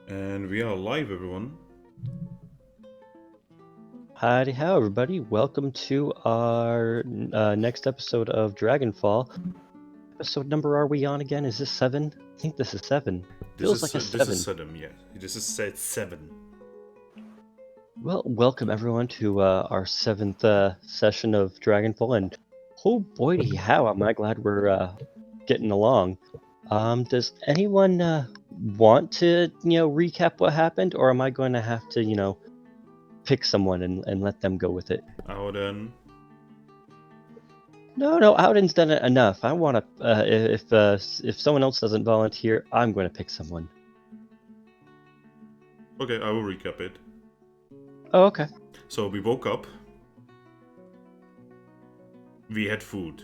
And we are live, everyone. Howdy how, everybody. Welcome to our next episode of Dragon Fall. Episode number are we on again? Is this 7? I think this is 7. Feels like a This is 7. Saddam, yeah. This is set 7. Well, welcome everyone to our 7th session of Dragon Fall, and oh boy, how am I glad we're getting along. Does anyone want to, recap what happened, or am I going to have to, pick someone and let them go with it? Auden. No, Outden's done it enough. I want to. If someone else doesn't volunteer, I'm going to pick someone. Okay, I will recap it. Oh, okay. So we woke up. We had food.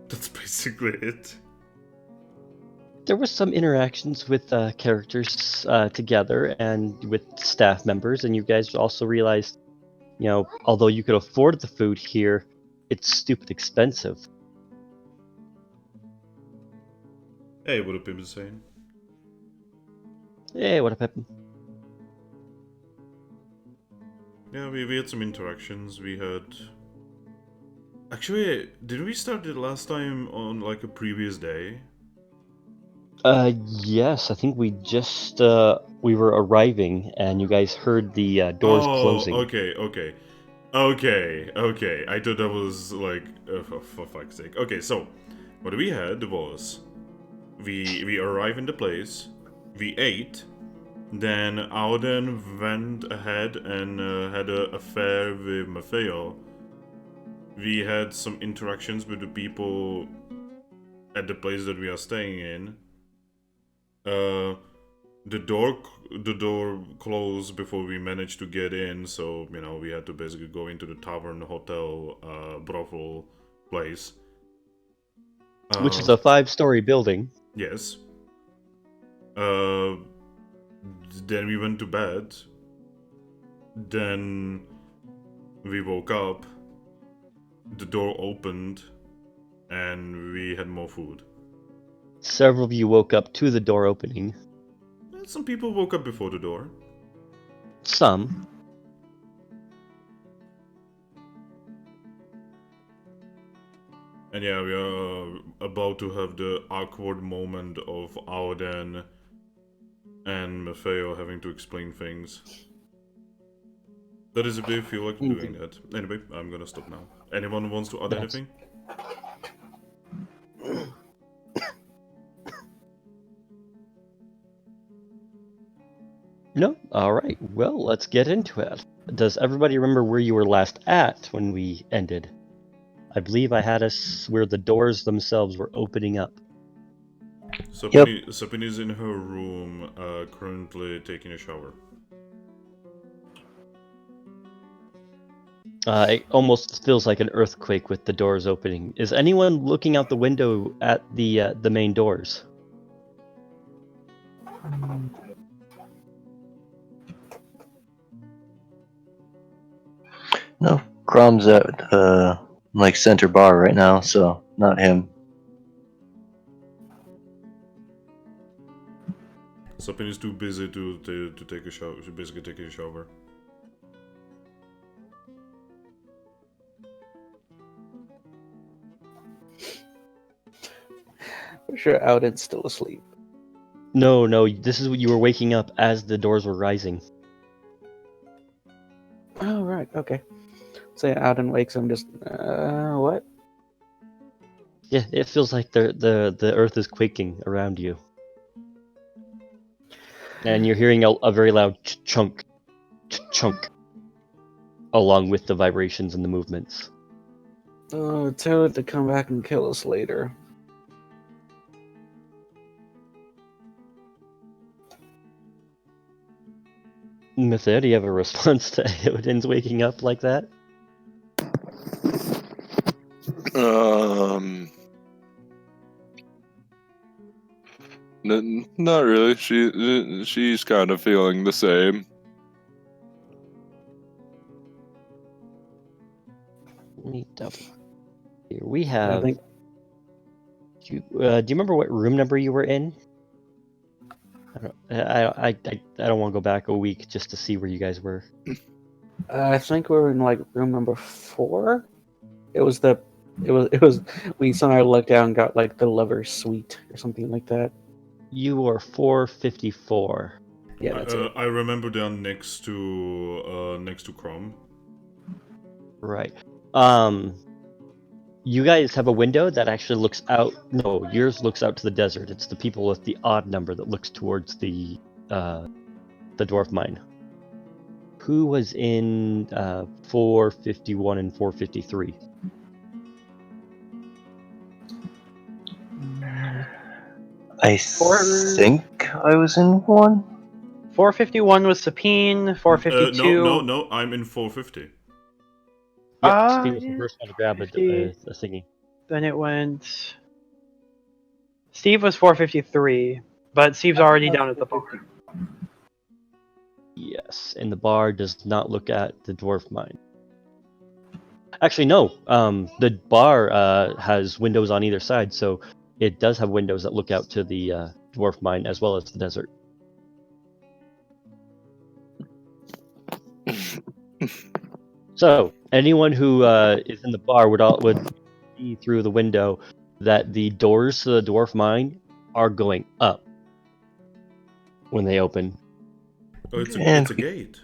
That's basically it. There was some interactions with characters together and with staff members, and you guys also realized, although you could afford the food here, it's stupid expensive. Hey, what up, Pim saying? Hey, what up, Pep? Yeah, we had some interactions. We had. Actually, did we start it last time on like a previous day? Yes, I think we just we were arriving, and you guys heard the doors closing. Okay. I thought that was like, for fuck's sake. Okay, so what we had was we arrived in the place, we ate, then Auden went ahead and had an affair with Maffeo. We had some interactions with the people at the place that we are staying in. Uh, the door closed before we managed to get in, so we had to basically go into the tavern, hotel, brothel place. Which is a 5-story building. Yes. Then we went to bed. Then we woke up. The door opened, and we had more food. Several of you woke up to the door opening. Some people woke up before the door. Some. And yeah, we are about to have the awkward moment of Auden and Maffeo having to explain things. That is if they feel like doing that. Anyway, I'm gonna stop now. Anyone wants to add anything? No? Alright, well, let's get into it. Does everybody remember where you were last at when we ended? I believe I had us where the doors themselves were opening up. Sapini is in her room, currently taking a shower. It almost feels like an earthquake with the doors opening. Is anyone looking out the window at the main doors? No, Crom's at like center bar right now, so not him. Sapini is too busy to take a shower. She's basically taking a shower. For sure, Auden's still asleep. No, this is what you were waking up as the doors were rising. Oh, right, okay. So Auden wakes him just, what? Yeah, it feels like the earth is quaking around you. And you're hearing a very loud chunk, chunk, along with the vibrations and the movements. Oh, tell it to come back and kill us later. Mythia, do you have a response to Odin's waking up like that? Not really. She's kind of feeling the same. Let me double. Here we have. I think. Do you remember what room number you were in? I don't want to go back a week just to see where you guys were. I think we were in like room number 4. It was we somehow looked down and got like the lover's suite or something like that. You were 454. Yeah, that's it. I remember they're next to Chrome. Right. You guys have a window that actually looks out. No, yours looks out to the desert. It's the people with the odd number that looks towards the dwarf mine. Who was in 451 and 453? I think I was in one. 451 was Sapine. 452. No, I'm in 450. Yep, Sabine was the Yeah, first one to grab a 50. thingy. Then it went. Steve was 453, but Steve's already down at the bar. Yes, and the bar does not look at the dwarf mine. Actually, no. The bar has windows on either side, so it does have windows that look out to the dwarf mine as well as the desert. So anyone who is in the bar would see through the window that the doors to the dwarf mine are going up when they open. Oh, it's And a gate.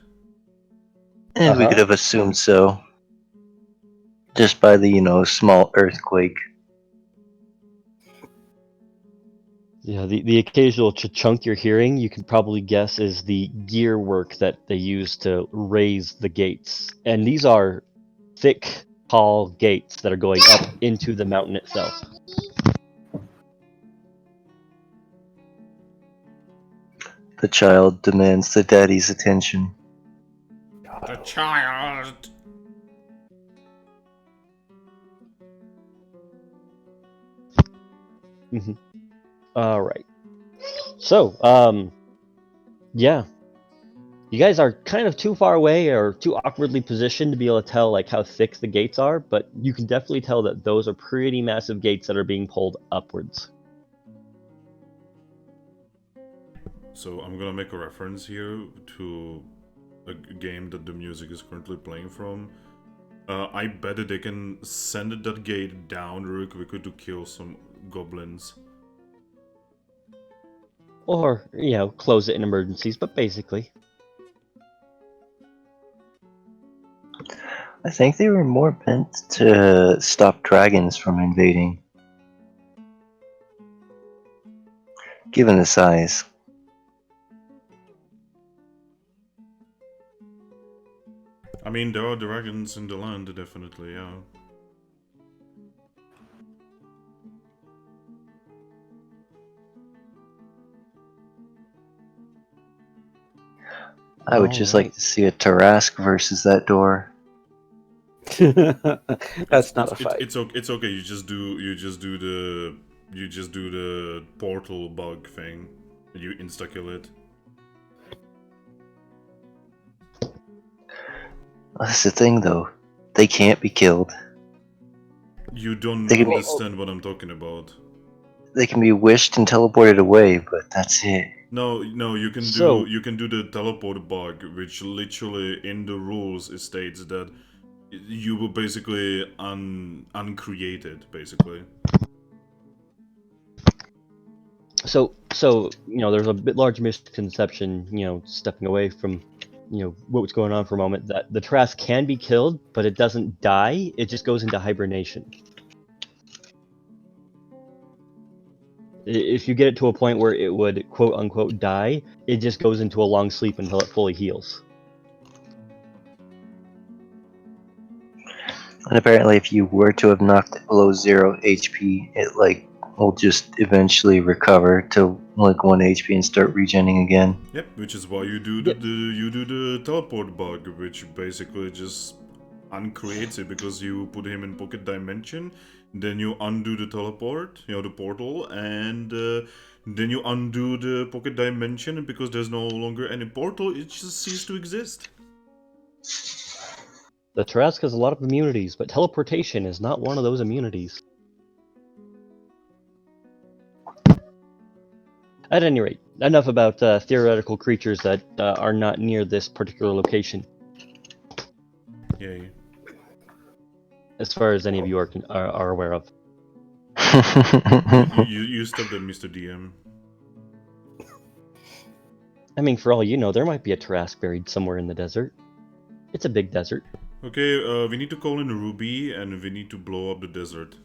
And we Uh-huh. could have assumed so. Just by the, small earthquake. Yeah, the occasional chunk you're hearing, you can probably guess is the gear work that they use to raise the gates. And these are thick, tall gates that are going up into the mountain itself. The child demands the daddy's attention. The child. All right. So, yeah. You guys are kind of too far away or too awkwardly positioned to be able to tell like how thick the gates are, but you can definitely tell that those are pretty massive gates that are being pulled upwards. So I'm gonna make a reference here to a game that the music is currently playing from. I bet that they can send that gate down real quickly to kill some goblins. Or, close it in emergencies, but basically. I think they were more meant to stop dragons from invading. Given the size. I mean, there are dragons in the land, definitely, yeah. I would just like to see a Tarask versus that door. That's not a fight. It's okay. You just do the portal bug thing. You insta kill it. That's the thing, though. They can't be killed. You don't They can- understand what I'm talking about. They can be wished and teleported away, but that's it. No, you can So- do the teleport bug, which literally in the rules it states that you will basically uncreate it, basically. So there's a bit large misconception, stepping away from, what's going on for a moment, that the Trask can be killed, but it doesn't die, it just goes into hibernation. If you get it to a point where it would quote-unquote die, it just goes into a long sleep until it fully heals. And apparently, if you were to have knocked it below 0 HP, it will just eventually recover to 1 HP and start regenning again. Yep, which is why you do the teleport bug, which basically just uncreates it because you put him in pocket dimension, then you undo the teleport, the portal, and then you undo the pocket dimension, and because there's no longer any portal, it just ceases to exist. The Trask has a lot of immunities, but teleportation is not one of those immunities. At any rate, enough about theoretical creatures that are not near this particular location, Yay. as far as any of you are aware of. You stopped at Mr. DM. I mean, for all you know, there might be a Tarask buried somewhere in the desert. It's a big desert. Okay, we need to call in Ruby, and we need to blow up the desert.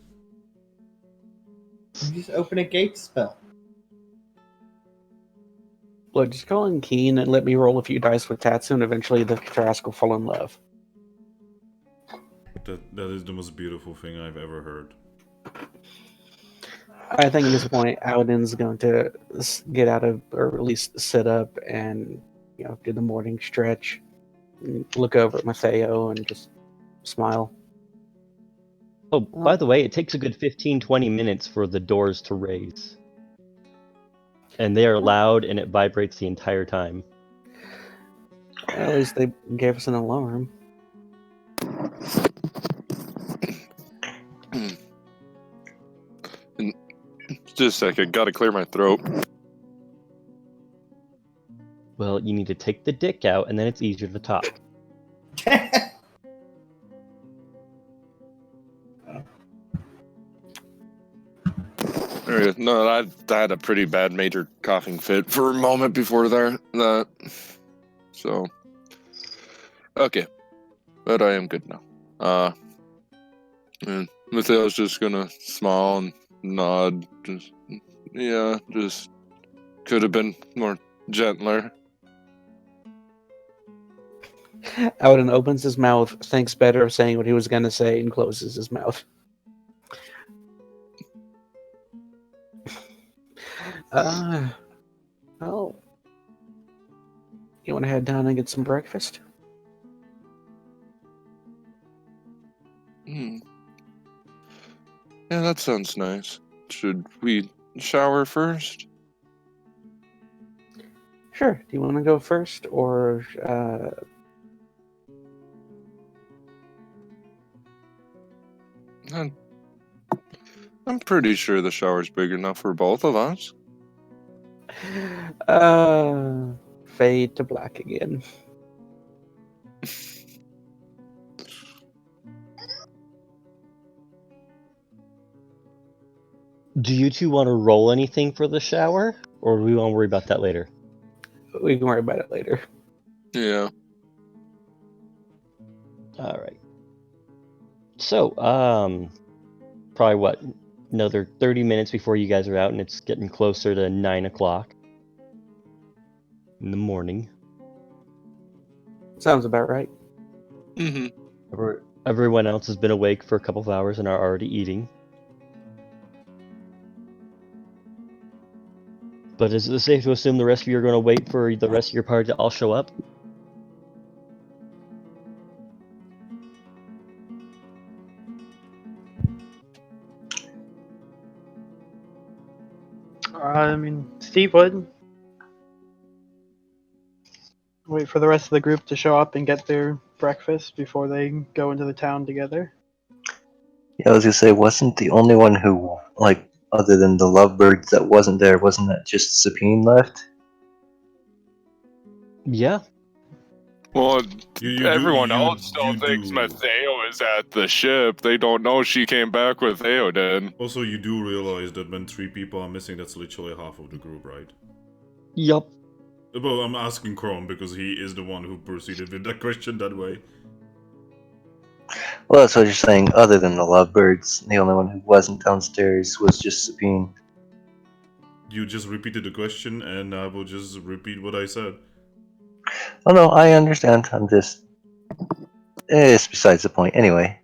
You just open a gate spell. Look, just call in Keen and let me roll a few dice with Tatsu, and eventually the Tarask will fall in love. That is the most beautiful thing I've ever heard. I think at this point, Aladin's going to get out of, or at least sit up and, do the morning stretch, and look over at Matteo and just smile. Oh, by the way, it takes a good 15-20 minutes for the doors to raise. And they are loud and it vibrates the entire time. At least they gave us an alarm. Just a second, gotta clear my throat. Well, you need to take the dick out and then it's easier to talk. No, I had a pretty bad major coughing fit for a moment before that. So, okay, but I am good now. And Mattheo's just gonna smile and nod. Just could have been more gentler. Aladin opens his mouth, thinks better of saying what he was going to say, and closes his mouth. Well, you want to head down and get some breakfast? Yeah, that sounds nice. Should we shower first? Sure. Do you want to go first, or I'm pretty sure the shower's big enough for both of us. fade to black again. Do you two want to roll anything for the shower? Or do we want to worry about that later? We can worry about it later. Yeah. Alright. So, probably what? Another 30 minutes before you guys are out, and it's getting closer to 9 o'clock in the morning. Sounds about right. Mm-hmm. Everyone else has been awake for a couple of hours and are already eating. But is it safe to assume the rest of you are going to wait for the rest of your party to all show up? I mean, Steve would. Wait for the rest of the group to show up and get their breakfast before they go into the town together. Yeah, I was gonna say, wasn't the only one who, like, other than the lovebirds that wasn't there, wasn't that just Sapine left? Yeah. Well, everyone you else still thinks do. Matteo is at the ship. They don't know she came back with Theoden. Also, you do realize that when 3 people are missing, that's literally half of the group, right? Yup. Well, I'm asking Chrome because he is the one who proceeded with that question that way. Well, that's what you're saying. Other than the lovebirds, the only one who wasn't downstairs was just Sapine. You just repeated the question, and I will just repeat what I said. Oh no, I understand. I'm just... It's besides the point. Anyway.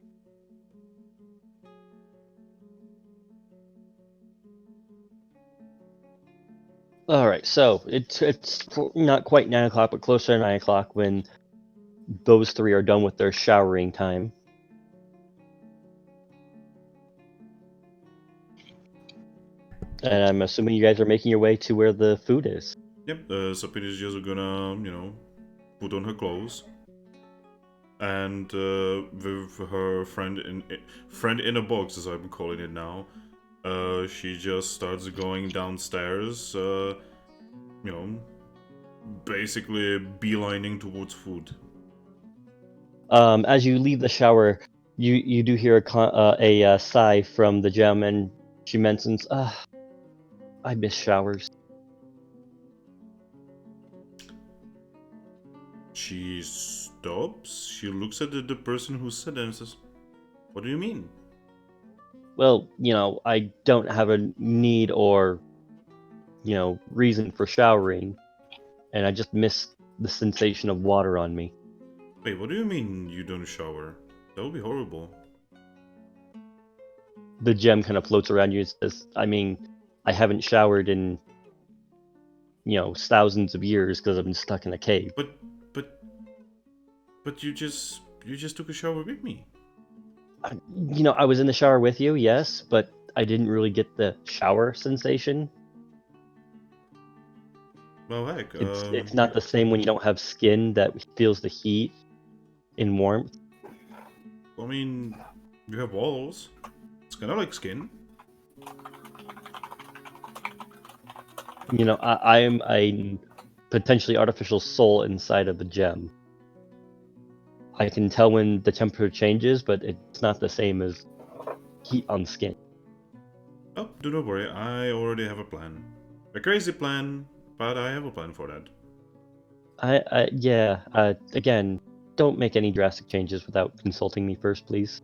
Alright, so it's not quite 9 o'clock, but closer to 9 o'clock when those 3 are done with their showering time. And I'm assuming you guys are making your way to where the food is. Yep, Sapine is just gonna, put on her clothes. And with her friend in a box, as I'm calling it now, she just starts going downstairs you know, basically beelining towards food. As you leave the shower, you do hear a sigh from the gem, and she mentions, I miss showers. She stops, she looks at the person who said it and says, "What do you mean?" Well, I don't have a need or, reason for showering, and I just miss the sensation of water on me. Wait, what do you mean you don't shower? That would be horrible. The gem kind of floats around you and says, I mean, I haven't showered in, thousands of years because I've been stuck in a cave. But you just took a shower with me. I was in the shower with you, yes, but I didn't really get the shower sensation. Well, heck, It's not the same when you don't have skin that feels the heat in warmth. I mean, you have walls. It's kind of like skin. I am a potentially artificial soul inside of the gem. I can tell when the temperature changes, but it's not the same as heat on skin. Oh, do not worry, I already have a plan. A crazy plan, but I have a plan for that. Again, don't make any drastic changes without consulting me first, please.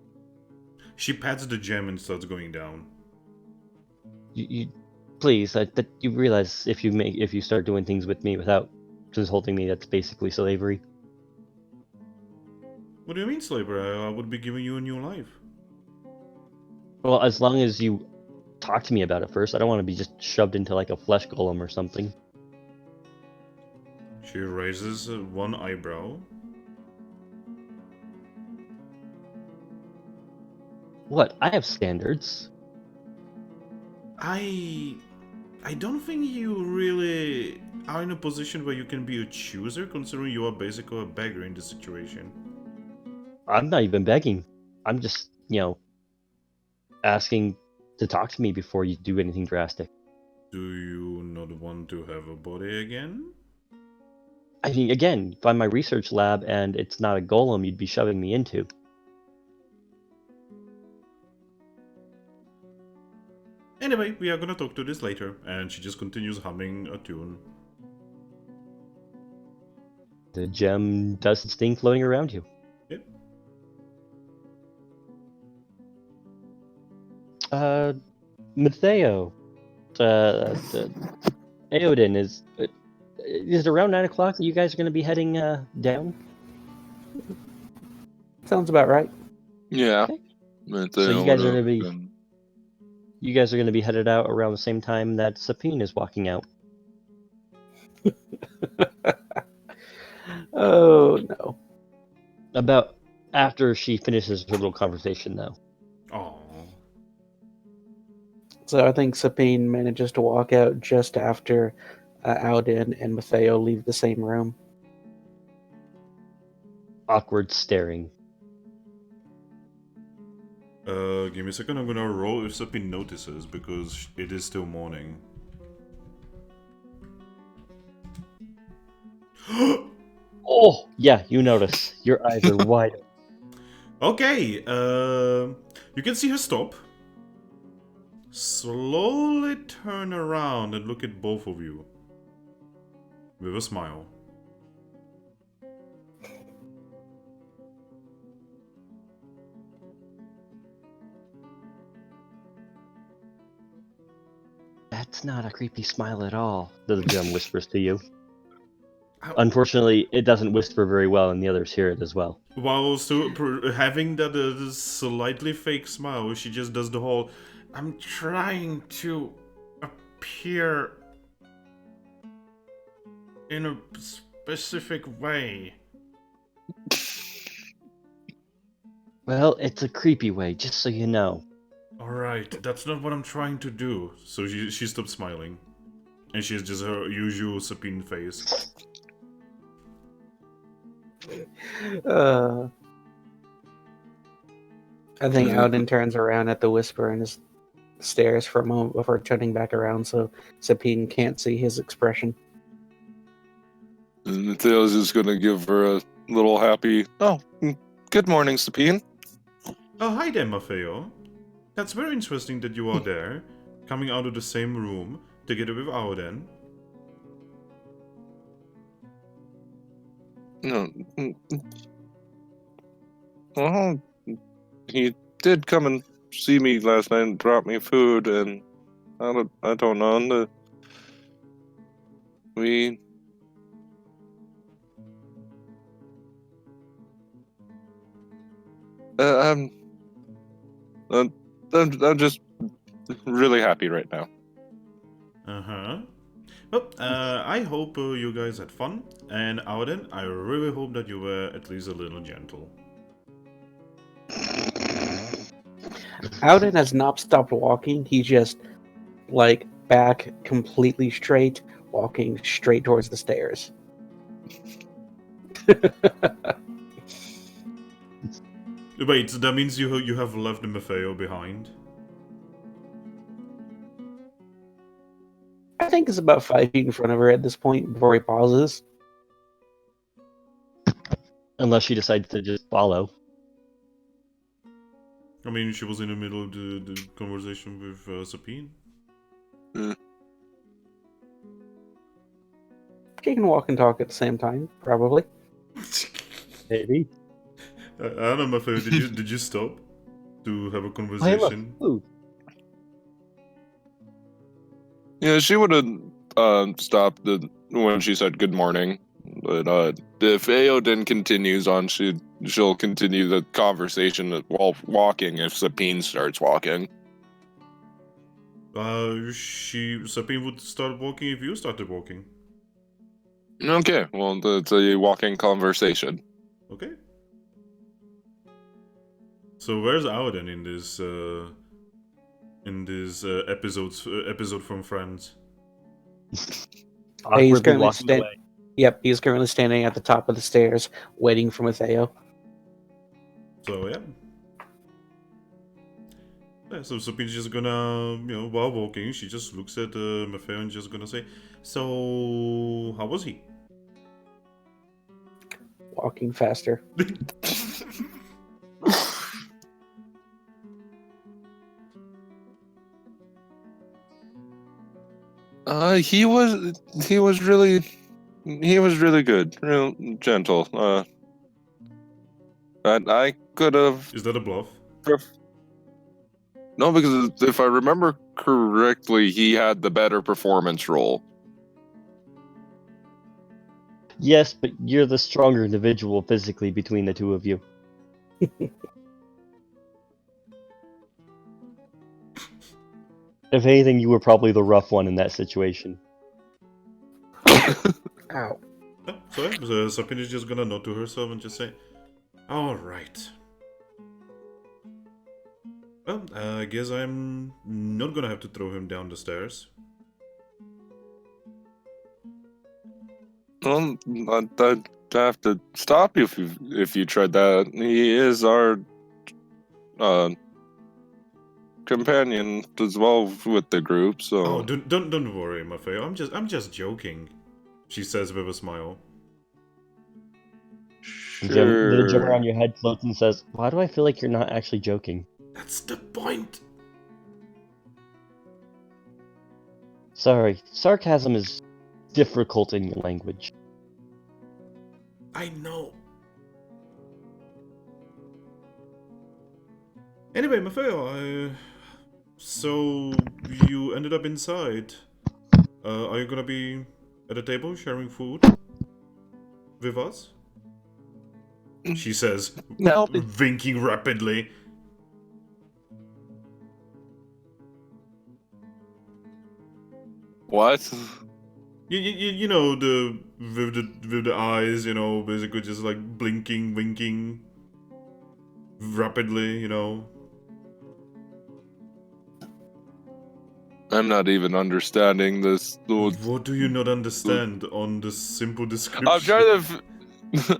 She pats the gem and starts going down. Please, that you realize if you start doing things with me without consulting me, that's basically slavery. What do you mean, slaver? I would be giving you a new life. Well, as long as you talk to me about it first, I don't want to be just shoved into like a flesh golem or something. She raises one eyebrow. What? I have standards. I don't think you really are in a position where you can be a chooser, considering you are basically a beggar in this situation. I'm not even begging. I'm just, asking to talk to me before you do anything drastic. Do you not want to have a body again? I mean, again, if I'm my research lab and it's not a golem you'd be shoving me into. Anyway, we are gonna talk to this later, and she just continues humming a tune. The gem does its thing floating around you. Yep. Matteo, Eodin, is it around 9 o'clock that you guys are going to be heading down? Sounds about right. Yeah. Okay. So you guys are going to be headed out around the same time that Sapine is walking out. Oh no. About after she finishes her little conversation, though. Aww. So I think Sapine manages to walk out just after Audin and Matteo leave the same room. Awkward staring. Give me a second, I'm gonna roll if Sapin notices, because it is still morning. Oh, yeah, you notice. Your eyes are wide open. Okay, you can see her stop. Slowly turn around and look at both of you. With a smile. That's not a creepy smile at all, the gem whispers to you. Unfortunately, it doesn't whisper very well, and the others hear it as well. While still having that slightly fake smile, she just does the whole, I'm trying to appear in a specific way. Well, it's a creepy way, just so you know. Alright, that's not what I'm trying to do. So she stops smiling. And she has just her usual Sapine face. I think Audin turns around at the whisper and just stares for a moment before turning back around so Sapine can't see his expression. And Matheo's just gonna give her a little happy, oh, good morning, Sabine. Oh, hi there, Maffeo. That's very interesting that you are there, coming out of the same room, together with Auden. No, well, he did come and see me last night and brought me food, and I don't know, we... I'm just really happy right now. Uh-huh. Well, I hope you guys had fun, and Auden, I really hope that you were at least a little gentle. Auden has not stopped walking. He's just like back completely straight, walking straight towards the stairs. Wait, so that means you have left the Maffeo behind? I think it's about 5 feet in front of her at this point before he pauses. Unless she decides to just follow. I mean, she was in the middle of the conversation with Sabine. She can walk and talk at the same time, probably. Maybe. I don't know, Maffeo, did you stop to have a I am conversation? a food. Yeah, she would have stopped when she said good morning. But if Aoden continues on, she'll continue the conversation while walking if Sabine starts walking. Sabine would start walking if you started walking. Okay, well, it's a walking conversation. Okay. So where's Auden in this episode from Friends? Awkwardly currently walking away. Yep, he's currently standing at the top of the stairs, waiting for Matheo. So yeah. Yeah, so Sabine's just gonna, while walking, she just looks at Maffeo and just gonna say, so how was he? Walking faster. He was really good, real gentle. I could have. Is that a bluff? No, because if I remember correctly, he had the better performance role. Yes, but you're the stronger individual physically between the two of you. If anything, you were probably the rough one in that situation. Ow. So Sabine is just gonna nod to herself and just say, alright. Well, I guess I'm not gonna have to throw him down the stairs. Well, I'd have to stop you if you tried that. He is our companion as well with the group, so. Oh, don't worry, Maffeo. I'm just joking. She says with a smile. The gem around your head floats and says, "Why do I feel like you're not actually joking?" That's the point. Sorry, sarcasm is difficult in your language. I know. Anyway, Maffeo, so you ended up inside. Are you gonna be at a table sharing food with us? She says, No. winking rapidly. What? You know, with the eyes, basically just like blinking, winking rapidly, I'm not even understanding this. What do you not understand on the simple description?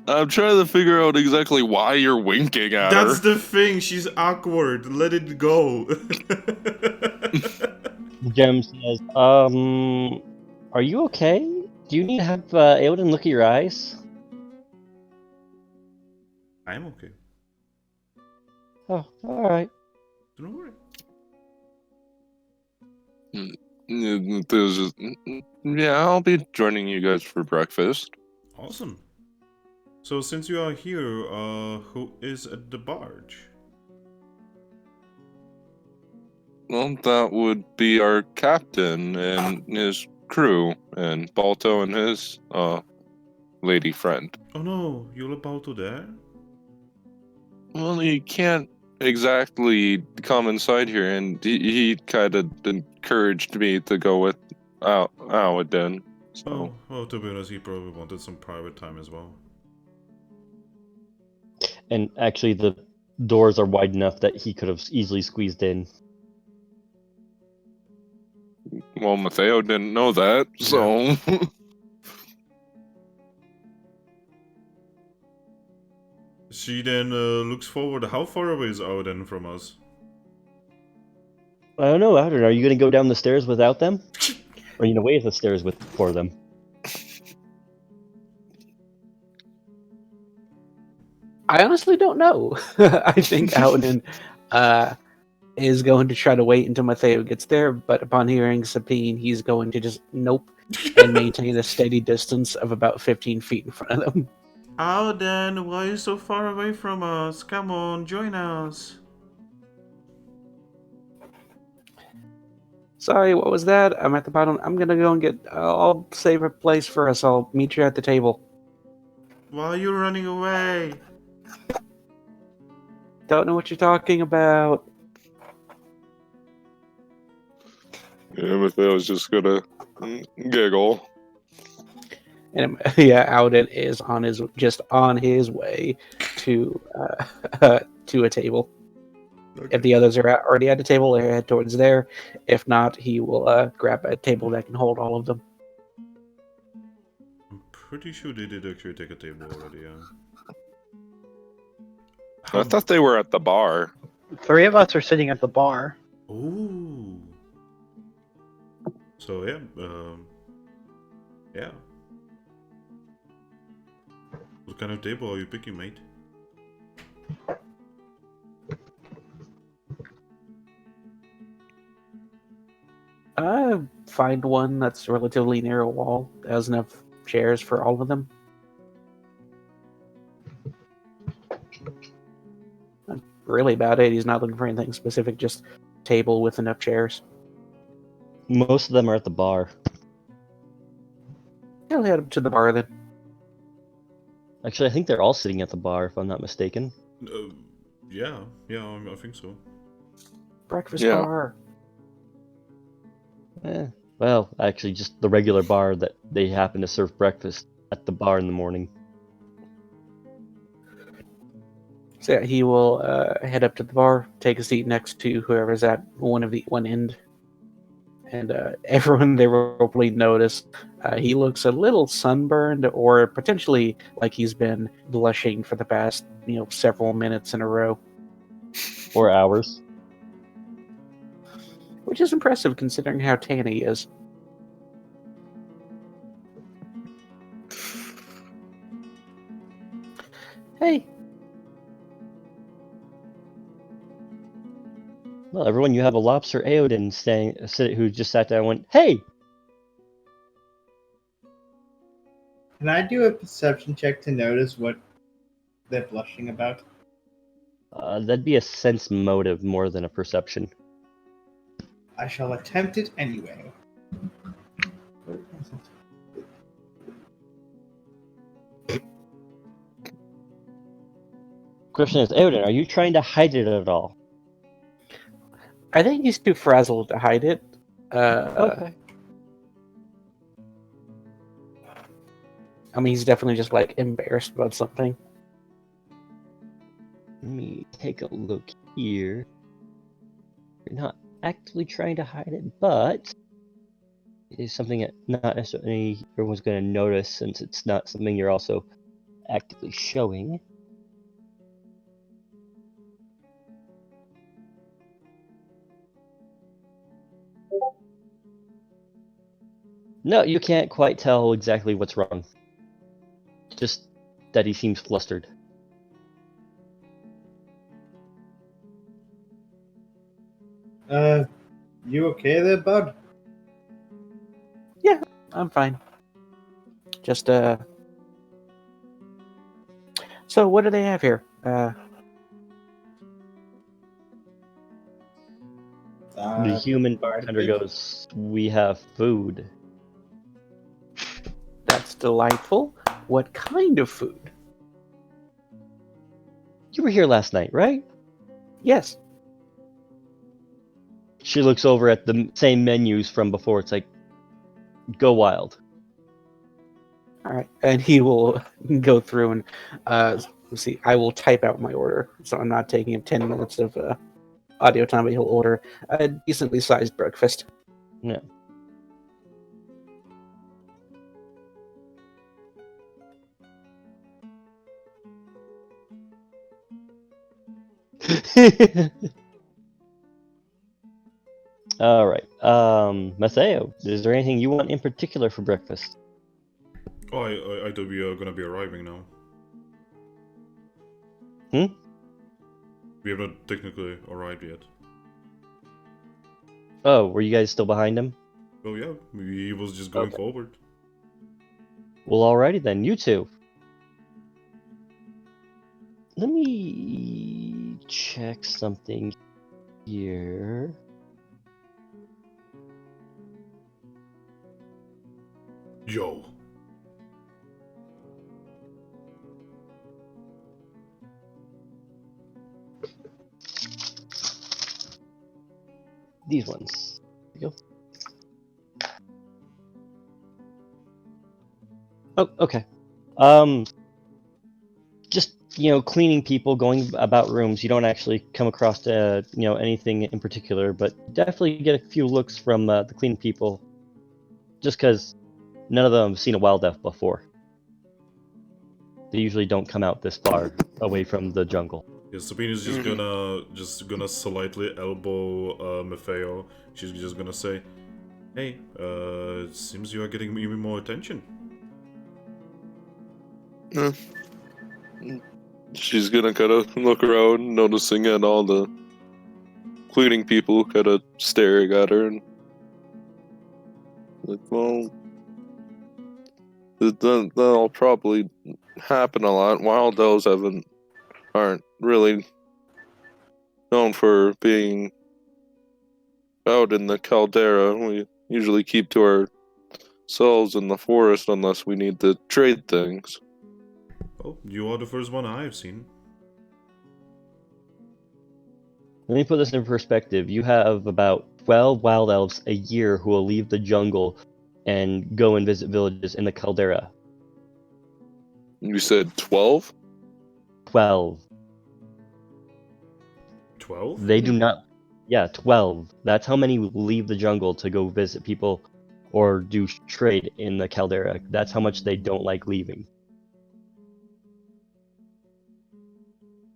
I'm trying to figure out exactly why you're winking at her. That's the thing, she's awkward. Let it go. Gem says, are you okay? Do you need to have Aoden look at your eyes? I'm okay. Oh, alright. Don't worry. Yeah, I'll be joining you guys for breakfast. Awesome. So since you are here, who is at the barge? Well, that would be our captain and his crew, and Balto and his lady friend. Oh no, you're about to there? Well, he can't exactly come inside here, and he kind of encouraged me to go with Aladin. So Oh, to be honest, he probably wanted some private time as well. And actually, the doors are wide enough that he could have easily squeezed in. well, Matteo didn't know that, so She then looks forward. How far away is Auden from us? I don't know, Aoden, are you going to go down the stairs without them? Or are you going to wait at the stairs for them? I honestly don't know. I think Aoden is going to try to wait until Matteo gets there, but upon hearing Sabine, he's going to just nope and maintain a steady distance of about 15 feet in front of them. Auden, why are you so far away from us? Come on, join us. Sorry, what was that? I'm at the bottom. I'm gonna go and get. I'll save a place for us. I'll meet you at the table. Why are you running away? Don't know what you're talking about. yeah, Matteo's just gonna giggle. And yeah, Auden is on his way to to a table. If the others are already at the table, they head towards there. If not, he will grab a table that can hold all of them. I'm pretty sure they did actually take a table already, yeah. I thought they were at the bar. 3 of us are sitting at the bar. Ooh. So yeah, yeah. What kind of table are you picking, mate? Find one that's relatively near a wall that has enough chairs for all of them. That's really about it. He's not looking for anything specific, just table with enough chairs. Most of them are at the bar. He'll head up to the bar then. Actually, I think they're all sitting at the bar, if I'm not mistaken. Yeah, I think so. Breakfast Yeah. bar. Well, actually, just the regular bar that they happen to serve breakfast at the bar in the morning. So yeah, he will head up to the bar, take a seat next to whoever's at one end, and everyone there will probably notice he looks a little sunburned, or potentially like he's been blushing for the past several minutes in a row, Or hours. which is impressive considering how tan he is. Hey, Well, everyone, you have a lobster Aoden who just sat down and went, "Hey!" Can I do a perception check to notice what they're blushing about? That'd be a sense motive more than a perception. I shall attempt it anyway. Question is, Aoden, are you trying to hide it at all? I think he's too frazzled to hide it. Okay. I mean, he's definitely just like embarrassed about something. Let me take a look here. You're not actively trying to hide it, but it is something that not necessarily everyone's going to notice, since it's not something you're also actively showing. No, you can't quite tell exactly what's wrong. Just that he seems flustered. You okay there, bud? I'm fine. Just So what do they have here? The human bartender barbecue? goes, "We have food." That's delightful. What kind of food? You were here last night, right? Yes. She looks over at the same menus from before. It's like, go wild. All right, and he will go through and let's see. I will type out my order, so I'm not taking him 10 minutes of audio time. But he'll order a decently sized breakfast. Yeah. All right. Mateo, is there anything you want in particular for breakfast? Oh, I thought we are gonna be arriving now. Hmm? We have not technically arrived yet. Oh, were you guys still behind him? Oh yeah, he was just going Okay. forward. Well, alrighty then. You two. Let me check something here. Yo. These ones. There you go. Oh, okay. Just cleaning people, going about rooms. You don't actually come across anything in particular, but definitely get a few looks from the cleaning people, just because none of them have seen a wild elf before. They usually don't come out this far away from the jungle. Yeah, Sabina's just gonna slightly elbow Maffeo. She's just gonna say, "Hey, it seems you are getting even more attention." She's gonna kind of look around, noticing at all the cleaning people kind of staring at her, and like, well, that'll probably happen a lot. Wild elves aren't really known for being out in the caldera. We usually keep to ourselves in the forest unless we need to trade things. Oh, you are the first one I have seen. Let me put this in perspective. You have about 12 wild elves a year who will leave the jungle and go and visit villages in the caldera. You said 12? 12. 12? They do not. Yeah, 12. That's how many leave the jungle to go visit people or do trade in the caldera. That's how much they don't like leaving.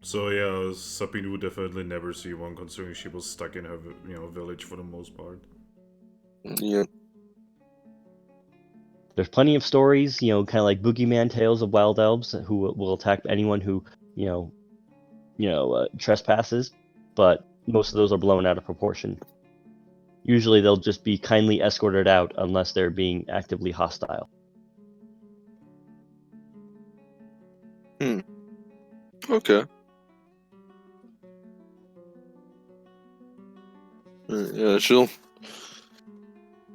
So yeah, Sabine would definitely never see one, considering she was stuck in her village for the most part. Yeah. There's plenty of stories, kind of like boogeyman tales of wild elves who will attack anyone who, trespasses, but most of those are blown out of proportion. Usually they'll just be kindly escorted out unless they're being actively hostile. Okay. Yeah, she'll.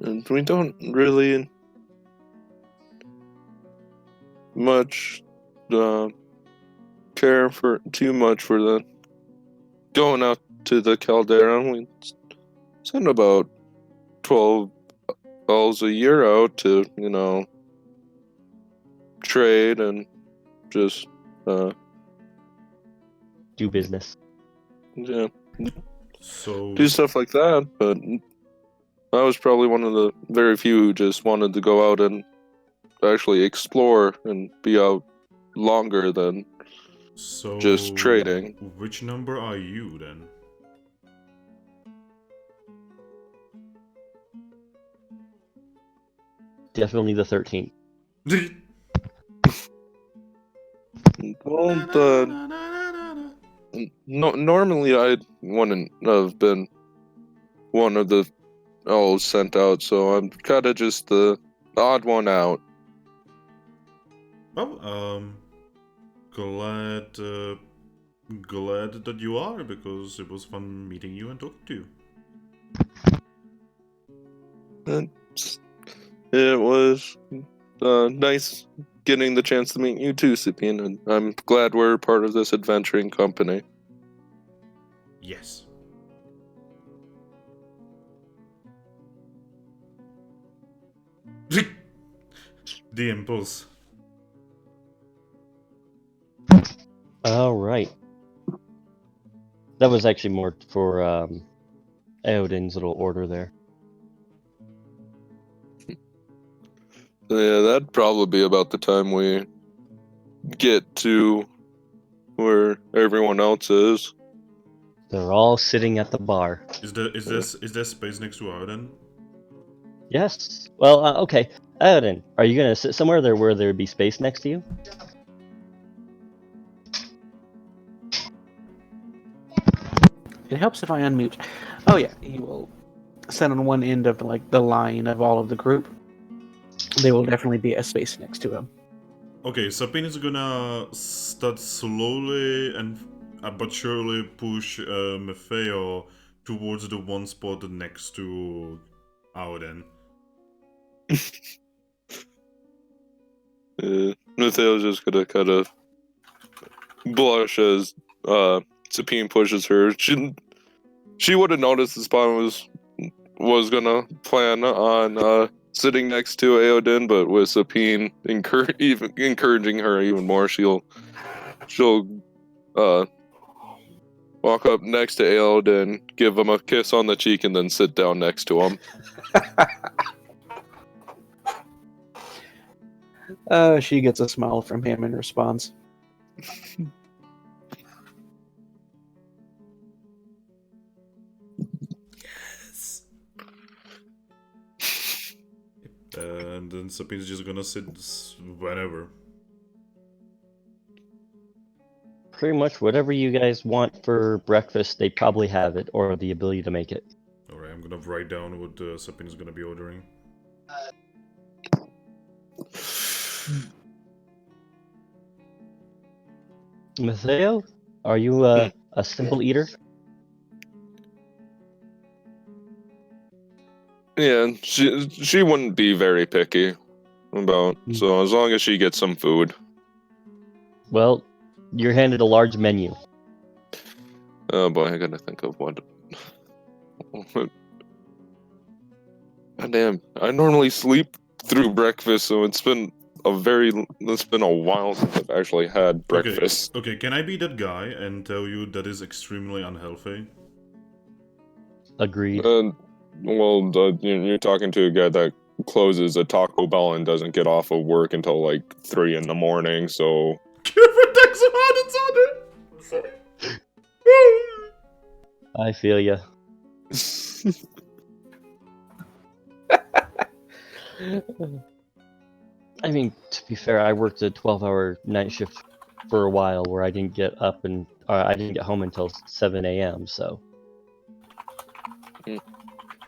And we don't really much care for too much for the going out to the caldera. We send about 12 elves a year out to trade and just Do business. yeah, So do stuff like that. But I was probably one of the very few who just wanted to go out and actually explore and be out longer than just trading. which number are you then? definitely the 13th. Well, normally I wouldn't have been one of the elves sent out, so I'm kind of just the odd one out. Well, glad that you are, because it was fun meeting you and talking to you. And it was nice getting the chance to meet you too, Sipien, and I'm glad we're part of this adventuring company. Yes. The impulse. All right. That was actually more for Eodin's little order there. Yeah, that'd probably be about the time we get to where everyone else is. They're all sitting at the bar. Is there space next to Arden? Yes. Well, okay. Eodin, are you gonna sit somewhere there where there'd be space next to you? It helps if I unmute. Oh yeah, he will sit on one end of like the line of all of the group. There will definitely be a space next to him. Okay, Sapin is gonna start slowly and but surely push Maffeo towards the one spot next to Auden. Mattheo's just gonna kind of blush as Sapine pushes her. She would have noticed the spot was gonna plan on sitting next to Aodin, but with Sapine encouraging her even more, she'll walk up next to Aodin, give him a kiss on the cheek, and then sit down next to him. She gets a smile from him in response. Yes. And then Sapin's just gonna sit whenever. Pretty much whatever you guys want for breakfast, they probably have it, or the ability to make it. Alright, I'm gonna write down what Sapin is gonna be ordering. Matteo, are you a simple eater? Yeah, she wouldn't be very picky about, so as long as she gets some food. Well, you're handed a large menu. Oh boy, I gotta think of what. God damn, I normally sleep through breakfast, so it's been a while since I've actually had breakfast. Okay, can I be that guy and tell you that is extremely unhealthy? Agreed. Well, you're talking to a guy that closes a Taco Bell and doesn't get off of work until like 3 in the morning, so... Protect some Arden's order! Sorry. I feel ya. I mean, to be fair, I worked a 12-hour night shift for a while where I didn't get up and I didn't get home until 7 a.m. So.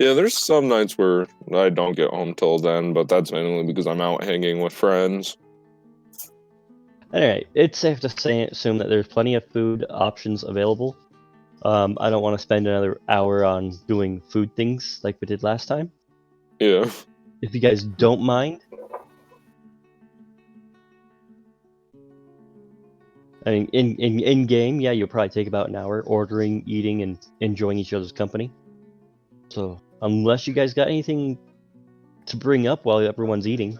Yeah, there's some nights where I don't get home till then, but that's mainly because I'm out hanging with friends. Alright, it's safe to assume that there's plenty of food options available. I don't want to spend another hour on doing food things like we did last time. Yeah. If you guys don't mind. I mean, in game, yeah, you'll probably take about an hour ordering, eating, and enjoying each other's company. So, unless you guys got anything to bring up while everyone's eating.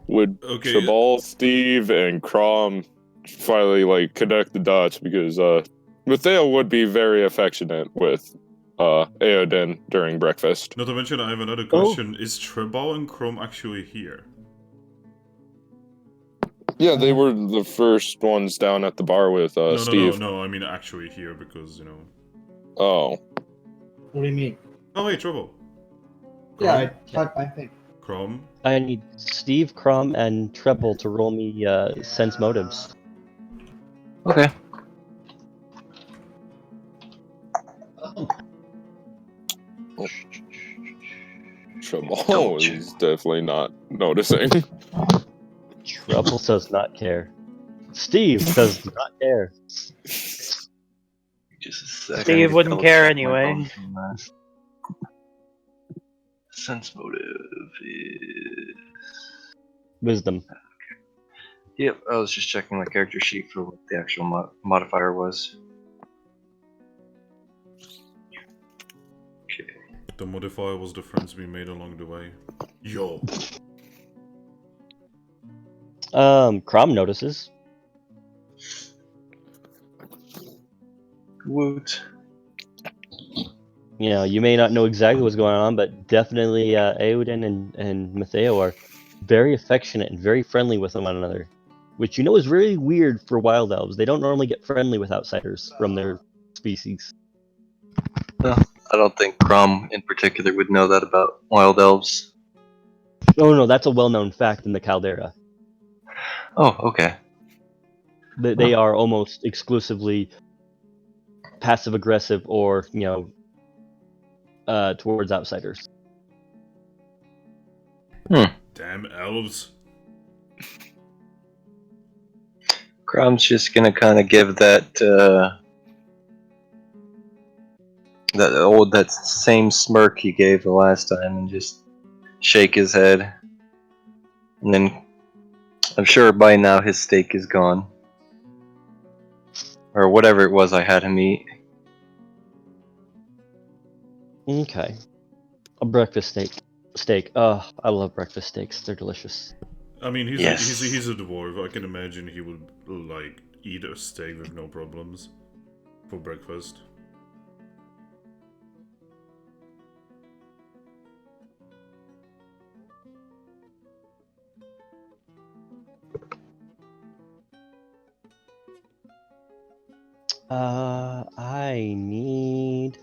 Would Tribal, Steve, and Crom finally connect the dots, because Matteo would be very affectionate with Aodin during breakfast. Not to mention, I have another question. Is Trebal and Chrome actually here? Yeah, they were the first ones down at the bar with Steve. No, I mean actually here because, you know... Oh. What do you mean? Oh, hey, Trouble. Yeah, I Crom? typed my thing. Crom? I need Steve, Crom, and Treble to roll me sense motives. Okay. Trouble is definitely not noticing. Treble does not care. Steve does not care. Just a second. Steve I need to wouldn't double care check my anyway. bones on that. Sense motive is. Wisdom. Yep, I was just checking my character sheet for what the actual modifier was. Okay. The modifier was the friends we made along the way. Yo. Crom notices. Woot. You know, you may not know exactly what's going on, but definitely Eowyn and Matteo are very affectionate and very friendly with one another. Which you know is really weird for wild elves. They don't normally get friendly with outsiders from their species. I don't think Crom in particular would know that about wild elves. No, that's a well-known fact in the Caldera. Oh, okay. They are almost exclusively passive-aggressive or, you know, towards outsiders. Damn elves. Crom's just gonna kind of give that that same smirk he gave the last time and just shake his head. And then I'm sure by now his steak is gone. Or whatever it was I had him eat. Okay. A breakfast steak. Oh, I love breakfast steaks. They're delicious. I mean, he's Yes. he's a dwarf. I can imagine he would, like, eat a steak with no problems for breakfast. I need...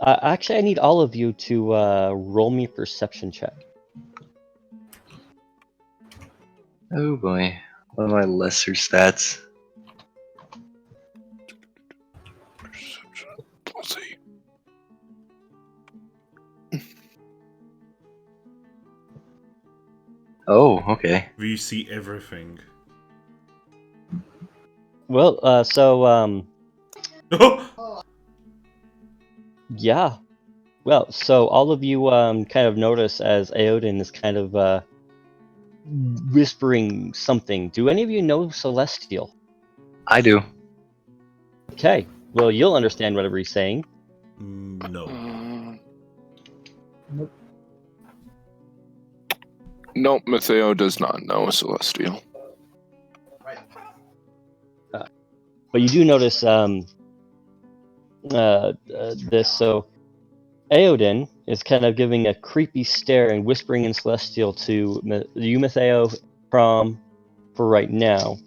Actually, I need all of you to roll me a perception check. Oh boy. One of my lesser stats. Let's see. Oh, okay. We see everything. Well, yeah. Well, so all of you kind of notice as Eowyn is kind of whispering something. Do any of you know Celestial? I do. Okay. Well, you'll understand whatever he's saying. No. Nope, Matteo does not know Celestial. But you do notice this. So Eowyn is kind of giving a creepy stare and whispering in Celestial to you, Matteo, Prom, for right now.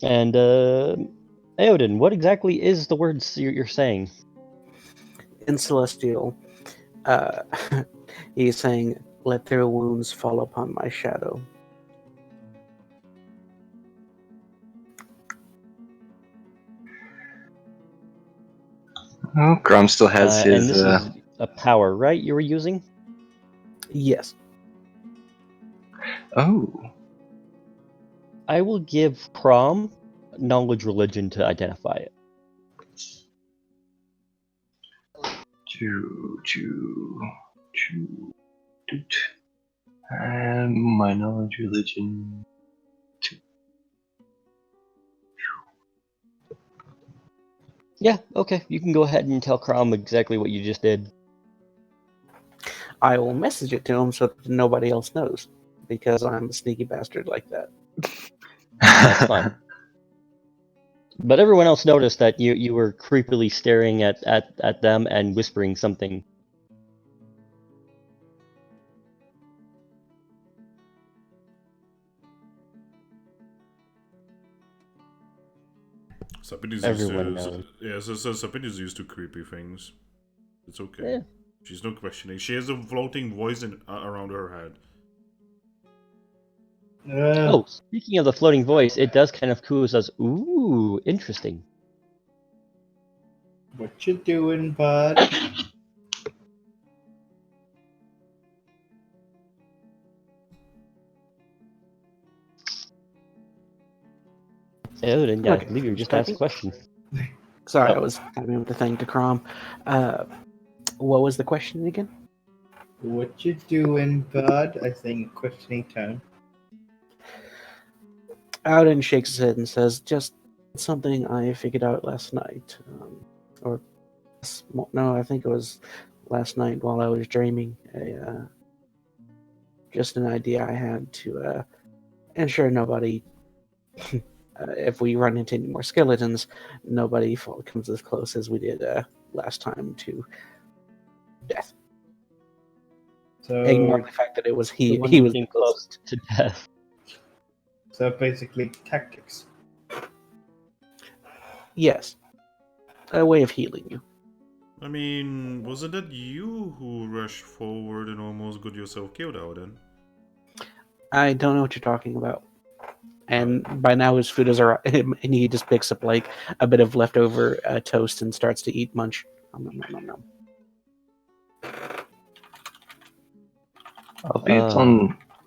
And Eowyn, what exactly is the words you're saying? In Celestial, he's saying, "Let their wounds fall upon my shadow." Oh, Crom still has And his. this is a power, right? You were using? Yes. Oh. I will give Prom knowledge religion to identify it. My knowledge religion. Yeah, okay. You can go ahead and tell Crom exactly what you just did. I will message it to him so that nobody else knows, because I'm a sneaky bastard like that. That's fine. But everyone else noticed that you were creepily staring at them and whispering something. Sapini's Everyone used to, knows. yeah, so Sapini's used to creepy things. It's okay. Yeah. She's not questioning. She has a floating voice around her head. Oh, speaking of the floating voice, it does kind of coo us. Ooh, interesting. What you doing, bud? Oh, then I Okay, believe you just just asked a checking. question. Sorry, I Oh. was having the thing to Crom. What was the question again? What you doing, bud? I think questioning tone. Auden shakes his head and says, "Just something I figured out last night, or no, I think it was last night while I was dreaming. Just an idea I had to ensure nobody, if we run into any more skeletons, nobody comes as close as we did last time to death. Ignore So, the fact that it was The he. one He that was came the closest. close to death. so basically tactics. Yes, a way of healing you. I mean, wasn't that you who rushed forward and almost got yourself killed out then? I don't know what you're talking about. And by now his food is arrived, and he just picks up like a bit of leftover toast and starts to eat munch. Nom, nom, nom, nom. A bit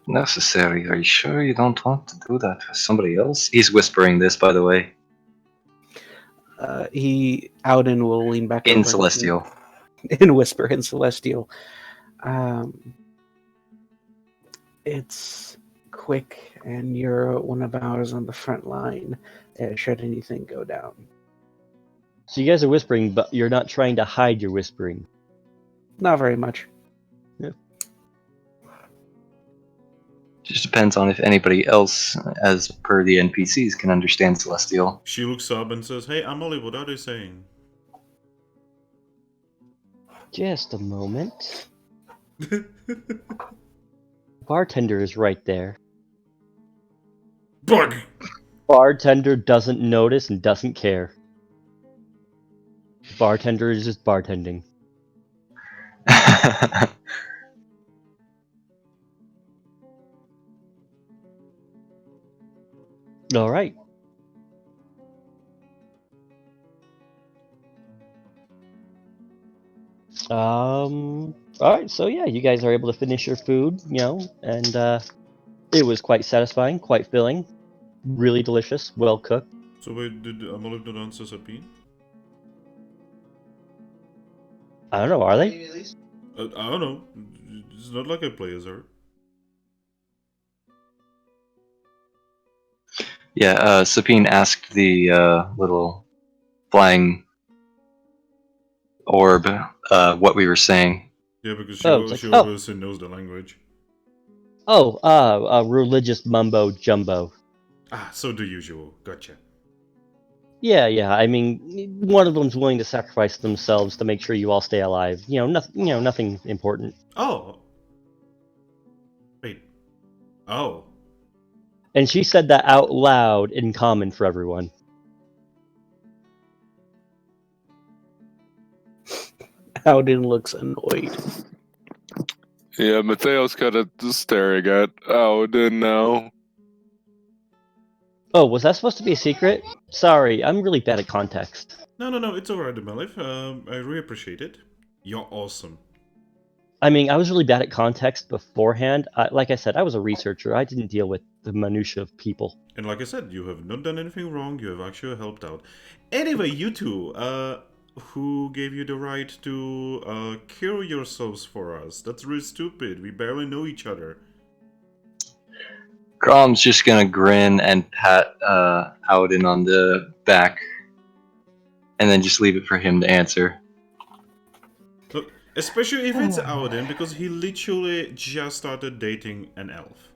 unnecessary. Are you sure you don't want to do that for somebody else? He's whispering this, by the way, Auden will lean back in over Celestial. and whisper in Celestial. It's quick, and you're one of ours on the front line. Should anything go down, So you guys are whispering, but you're not trying to hide your whispering. not very much. Just depends on if anybody else, as per the NPCs, can understand Celestial. She looks up and says, "Hey, Emily, what are they saying?" Just a moment. Bartender is right there. Bug! Bartender doesn't notice and doesn't care. Bartender is just bartending. All right. All right. So yeah, you guys are able to finish your food, and it was quite satisfying, quite filling, really delicious, well cooked. So wait, did Emily not answer Sapine? I don't know. Are they? I don't know. It's not like I play as her. Yeah, Sabine asked the little flying orb what we were saying. Yeah, because it's like, she obviously knows the language. Religious mumbo jumbo. Ah, so the usual. Gotcha. Yeah. I mean, one of them's willing to sacrifice themselves to make sure you all stay alive. Nothing important. Oh. Wait. Oh. And she said that out loud in common for everyone. Auden looks annoyed. Yeah, Mateo's kind of staring at Auden now. Oh, was that supposed to be a secret? Sorry, I'm really bad at context. No, it's alright, Melif. I really appreciate it. You're awesome. I mean, I was really bad at context beforehand. Like I said, I was a researcher. I didn't deal with the minutia of people. And like I said, you have not done anything wrong. You have actually helped out. Anyway, you two, who gave you the right to kill yourselves for us? That's really stupid. We barely know each other. Grom's just gonna grin and pat Auden on the back, and then just leave it for him to answer. Look, especially if it's Auden, because he literally just started dating an elf.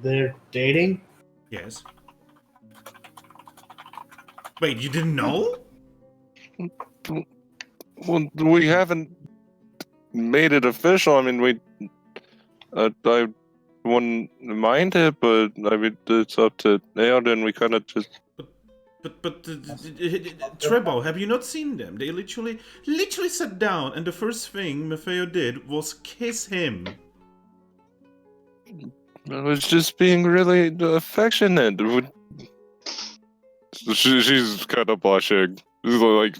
They're dating? Yes. Wait, you didn't know? Well, we haven't made it official. I mean, I wouldn't mind it, but I mean, it's up to Aodin. We kind of just. But Trebo, have you not seen them? They literally sat down, and the first thing Maffeo did was kiss him. I was just being really affectionate. She's kind of blushing. Like,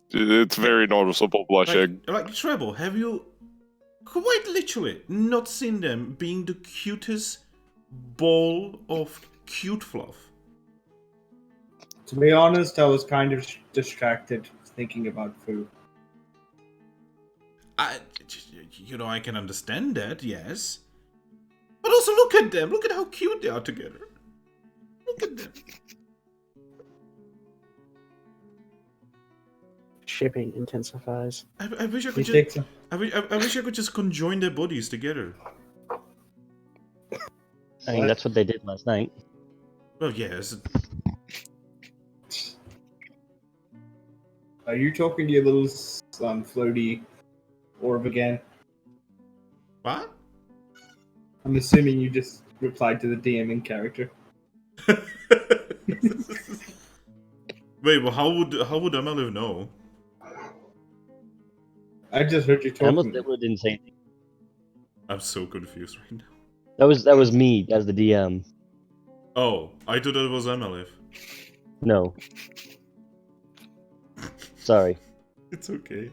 it's very noticeable blushing. Like Trebo, have you quite literally not seen them being the cutest ball of cute fluff? To be honest, I was kind of distracted thinking about food. I can understand that, yes. But also look at them. Look at how cute they are together. Look at them. Shipping intensifies. I wish I He could takes just. I wish I could just conjoin their bodies together. I mean, that's what they did last night. Well, yes. Are you talking to your little floaty orb again? What? I'm assuming you just replied to the DM in character. Wait, well, how would Emily know? I just heard you I almost talking. didn't say anything. I'm so confused right now. That was me as the DM. Oh, I thought that was Emily. No. Sorry. It's okay.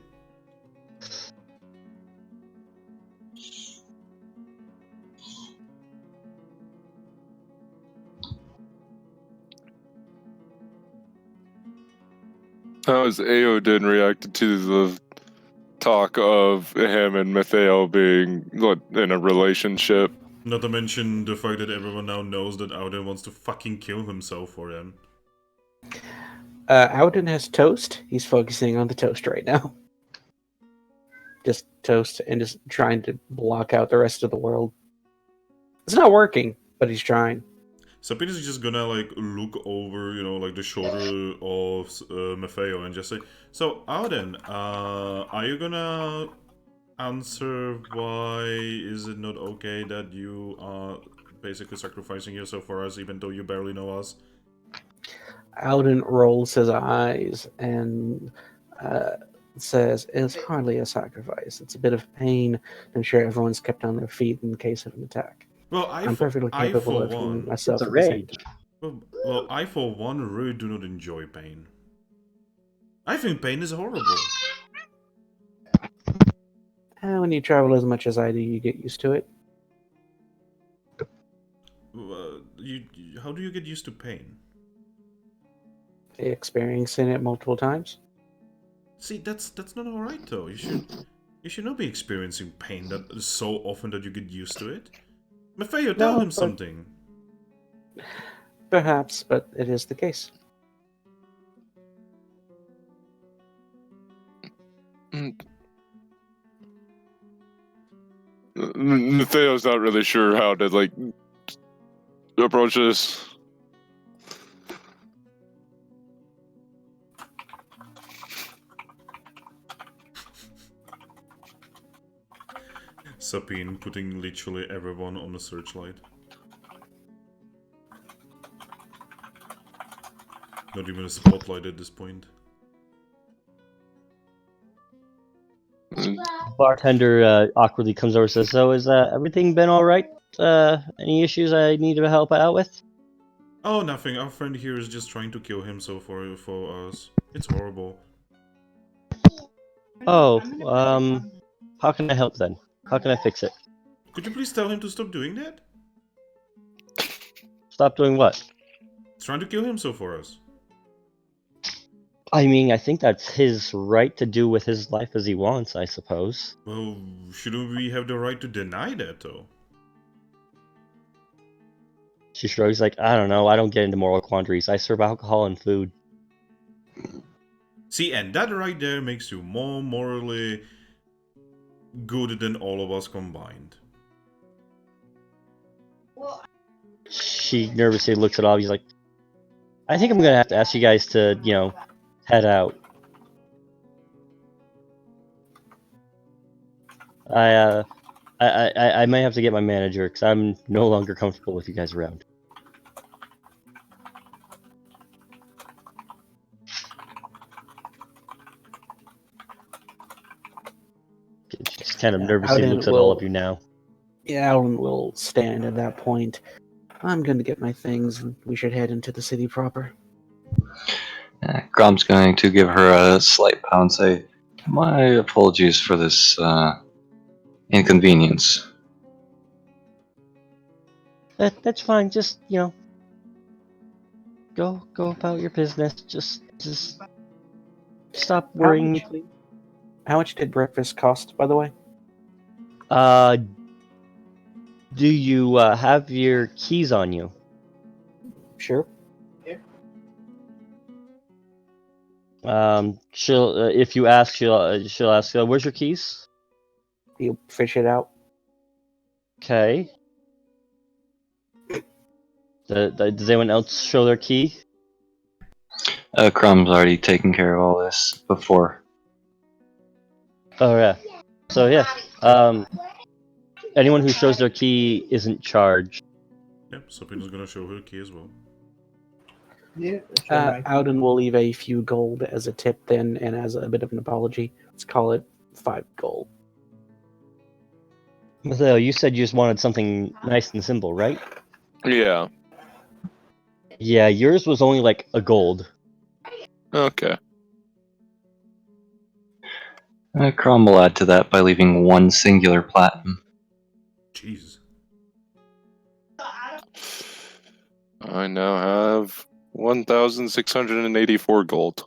How has Aodin reacted to the talk of him and Matteo being in a relationship? Not to mention the fact that everyone now knows that Auden wants to fucking kill himself for him. Auden has toast. He's focusing on the toast right now. Just toast and just trying to block out the rest of the world. It's not working, but he's trying. So Peter's just gonna like look over, like the shoulder of Maffeo and just say, "So Auden, are you gonna answer why is it not okay that you are basically sacrificing yourself for us, even though you barely know us?" Auden rolls his eyes and says, "It's hardly a sacrifice. It's a bit of pain to ensure everyone's kept on their feet in case of an attack. Well, I'm perfectly capable of healing myself. It's a at the same rage. time." Well, I for one really do not enjoy pain. I think pain is horrible. When you travel as much as I do, you get used to it. How do you get used to pain? Experiencing it multiple times. See, that's not alright though. You should not be experiencing pain that so often that you get used to it. Maffeo, tell No, him but- something. Perhaps, but it is the case. Matteo's not really sure how to approach this. Sabine putting literally everyone on the searchlight. Not even a spotlight at this point. Bartender awkwardly comes over and says, "So, is everything been all right? Any issues I need to help out with?" Oh, nothing. Our friend here is just trying to kill him so for us. It's horrible. Oh, how can I help then? How can I fix it? Could you please tell him to stop doing that? Stop doing what? He's trying to kill him so for us. I mean, I think that's his right to do with his life as he wants, I suppose. Well, shouldn't we have the right to deny that, though? She shrugs like, "I don't know, I don't get into moral quandaries. I serve alcohol and food." See, and that right there makes you more morally good than all of us combined. She nervously looks at all of you like, "I think I'm gonna have to ask you guys to, head out. I might have to get my manager because I'm no longer comfortable with you guys around. She's kind of nervously Alden looks at all of will- you now. Yeah, Alan will stand at that point. I'm going to get my things, and we should head into the city proper. Grom's going to give her a slight pound and say, my apologies for this inconvenience. That's fine. Just go about your business. Just stop worrying me, please. How much did breakfast cost, by the way? Do you have your keys on you? Sure. She'll if you ask, she'll ask, "Where's your keys?" He'll fish it out. Okay. Does anyone else show their key? Crom's already taken care of all this before. Oh yeah. So yeah. Anyone who shows their key isn't charged. Yep, Sabina's gonna show her key as well. Yeah. Show my Alden will leave a few gold as a tip then, and as a bit of an apology. Let's call it 5 gold. Mateo, you said you just wanted something nice and simple, right? Yeah. Yeah, yours was only like a gold. Okay. Crom will add to that by leaving 1 singular platinum. Jeez. I now have 1,684 gold.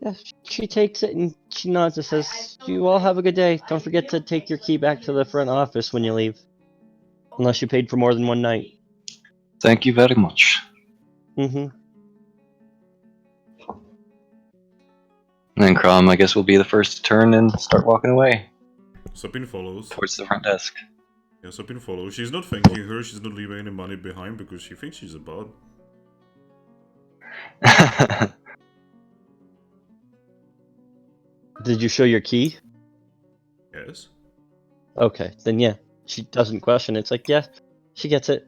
Yeah, she takes it and she nods and says, "You all have a good day. Don't forget to take your key back to the front office when you leave. Unless you paid for more than one night." Thank you very much. Mm-hmm. And then Crom, I guess, will be the first to turn and start walking away Sabine follows. towards the front desk. Yeah, Sabine follows. She's not thanking her, she's not leaving any money behind because she thinks she's a bot. Did you show your key? Yes? Okay, then yeah. She doesn't question it. It's like, yeah, she gets it.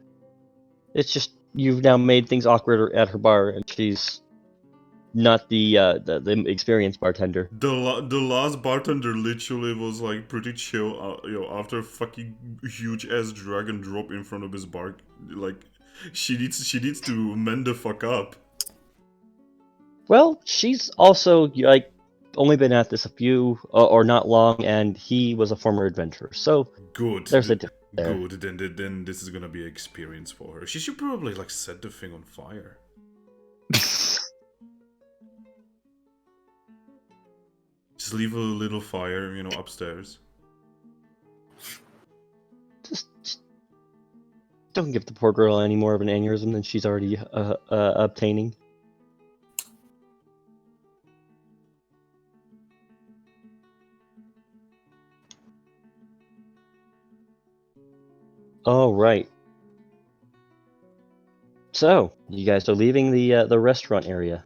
It's just you've now made things awkward at her bar, and she's not the experienced bartender. The last bartender literally was like pretty chill, after a fucking huge ass dragon drop in front of his bar. Like, she needs to mend the fuck up. Well, she's also like only been at this a few or not long, and he was a former adventurer. So Good. there's a difference there. Good. Then this is gonna be experience for her. She should probably like set the thing on fire. Just leave a little fire, upstairs. Just don't give the poor girl any more of an aneurysm than she's already obtaining. All right. So you guys are leaving the restaurant area.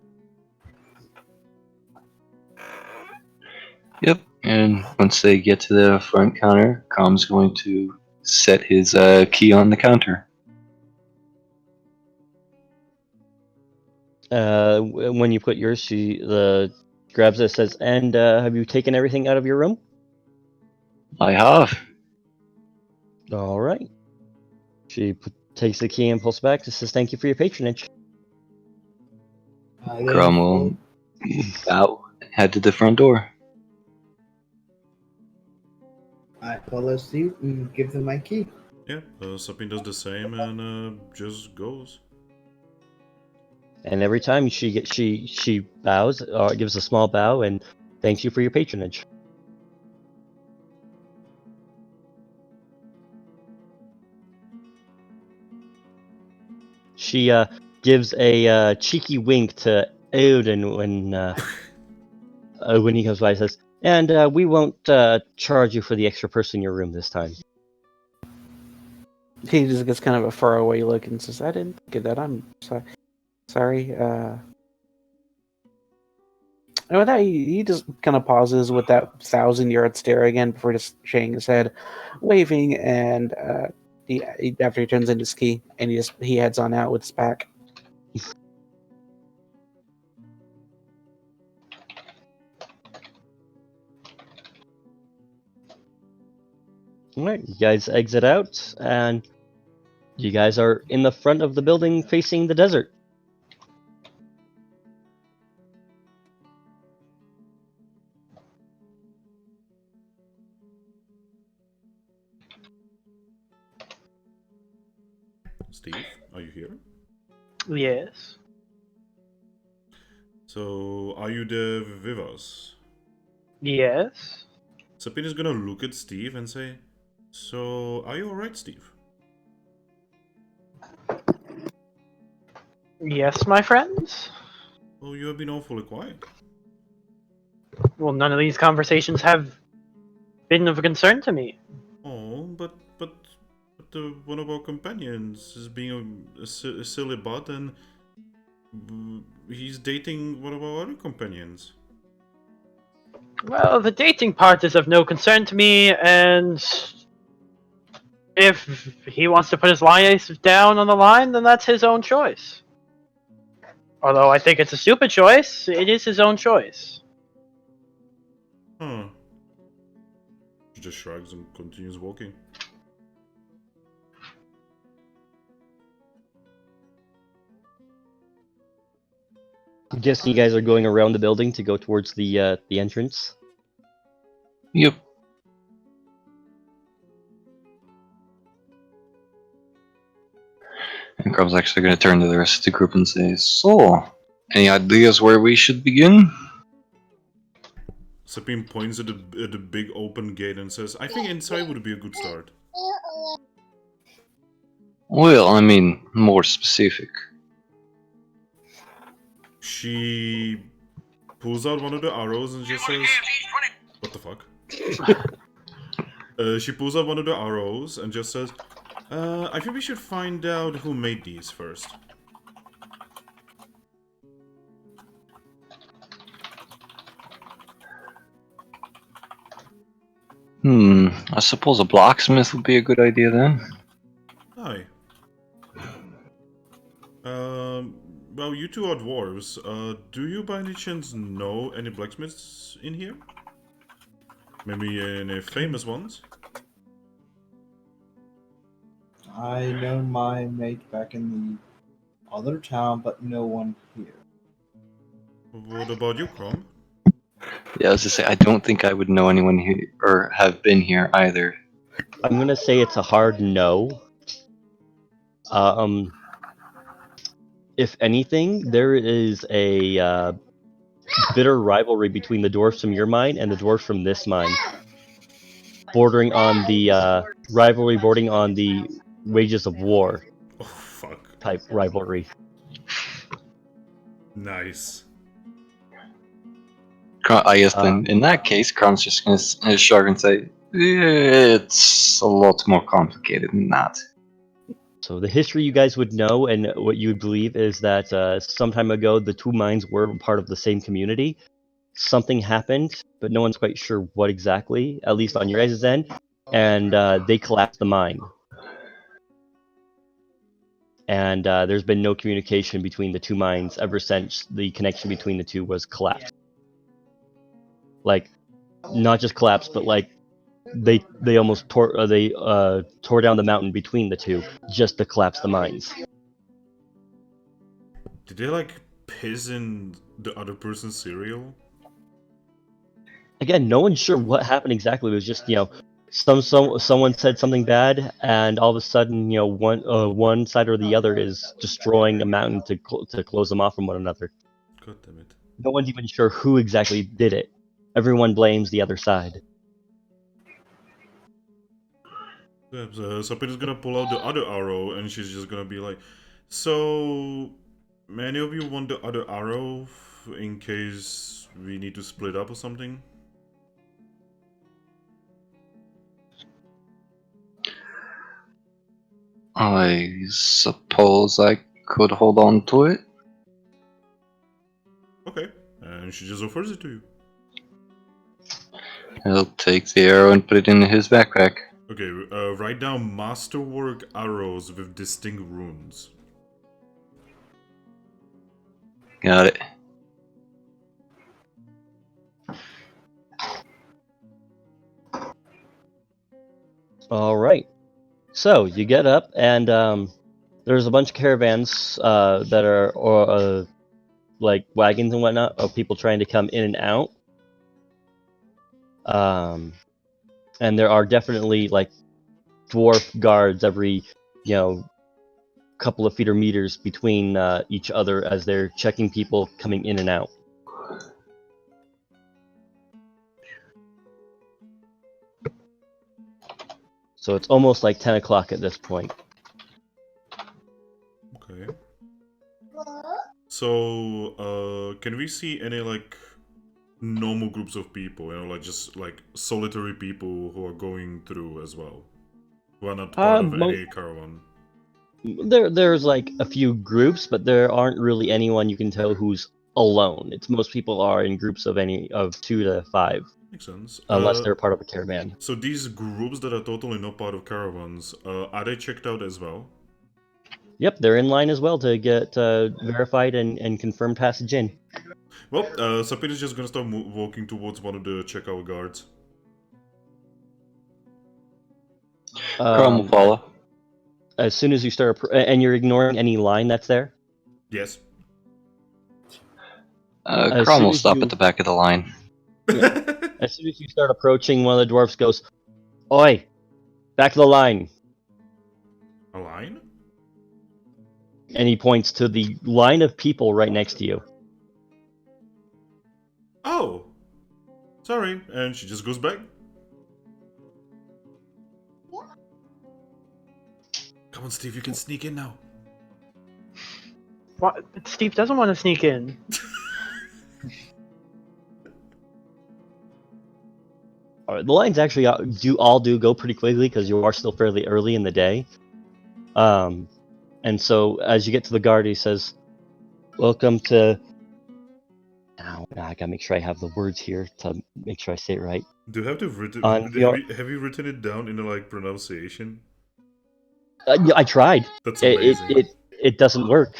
Yep, and once they get to the front counter, Crom's going to set his key on the counter. When you put yours, she grabs it, says, "And have you taken everything out of your room?" I have. All right. She takes the key and pulls back and says, "Thank you for your patronage." then Crom will bow, head to the front door. I follow suit and give them my key. Yeah, Sabine does the same and just goes. And every time she bows, or gives a small bow, and thanks you for your patronage. She gives a cheeky wink to Odin when he comes by. Says, "And we won't charge you for the extra person in your room this time." He just gets kind of a faraway look and says, "I didn't think of that. I'm sorry. And with that, he just kind of pauses with that 1,000-yard stare again before just shaking his head, waving, and after he turns in his key, and he heads on out with his pack. Alright, you guys exit out, and you guys are in the front of the building facing the desert. Steve, are you here? Yes. So, are you there with us? Yes. Sabine is gonna look at Steve and say, "So, are you alright, Steve?" Yes, my friends. Oh, you have been awfully quiet. Well, none of these conversations have been of concern to me. Oh, but one of our companions is being a silly butt, and he's dating one of our other companions. Well, the dating part is of no concern to me, and if he wants to put his life down on the line, then that's his own choice. Although I think it's a stupid choice, it is his own choice. Huh. She just shrugs and continues walking. I'm guessing you guys are going around the building to go towards the entrance. Yep. And Crum's actually going to turn to the rest of the group and say, "So, any ideas where we should begin?" Sabine points at the big open gate and says, "I think inside would be a good start." Well, I mean, more specific. She pulls out one of the arrows and just says, "What the fuck?" She pulls out one of the arrows and just says, "I think we should find out who made these first." I suppose a blacksmith would be a good idea then. Hi. Well, you two are dwarves. Do you by any chance know any blacksmiths in here? Maybe any famous ones? I know my mate back in the other town, but no one here. What about you, Crom? Yeah, I was to say, I don't think I would know anyone here or have been here either. I'm gonna say it's a hard no. Um, if anything, there is a bitter rivalry between the dwarves from your mine and the dwarves from this mine, bordering on the rivalry, bordering on the wages of war Oh, fuck. type rivalry. Nice. I guess then, in that case, Crum's just going to shrug and say, "It's a lot more complicated than that." So the history you guys would know and what you would believe is that some time ago the two mines were part of the same community. Something happened, but no one's quite sure what exactly, at least on your guys' end, and they collapsed the mine. And there's been no communication between the two mines ever since the connection between the two was collapsed. Like, not just collapsed, but like they almost tore down the mountain between the two just to collapse the mines. Did they, like, piss in the other person's cereal? Again, no one's sure what happened exactly. It was just, someone said something bad, and all of a sudden, one side or the other is destroying a mountain to close them off from one another. God damn it. No one's even sure who exactly did it. Everyone blames the other side. Yeah, so Sabina's gonna pull out the other arrow and she's just gonna be like, "So, many of you want the other arrow in case we need to split up or something?" I suppose I could hold on to it. Okay. And she just offers it to you. He'll take the arrow and put it in his backpack. Okay, write down masterwork arrows with distinct runes. Got it. All right. So you get up, and there's a bunch of caravans that are like wagons and whatnot of people trying to come in and out. And there are definitely like dwarf guards every, couple of feet or meters between each other as they're checking people coming in and out. So it's almost like 10 o'clock at this point. Okay. So, can we see any like normal groups of people? Like just like solitary people who are going through as well, who are not part of any caravan. There's like a few groups, but there aren't really anyone you can tell who's alone. It's most people are in groups of 2 to 5. Makes sense. Unless they're part of a caravan. So these groups that are totally not part of caravans, are they checked out as well? Yep, they're in line as well to get verified and confirmed passage in. Well, Sapir is just gonna start walking towards one of the checkout guards. Chrome will follow. As soon as you start, and you're ignoring any line that's there? Yes. Chrome will stop at the back of the line. Yeah. As soon as you start approaching, one of the dwarves goes, "Oi, back of the line." A line? And he points to the line of people right next to you. Oh! Sorry. And she just goes back. Come on, Steve, you can sneak in now. What? Steve doesn't want to sneak in. Alright, the lines actually do go pretty quickly because you are still fairly early in the day. And so as you get to the guard, he says, "Welcome to..." Now I gotta make sure I have the words here to make sure I say it right. Do you have to written? Have you written it down in a like pronunciation? Yeah, I tried. That's amazing. It doesn't work.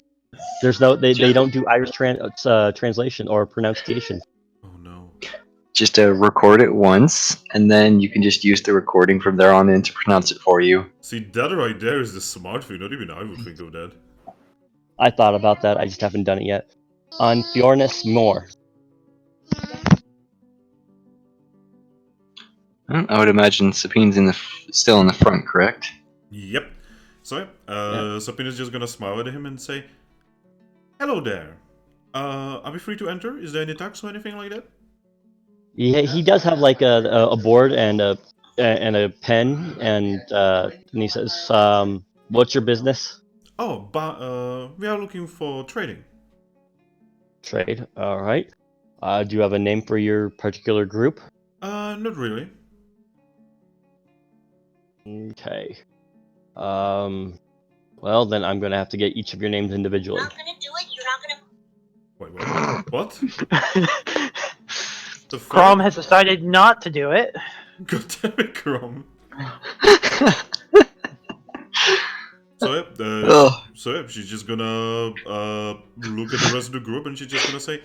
There's no they don't do Irish translation or pronunciation. Oh no. Just record it once, and then you can just use the recording from there on in to pronounce it for you. See, that right there is the smart thing. Not even I would think of that. I thought about that. I just haven't done it yet. On Fjornus Moor. I would imagine Sapine's still in the front, correct? Yep. So, Sapina's just gonna smile at him and say, "Hello there. Are we free to enter? Is there any tax or anything like that?" Yeah, he does have like a board and a pen, and he says, "What's your business?" Oh, but we are looking for trading. Trade. All right. Do you have a name for your particular group? Not really. Okay. Well, then I'm gonna have to get each of your names individually. Not gonna do it. You're not gonna. Wait, what? The fuck? Crom has decided not to do it. God damn it, Crom. So she's just gonna look at the rest of the group and she's just gonna say,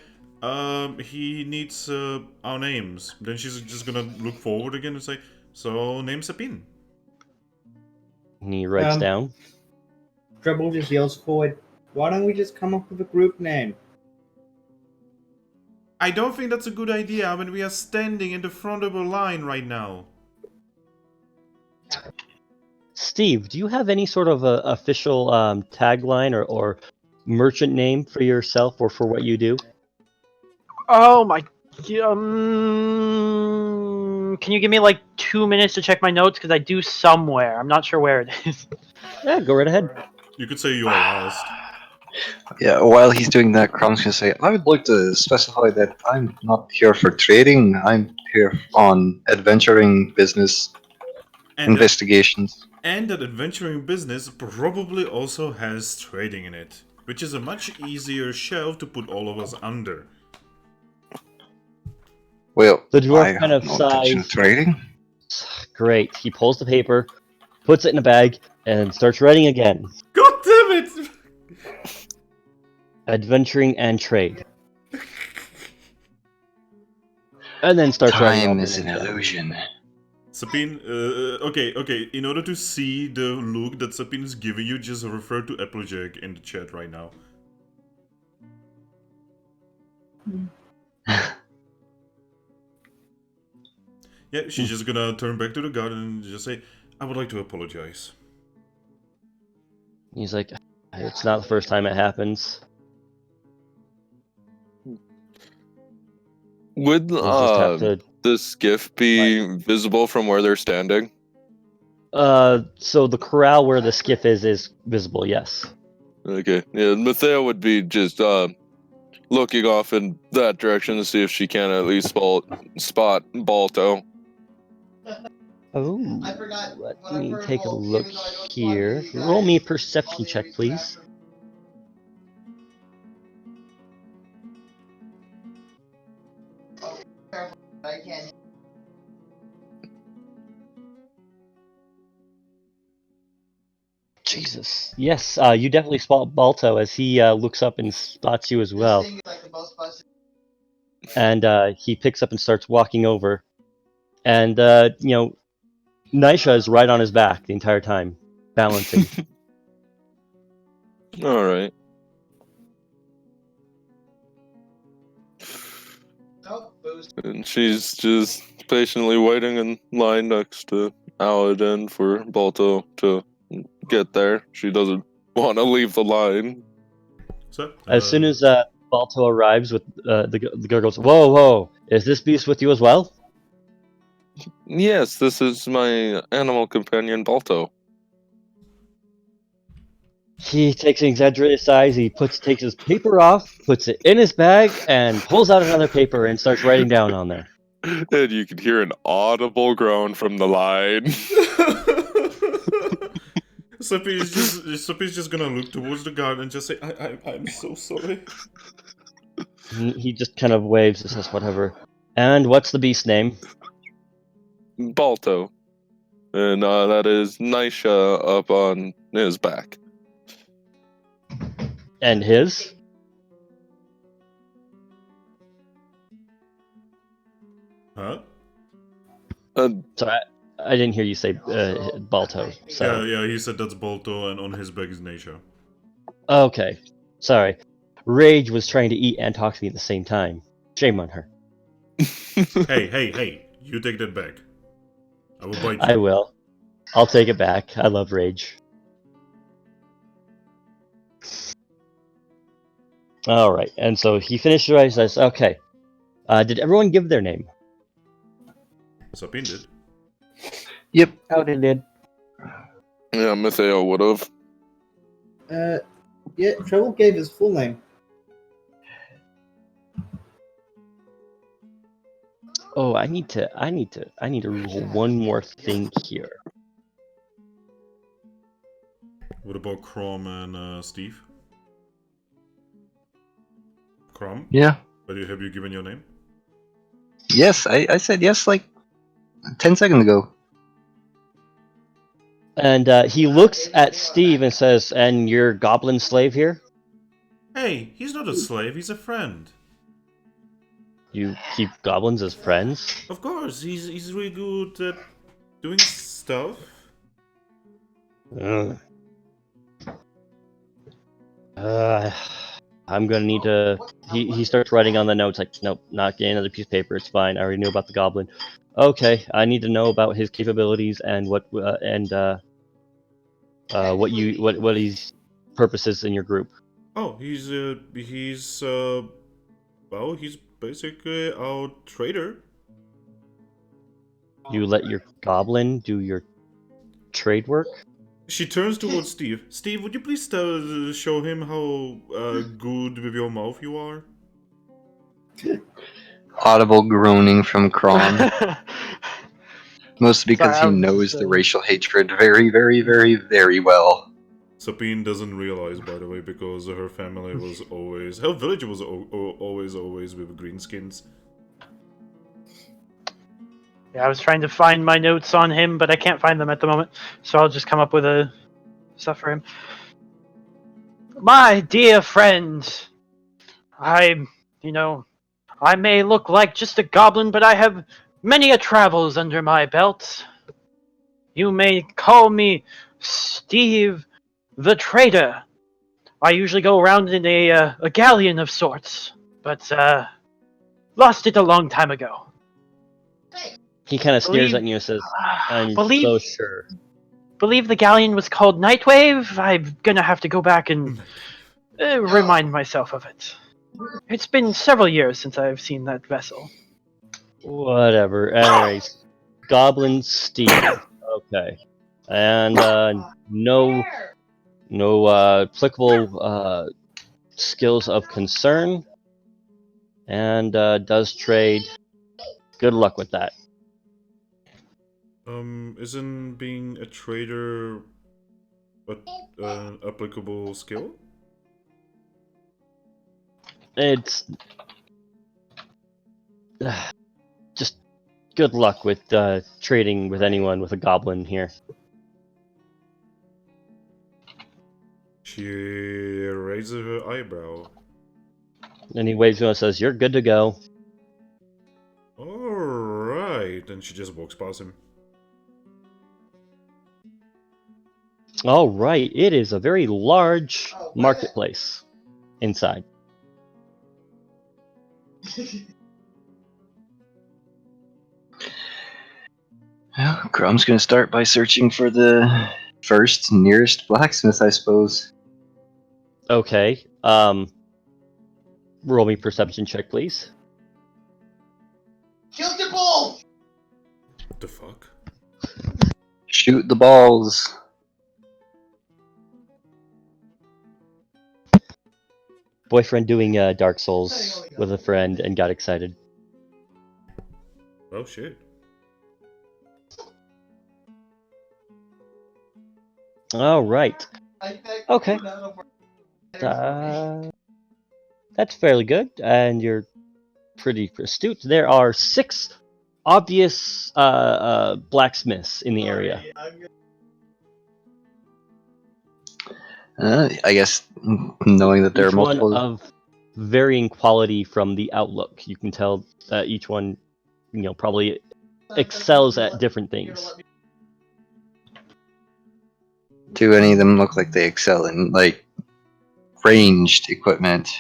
he needs our names. Then she's just gonna look forward again and say, "So, name Sapin." He writes down. Trouble just yells forward, "Why don't we just come up with a group name?" I don't think that's a good idea when we are standing in the front of a line right now. Steve, do you have any sort of official tagline or merchant name for yourself or for what you do? Oh my. Can you give me like 2 minutes to check my notes? Because I do somewhere. I'm not sure where it is. Yeah, go right ahead. You could say you are lost. Yeah, while he's doing that, Crom's gonna say, "I would like to specify that I'm not here for trading. I'm here on adventuring business investigations." And that adventuring business probably also has trading in it, which is a much easier shelf to put all of us under. Well, The dwarf I kind of have no intention of sighs. trading. Great. He pulls the paper, puts it in a bag, and starts writing again. God damn it! Adventuring and trade. And then starts writing all Time the is an names down. illusion. Sabine, okay. In order to see the look that Sabine is giving you, just refer to Applejack in the chat right now. Yeah, she's just gonna turn back to the garden and just say, I would like to apologize. He's like, it's not the first time it happens. Would We'll just have to. the skiff be visible from where they're standing? So the corral where the skiff is visible, yes. Okay, yeah, Mathea would be just looking off in that direction to see if she can at least spot Balto. Oh, let me take a look here. Roll me a perception check, please. Jesus. Yes, you definitely spot Balto as he looks up and spots you as well. And he picks up and starts walking over. And, Nisha is right on his back the entire time, balancing. All right. And she's just patiently waiting in line next to Aladdin for Balto to get there. She doesn't want to leave the line. So, As soon as Balto arrives, with the girl goes, Whoa, is this beast with you as well? Yes, this is my animal companion, Balto. He takes an exaggerated size, he takes his paper off, puts it in his bag, and pulls out another paper and starts writing down on there. And you can hear an audible groan from the line. Sophie's just gonna look towards the garden and just say, I'm so sorry. He just kind of waves and says, whatever. And what's the beast's name? Balto. And that is Nisha up on his back. And his? Huh? Sorry, I didn't hear you say Balto. So. Yeah, he said that's Balto, and on his back is Nisha. Okay, sorry. Rage was trying to eat and talk to me at the same time. Shame on her. Hey, you take that back. I will bite you. I will. I'll take it back. I love Rage. Alright, and so he finished writing, says, okay. Did everyone give their name? Sabine did. Yep. Odin did. Yeah, Matheo would have. Yeah, Treble gave his full name. Oh, I need to roll one more thing here. What about Crom and Steve? Crom? Yeah. Have you given your name? Yes, I said yes like 10 seconds ago. And he looks at Steve and says, and your goblin slave here? Hey, he's not a slave, he's a friend. You keep goblins as friends? Of course, he's really good at doing stuff. I'm gonna need to... He starts writing on the notes, like, nope, not getting another piece of paper, it's fine, I already knew about the goblin. Okay, I need to know about his capabilities and what his purposes in your group. Oh, he's basically our trader. You let your goblin do your trade work? She turns towards Steve. Steve, would you please show him how good with your mouth you are? Audible groaning from Kron. Mostly because Sorry, I he was knows just, the racial hatred very, very, very, very well. Sabine doesn't realize, by the way, because her family was always... Her village was always with greenskins. Yeah, I was trying to find my notes on him, but I can't find them at the moment, so I'll just come up with a stuff for him. My dear friend, I may look like just a goblin, but I have many a travels under my belt. You may call me Steve the Trader. I usually go around in a galleon of sorts, but lost it a long time ago. He kind of sneers Believe, at you and says, "I'm believe, so sure." believe the galleon was called Nightwave. I'm gonna have to go back and remind myself of it. It's been several years since I've seen that vessel. Whatever. Anyways, Goblin Steve. Okay, and no applicable skills of concern, and does trade. Good luck with that. Isn't being a trader an applicable skill? It's just good luck with trading with anyone with a goblin here. She raises her eyebrow. And he waves to him and says, "You're good to go." Alright, and she just walks past him. All right, it is a very large marketplace inside. Well, Crom's gonna start by searching for the first nearest blacksmith, I suppose. Okay. Roll me perception check, please. Kill the bull! What the fuck? Shoot the balls. Boyfriend doing Dark Souls with a friend and got excited. Oh shit. All right. Okay. That's fairly good, and you're pretty astute. There are 6 obvious blacksmiths in the area. I guess knowing that there are Each one multiple. of varying quality from the outlook. You can tell that each one, probably excels at different things. Do any of them look like they excel in like ranged equipment?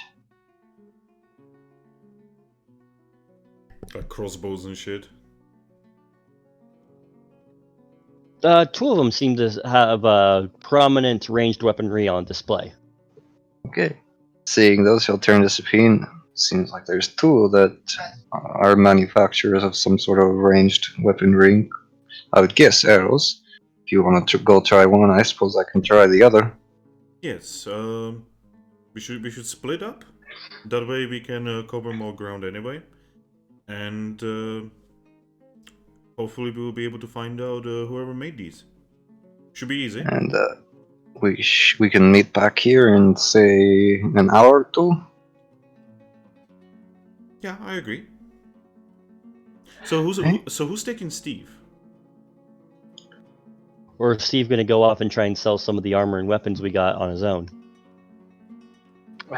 Like crossbows and shit. 2 of them seem to have prominent ranged weaponry on display. Okay. Seeing those, he'll turn to Sapine. Seems like there's 2 that are manufacturers of some sort of ranged weaponry. I would guess arrows. If you want to go try one, I suppose I can try the other. Yes, we should split up. That way we can cover more ground anyway. And hopefully we'll be able to find out whoever made these. Should be easy. And we can meet back here in say an hour or 2. Yeah, I agree. So who's taking Steve? Or is Steve going to go off and try and sell some of the armor and weapons we got on his own?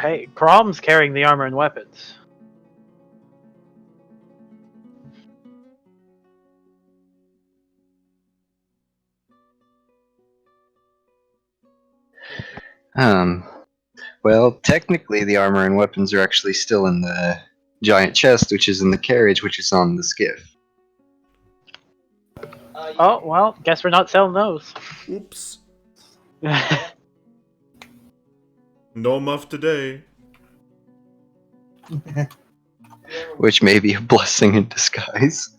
Hey, Crom's carrying the armor and weapons. Well, technically the armor and weapons are actually still in the giant chest, which is in the carriage, which is on the skiff. Oh, well, guess we're not selling those. Oops. No muff today. Which may be a blessing in disguise.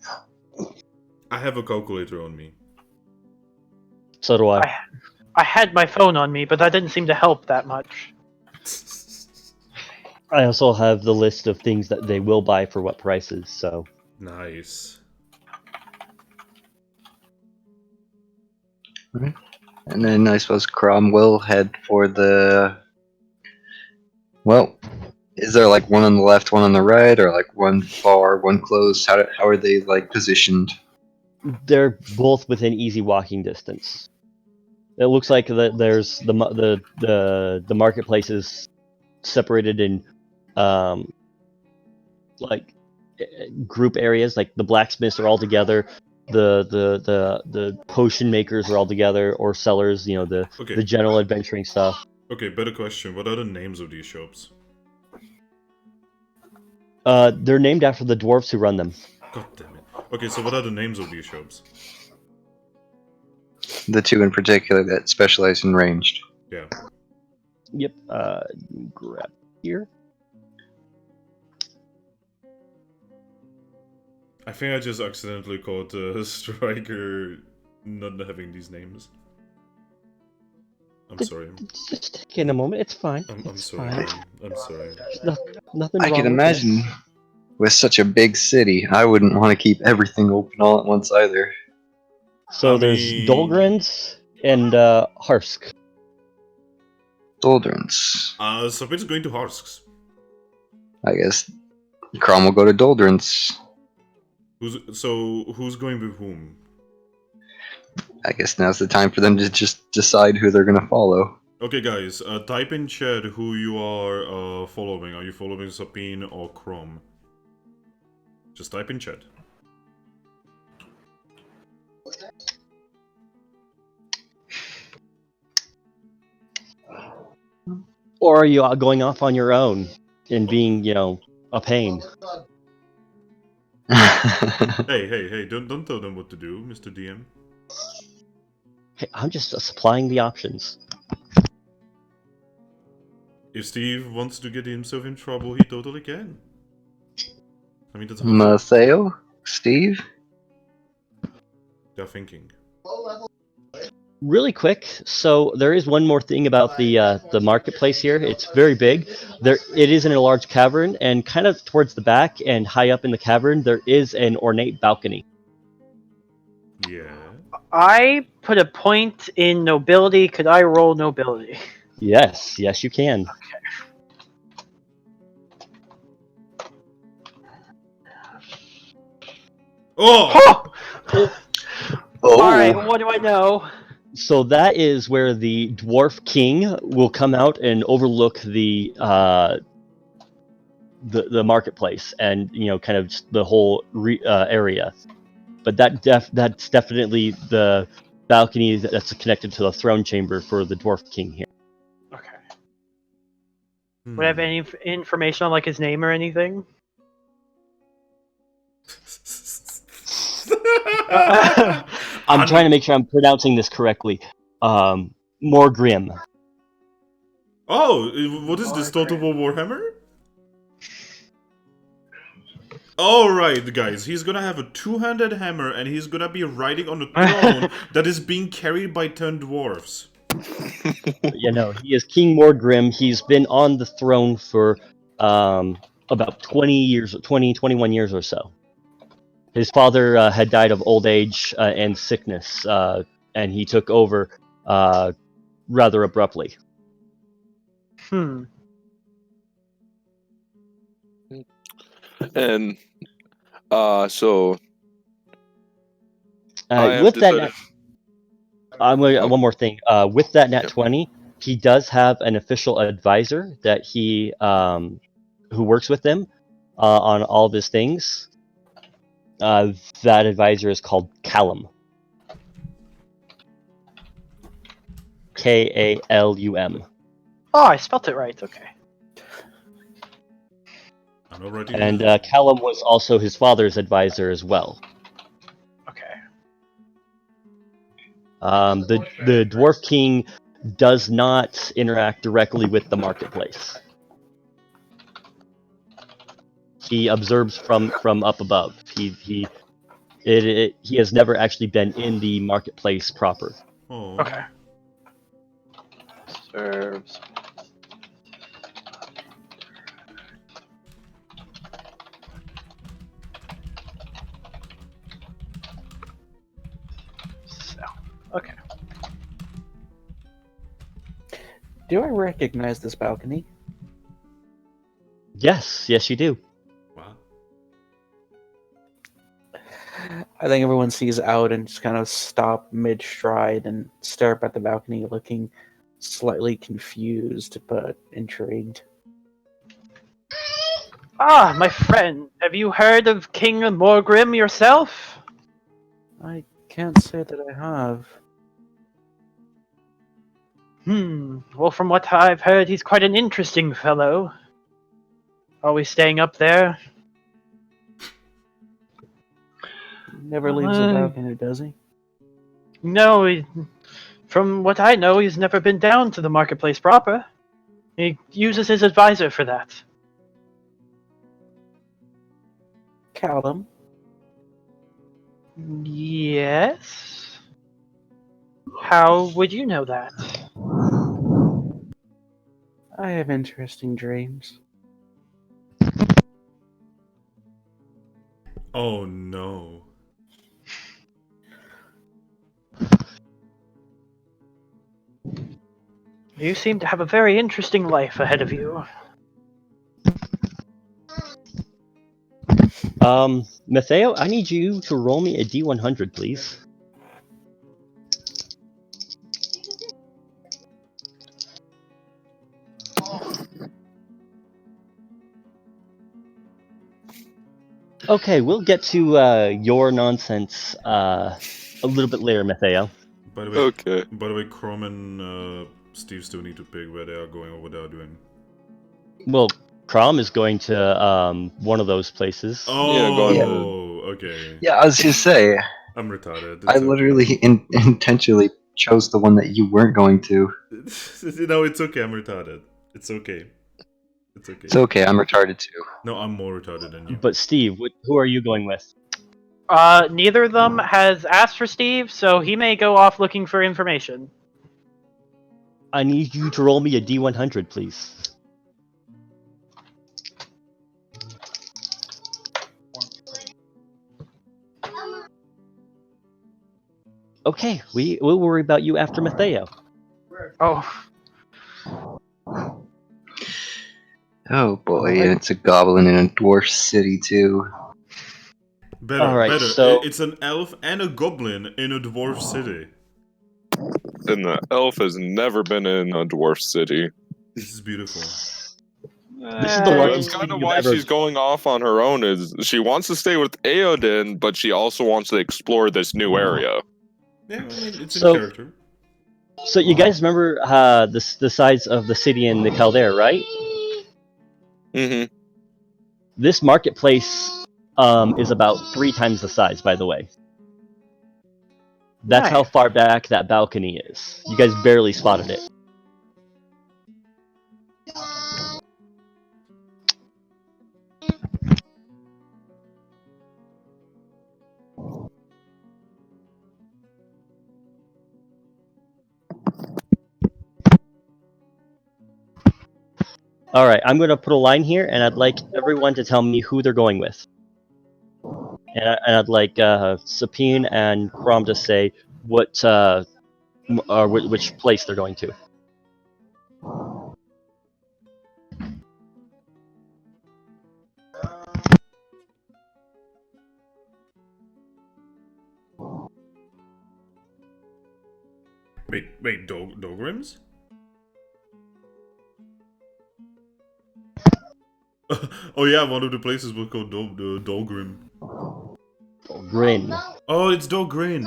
I have a calculator on me. So do I. I had my phone on me, but that didn't seem to help that much. I also have the list of things that they will buy for what prices, so... Nice. And then I suppose Crom will head for the... Well, is there like one on the left, one on the right, or like one far, one close? How are they like positioned? They're both within easy walking distance. It looks like there's the marketplace is separated in like group areas. Like the blacksmiths are all together, the potion makers are all together, or sellers. The Okay. general adventuring stuff. Okay, better question. What are the names of these shops? They're named after the dwarves who run them. God damn it. Okay, so what are the names of these shops? The two in particular that specialize in ranged. Yeah. Yep. Grab here. I think I just accidentally called Striker not having these names. I'm sorry. Just take in a moment. It's fine. I'm It's sorry. fine. Man. I'm sorry. There's nothing I wrong can with imagine it. with such a big city, I wouldn't want to keep everything open all at once either. So I there's mean- Dolgrens and Harsk. Doldrins. So it's going to Harsks. I guess Crom will go to Doldrins. Who's going with whom? I guess now's the time for them to just decide who they're gonna follow. Okay, guys, type in chat who you are following. Are you following Sapine or Chrome? Just type in chat. Or are you going off on your own and being, a pain? Hey! Don't tell them what to do, Mr. DM. Hey, I'm just supplying the options. If Steve wants to get himself in trouble, he totally can. I mean, that's how Mateo? Steve? they're thinking. Really quick, so there is one more thing about the marketplace here. It's very big. It is in a large cavern, and kind of towards the back and high up in the cavern, there is an ornate balcony. Yeah. I put a point in nobility. Could I roll nobility? Yes, you can. Oh! Oh! Alright, what do I know? So that is where the dwarf king will come out and overlook the marketplace and kind of just the whole area. But that's definitely the balcony that's connected to the throne chamber for the dwarf king here. Okay. Would I have any information on like his name or anything? I'm trying to make sure I'm pronouncing this correctly. More grim. Oh, what is this, Total War Warhammer? Alright, guys, he's gonna have a two-handed hammer and he's gonna be riding on a throne that is being carried by 10 dwarves. He is King Mordgrim. He's been on the throne for about 21 years or so. His father had died of old age and sickness, and he took over rather abruptly. And so I have With that, decided- one more thing. With that nat 20, he does have an official advisor that he who works with him on all of his things. That advisor is called Callum. Kalum. Oh, I spelt it right. Okay. I'm already. And Callum was also his father's advisor as well. Okay. The Dwarf King does not interact directly with the marketplace. He observes from up above. He has never actually been in the marketplace proper. Oh. Okay. Serves. So, okay. Do I recognize this balcony? Yes, you do. Wow. I think everyone sees out and just kind of stop mid-stride and stare up at the balcony, looking slightly confused but intrigued. Ah, my friend, have you heard of King Morgrim yourself? I can't say that I have. Well, from what I've heard, he's quite an interesting fellow. Always staying up there. Never leaves the balcony, does he? No, from what I know, he's never been down to the marketplace proper. He uses his advisor for that. Callum? Yes? How would you know that? I have interesting dreams. Oh no. You seem to have a very interesting life ahead of you. Matteo, I need you to roll me a D100, please. Okay, we'll get to your nonsense a little bit later, Matteo. By the way, Okay. Chrome and Steve still need to pick where they are going or what they are doing. Well, Crom is going to one of those places. Oh, going okay. Yeah, I was gonna say, I'm retarded. I literally intentionally chose the one that you weren't going to. No, it's okay. I'm retarded. It's okay. It's okay. It's okay, I'm retarded too. No, I'm more retarded than you. But Steve, who are you going with? Neither of them has asked for Steve, so he may go off looking for information. I need you to roll me a D100, please. Okay, we'll worry about you after Matteo. Oh, Oh boy, and it's a goblin in a dwarf city too. Better, Alright, better. so- It's an elf and a goblin in a dwarf city. And the elf has never been in a dwarf city. This is beautiful. This is the So largest that's kind city of you've why ever- she's going off on her own. Is she wants to stay with Aodin, but she also wants to explore this new area. Yeah, I mean, it's in So- character. So you guys remember the size of the city in the Caldera, right? Mm-hmm. This marketplace is about 3 times the size, by the way. That's how Nice. far back that balcony is. You guys barely spotted it. Alright, I'm going to put a line here, and I'd like everyone to tell me who they're going with. And I'd like Sapine and Crom to say what which place they're going to. Wait, Dogrims? Oh yeah, one of the places was called Dolgrim. Grin. Oh, it's Dolgrin.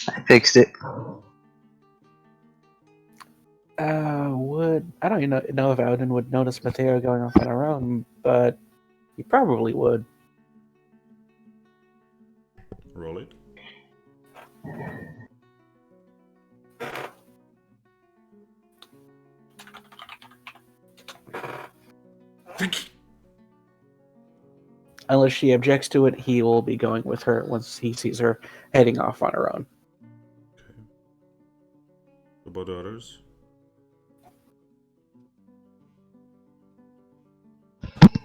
I fixed it. I don't even know if Aodin would notice Matteo going off on her own, but he probably would. Roll it. Unless she objects to it, he will be going with her once he sees her heading off on her own. Okay. What about the others?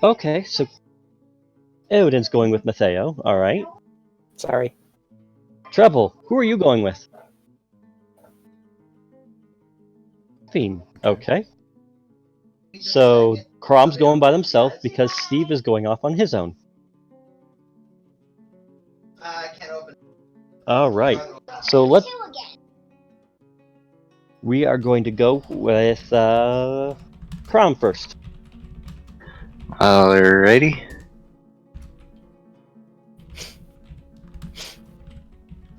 Okay, so Eodin's going with Matteo. All right. Sorry. Treble, who are you going with? Fiend. Okay. So Crom's going by himself because Steve is going off on his own. All right. So we are going to go with Crom first. Alrighty.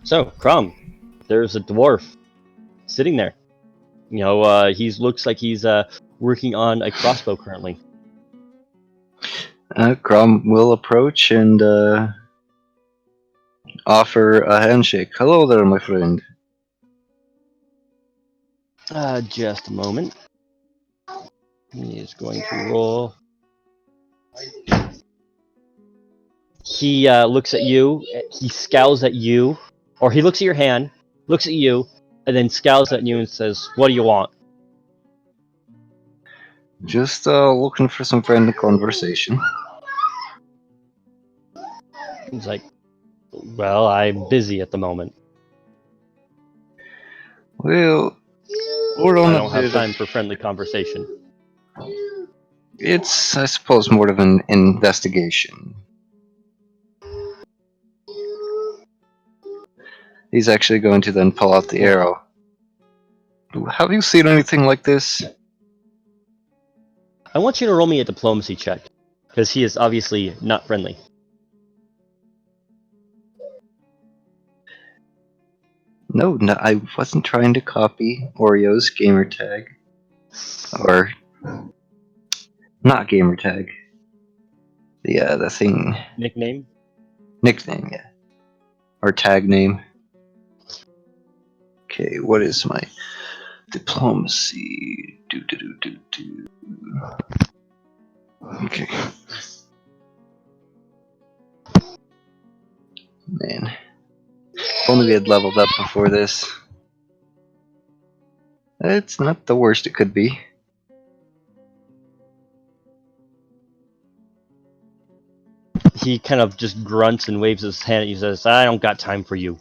So Crom, there's a dwarf sitting there. You know, he looks like he's working on a crossbow currently. Grom will approach and offer a handshake. Hello there, my friend. Just a moment. He is going to roll. He looks at you. He scowls at you, or he looks at your hand, looks at you, and then scowls at you and says, "What do you want?" Just looking for some friendly conversation. He's like, "Well, I'm busy at the moment. Well, we're on I a don't have bit time of- for friendly conversation." It's, I suppose, more of an investigation. He's actually going to then pull out the arrow. Have you seen anything like this? I want you to roll me a diplomacy check, because he is obviously not friendly. No, I wasn't trying to copy Oreo's gamertag. Or not gamertag. The thing. Nickname? Nickname, yeah. Or tag name. Okay, what is my diplomacy? Do. Okay. Man. If only we had leveled up before this. It's not the worst it could be. He kind of just grunts and waves his hand. He says, "I don't got time for you."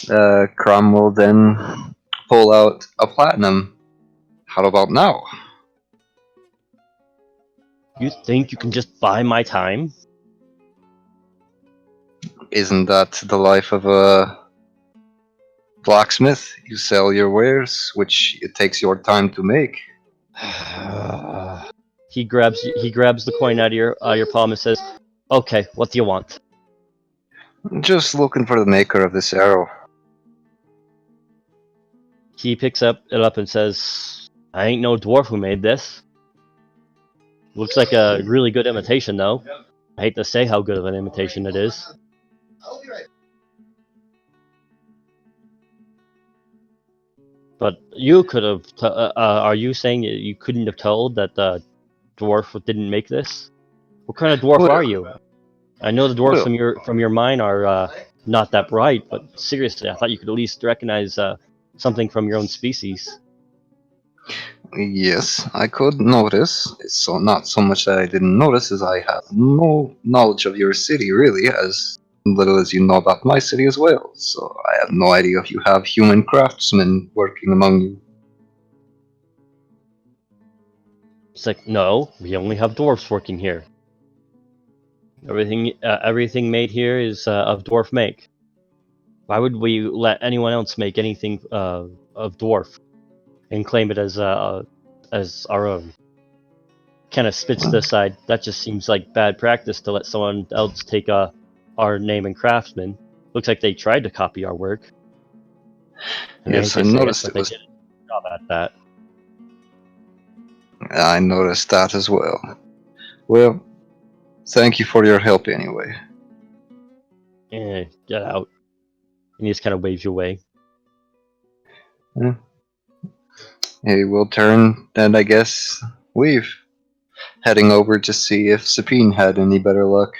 Crom will then pull out a platinum. How about now? You think you can just buy my time? Isn't that the life of a blacksmith? You sell your wares, which it takes your time to make. He grabs the coin out of your palm and says, "Okay, what do you want?" Just looking for the maker of this arrow. He picks it up and says, "I ain't no dwarf who made this. Looks like a really good imitation, though. I hate to say how good of an imitation it is." But you could have. Are you saying you couldn't have told that the dwarf didn't make this? What kind of dwarf Well- are you? I know the dwarves well- from your mine are not that bright, but seriously, I thought you could at least recognize something from your own species. Yes, I could notice. It's so not so much that I didn't notice as I have no knowledge of your city, really, as little as you know about my city as well. So I have no idea if you have human craftsmen working among you. It's like, no, we only have dwarves working here. Everything made here is of dwarf make. Why would we let anyone else make anything of dwarf and claim it as our own? Kind of spits to the side. That just seems like bad practice to let someone else take our name and craftsman. Looks like they tried to copy our work. And Yes, I hate to say noticed but it was. they did a good job at that. I noticed that as well. Well, thank you for your help anyway. Get out. And he just kind of waves you away. Hey, we'll turn and I guess leave. Heading over to see if Sabine had any better luck.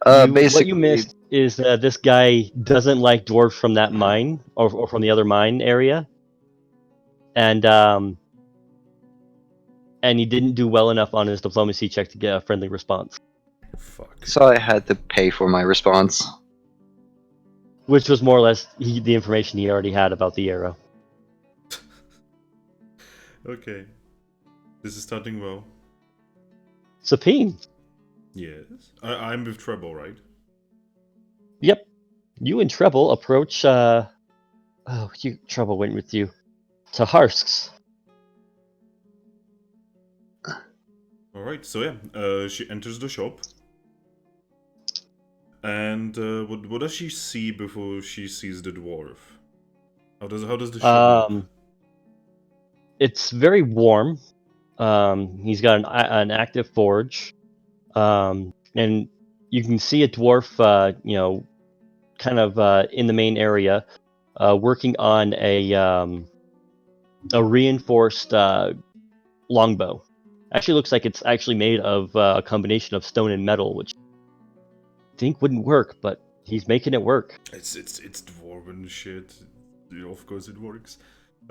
What you missed is that this guy doesn't like dwarves from that mine or from the other mine area, and he didn't do well enough on his diplomacy check to get a friendly response, Fuck. So I had to pay for my response. which was more or less the information he already had about the arrow. Okay. This is starting well. Sapine. Yes. I'm with Treble, right? Yep. You and Treble approach. Treble went with you to Harsk's. Alright, so yeah, she enters the shop. And what does she see before she sees the dwarf? How does the shop look? It's very warm. He's got an active forge, and you can see a dwarf, kind of in the main area, working on a reinforced longbow. Actually, looks like it's actually made of a combination of stone and metal, which I think wouldn't work, but he's making it work. It's dwarven shit. Of course it works.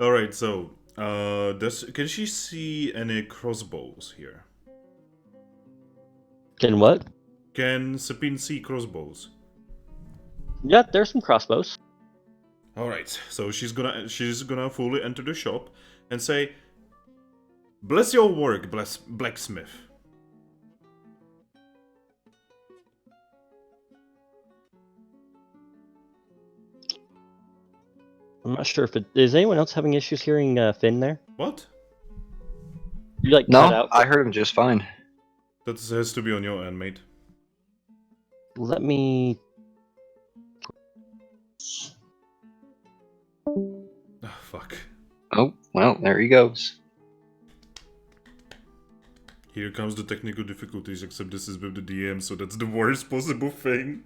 Alright, so can she see any crossbows here? Can what? Can Sapin see crossbows? Yeah, there's some crossbows. Alright, so she's gonna fully enter the shop and say, "Bless your work, blacksmith." I'm not sure if is anyone else having issues hearing Finn there? What? You cut No, out. I heard him just fine. That has to be on your end, mate. Let me. Ah, fuck. Oh, well, there he goes. Here comes the technical difficulties, except this is with the DM, so that's the worst possible thing.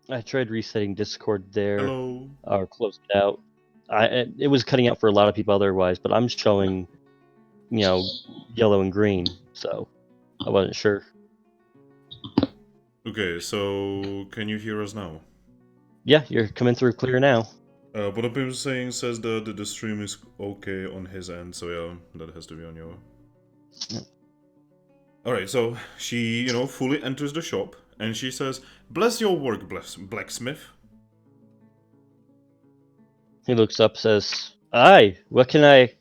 I tried resetting Discord there, Hello. or closed it out. It was cutting out for a lot of people otherwise, but I'm showing, yellow and green, so I wasn't sure. Okay, so can you hear us now? Yeah, you're coming through clear now. What I'm saying says that the stream is okay on his end, so yeah, that has to be on your. Yeah. Alright, so she, fully enters the shop and she says, "Bless your work, blacksmith." He looks up, says, "Aye, what can I?"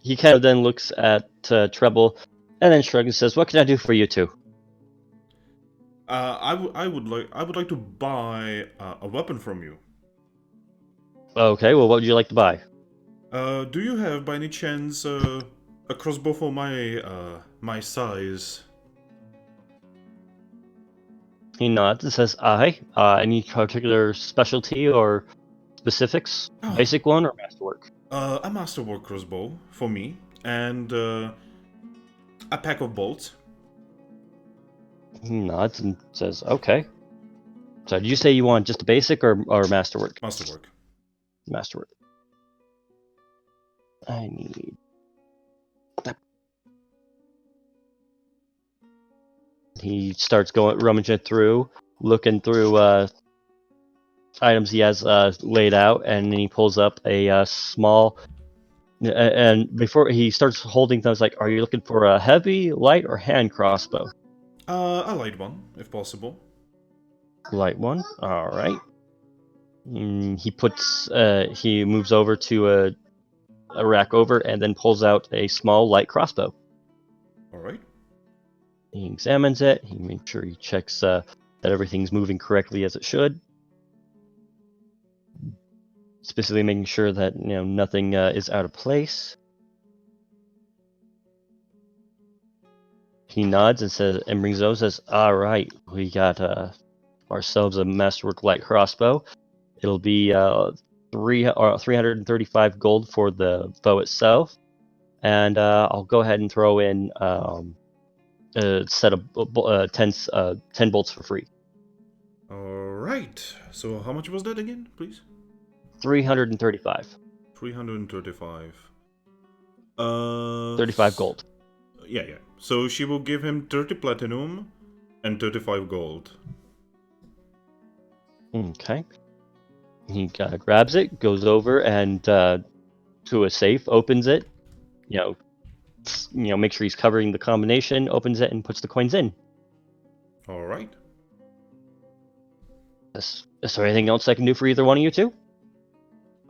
He kind of then looks at Treble, and then shrugs and says, "What can I do for you two?" I would like to buy a weapon from you. Okay, well, what would you like to buy? Do you have by any chance a crossbow for my size? He nods and says, "Aye. Any particular specialty or specifics? Oh. Basic one or masterwork?" A masterwork crossbow for me, and a pack of bolts. He nods and says, "Okay." So, did you say you want just a basic or masterwork? Masterwork. Masterwork. I need. He starts rummaging through, looking through items he has laid out, and then he pulls up a small. And before he starts holding things, like, "Are you looking for a heavy, light, or hand crossbow?" A light one, if possible. Light one. All right. He moves over to a rack over, and then pulls out a small light crossbow. All right. He examines it. He makes sure he checks that everything's moving correctly as it should. Specifically making sure that nothing is out of place. He nods and brings those. Says, "All right, we got ourselves a masterwork light crossbow. It'll be 335 gold for the bow itself, and I'll go ahead and throw in a set of 10 bolts for free." Alright. So how much was that again, please? 335. 335. 35 gold. Yeah. So she will give him 30 platinum and 35 gold. Okay. He grabs it, goes over and to a safe, opens it, make sure he's covering the combination, opens it, and puts the coins in. Alright. Is there anything else I can do for either one of you two?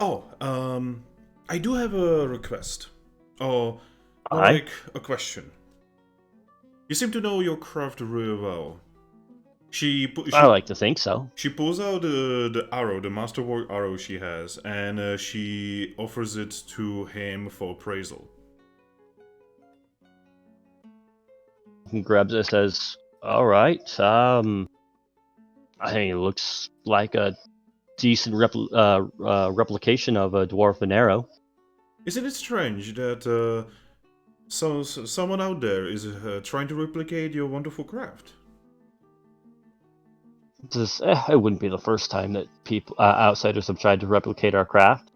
Oh, I do have a request. Or more Aye? like a question. You seem to know your craft really well. I like to think so. She pulls out the arrow, the masterwork arrow she has, and she offers it to him for appraisal. He grabs it and says, "Alright, I think it looks like a decent replication of a dwarven arrow." Isn't it strange that someone out there is trying to replicate your wonderful craft? It wouldn't be the first time that people outsiders have tried to replicate our craft.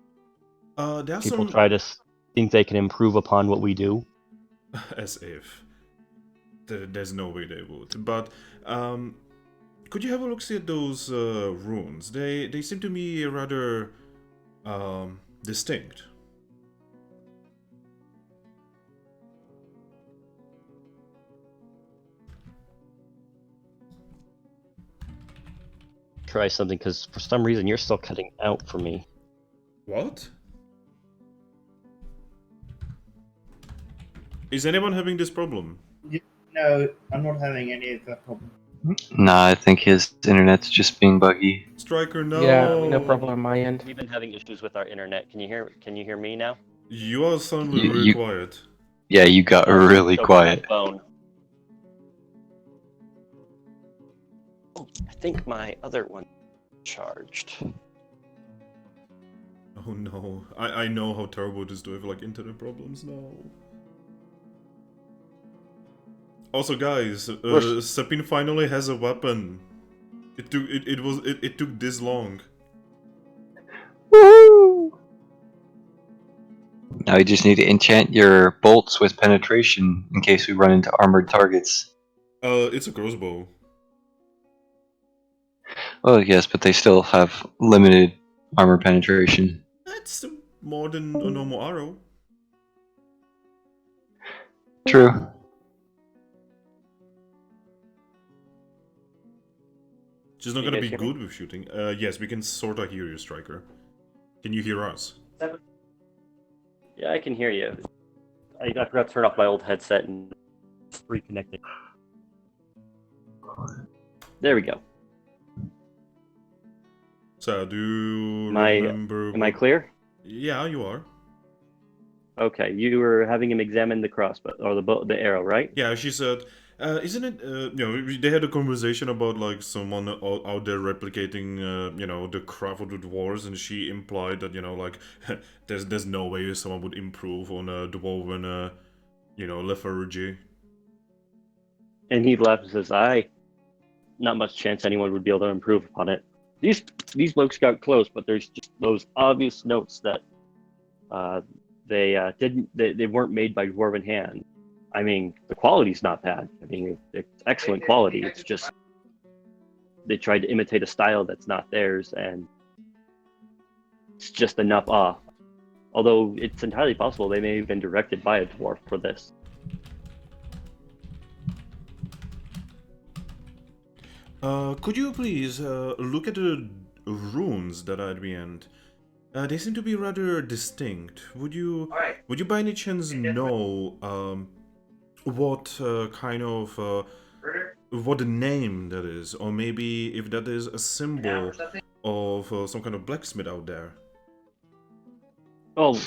There are People some... try to think they can improve upon what we do. As if. There's no way they would. But, could you have a look at those runes? They seem to me rather distinct. Try something, because for some reason you're still cutting out for me. What? Is anyone having this problem? No, I'm not having any of that problem. Nah, I think his internet's just being buggy. Striker, no. Yeah, no problem on my end. We've been having issues with our internet. Can you hear me now? You are suddenly You- really you- quiet. Yeah, you got really Choking my quiet. phone. Oh, I think my other one charged. Oh no. I know how terrible it is to have like internet problems now. Also guys, Sapin finally has a weapon. It took this long. Woo! Now you just need to enchant your bolts with penetration in case we run into armored targets. It's a crossbow. Oh yes, but they still have limited armor penetration. That's more than a normal arrow. True. Just not You gonna guys be hear me? good with shooting. Yes, we can sort of hear you, Striker. Can you hear us? Yeah, I can hear you. I forgot to turn off my old headset and reconnect it. There we go. So, do you Am I remember... clear? Yeah, you are. Okay, you were having him examine the crossbow or the arrow, right? Yeah, she said, isn't it, they had a conversation about, like, someone out there replicating, the craft of the dwarves, and she implied that, like, there's no way someone would improve on a dwarven, lethargy. And he laughed and says, not much chance anyone would be able to improve upon it. These blokes got close, but there's just those obvious notes that they weren't made by dwarven hand. I mean, the quality's not bad. I mean, it's excellent quality. It's just they tried to imitate a style that's not theirs, and it's just enough off. Although it's entirely possible they may have been directed by a dwarf for this. Could you please look at the runes that are at the end? They seem to be rather distinct. Would you by any chance know what kind of what the name that is, or maybe if that is a symbol of some kind of blacksmith out there? Well,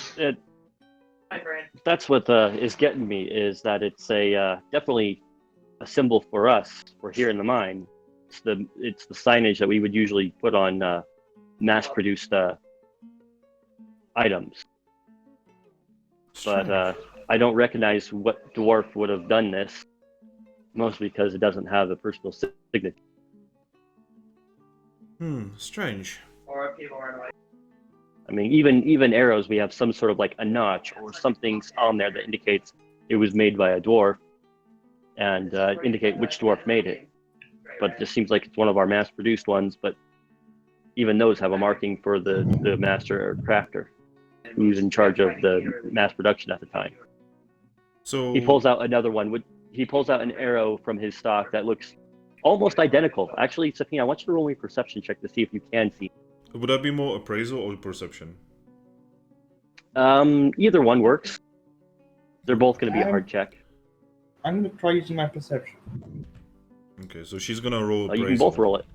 that's what is getting me, is that it's a definitely a symbol for us. We're here in the mine. It's the signage that we would usually put on mass-produced items. But I don't recognize what dwarf would have done this, mostly because it doesn't have a personal signature. Strange. I mean, even arrows, we have some sort of like a notch or something on there that indicates it was made by a dwarf, and indicate which dwarf made it. But it just seems like it's one of our mass-produced ones, but even those have a marking for the master or crafter, who's in charge of the mass production at the time. So He pulls out another one. He pulls out an arrow from his stock that looks almost identical. Actually, Safina, I want you to roll me a perception check to see if you can see. would that be more appraisal or perception? Either one works. They're both going to be a hard check. I'm gonna try using my perception. Okay, so she's gonna roll You can both roll it.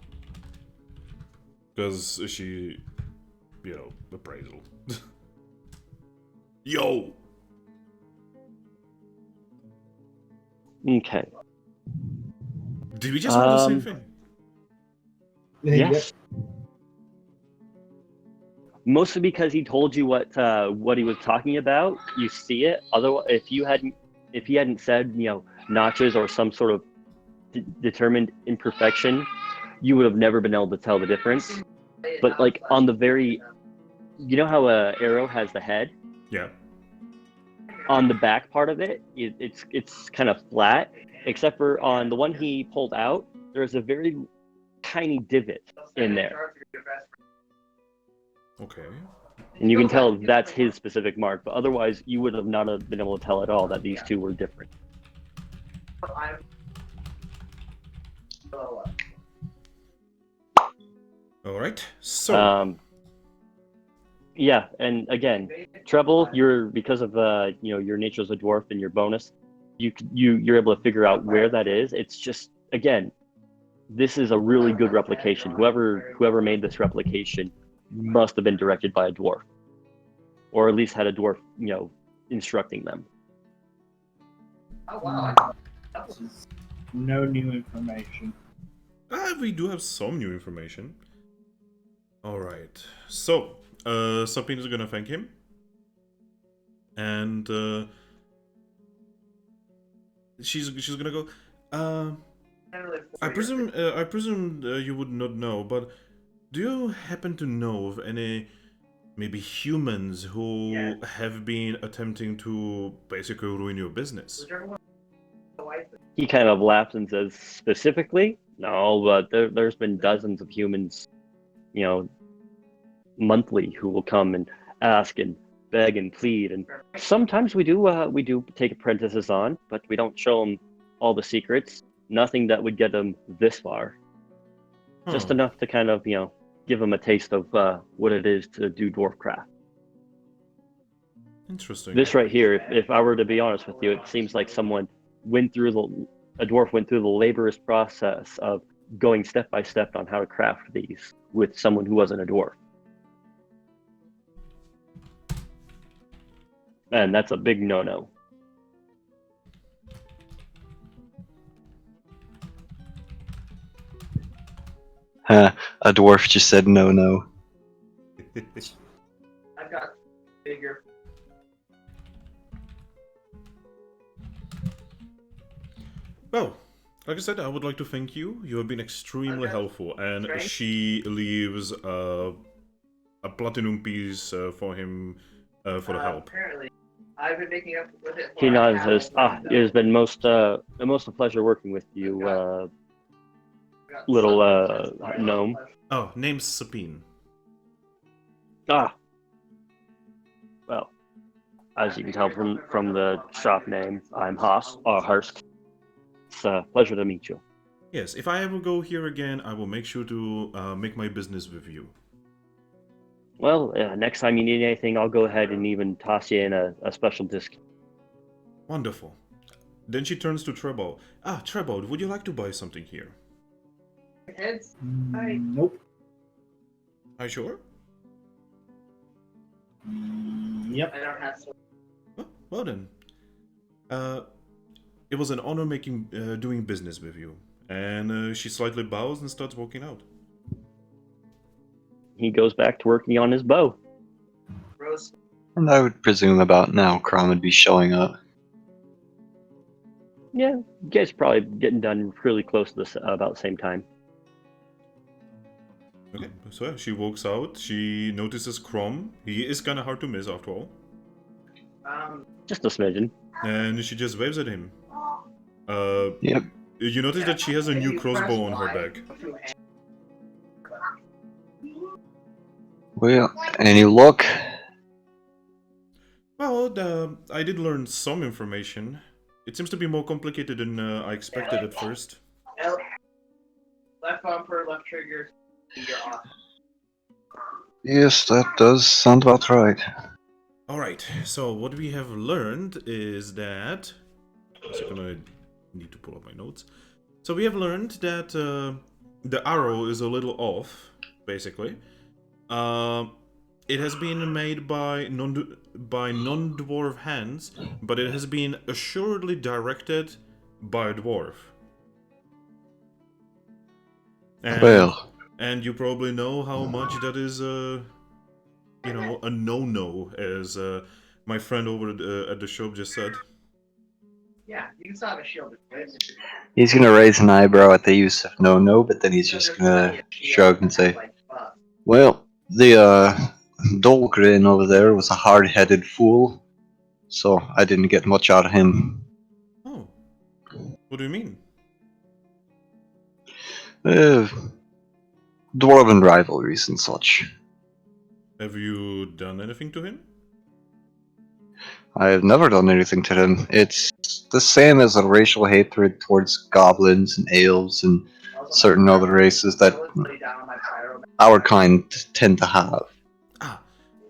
because she, appraisal. Yo. Okay. Did we just roll the same thing? Yes. Mostly because he told you what he was talking about. You see it. Otherwise, if he hadn't said notches or some sort of determined imperfection, you would have never been able to tell the difference. But like on the very, how a arrow has the head. Yeah. On the back part of it, it's kind of flat, except for on the one he pulled out, there's a very tiny divot in there. Okay. And you can tell that's his specific mark, but otherwise you would have not have been able to tell at all that these two were different. All right. So. Yeah, and again, Treble, because of your nature as a dwarf and your bonus, you're able to figure out where that is. It's just, again, this is a really good replication. Whoever made this replication must have been directed by a dwarf, or at least had a dwarf, instructing them. Oh wow! No new information. We do have some new information. All right. So, Sapine is gonna thank him, and she's gonna go. I presume you would not know, but do you happen to know of any maybe humans who have been attempting to basically ruin your business? He kind of laughs and says, specifically, no, but there's been dozens of humans, monthly who will come and ask and beg and plead, and sometimes we do take apprentices on, but we don't show them all the secrets. Nothing that would get them this far. Just enough to kind of give them a taste of what it is to do dwarf craft. Interesting. This right here, if I were to be honest with you, it seems like someone a dwarf went through the laborious process of going step by step on how to craft these with someone who wasn't a dwarf. And that's a big no-no. A dwarf just said no. I've got bigger. Well, like I said, I would like to thank you. You have been extremely helpful, and she leaves a platinum piece for him for the help. Apparently, I've been making up with it. He nods and says, it has been most a pleasure working with you, little gnome. Oh, name's Sapine. Well, as you can tell from the shop name, I'm Hurst. It's a pleasure to meet you. Yes, if I ever go here again, I will make sure to make my business with you. Well, next time you need anything, I'll go ahead and even toss you in a special discount. Wonderful. Then she turns to Treble. Treble, would you like to buy something here? Heads? Nope. Are you sure? Yep. I don't have to. Oh, well then. It was an honor doing business with you. And she slightly bows and starts walking out. He goes back to working on his bow. Rose. And I would presume about now Crom would be showing up. Yeah, you guys are probably getting done really close to this about the same time. Okay, so yeah, she walks out. She notices Crom. He is kind of hard to miss after all. Just a smidgen. And she just waves at him. Yep. You notice that she has a new crossbow on her back. Well, any luck? Well, I did learn some information. It seems to be more complicated than I expected at first. Left bumper, left trigger. You're off. Yes, that does sound about right. Alright, so what we have learned is that... A second, I need to pull up my notes. So we have learned that the arrow is a little off, basically. It has been made by non-dwarf hands, but it has been assuredly directed by a dwarf. And, Well, and you probably know how much that is, you know, a no-no, as my friend over at the shop just said. he's gonna raise an eyebrow at the use of no, but then he's just gonna shrug and say, "Well, the Dahlgren over there was a hard-headed fool, so I didn't get much out of him. Oh, what do you mean? Uh, Dwarven rivalries and such. Have you done anything to him? I have never done anything to them. It's the same as a racial hatred towards goblins and elves and certain other races that our kind tend to have. Ah,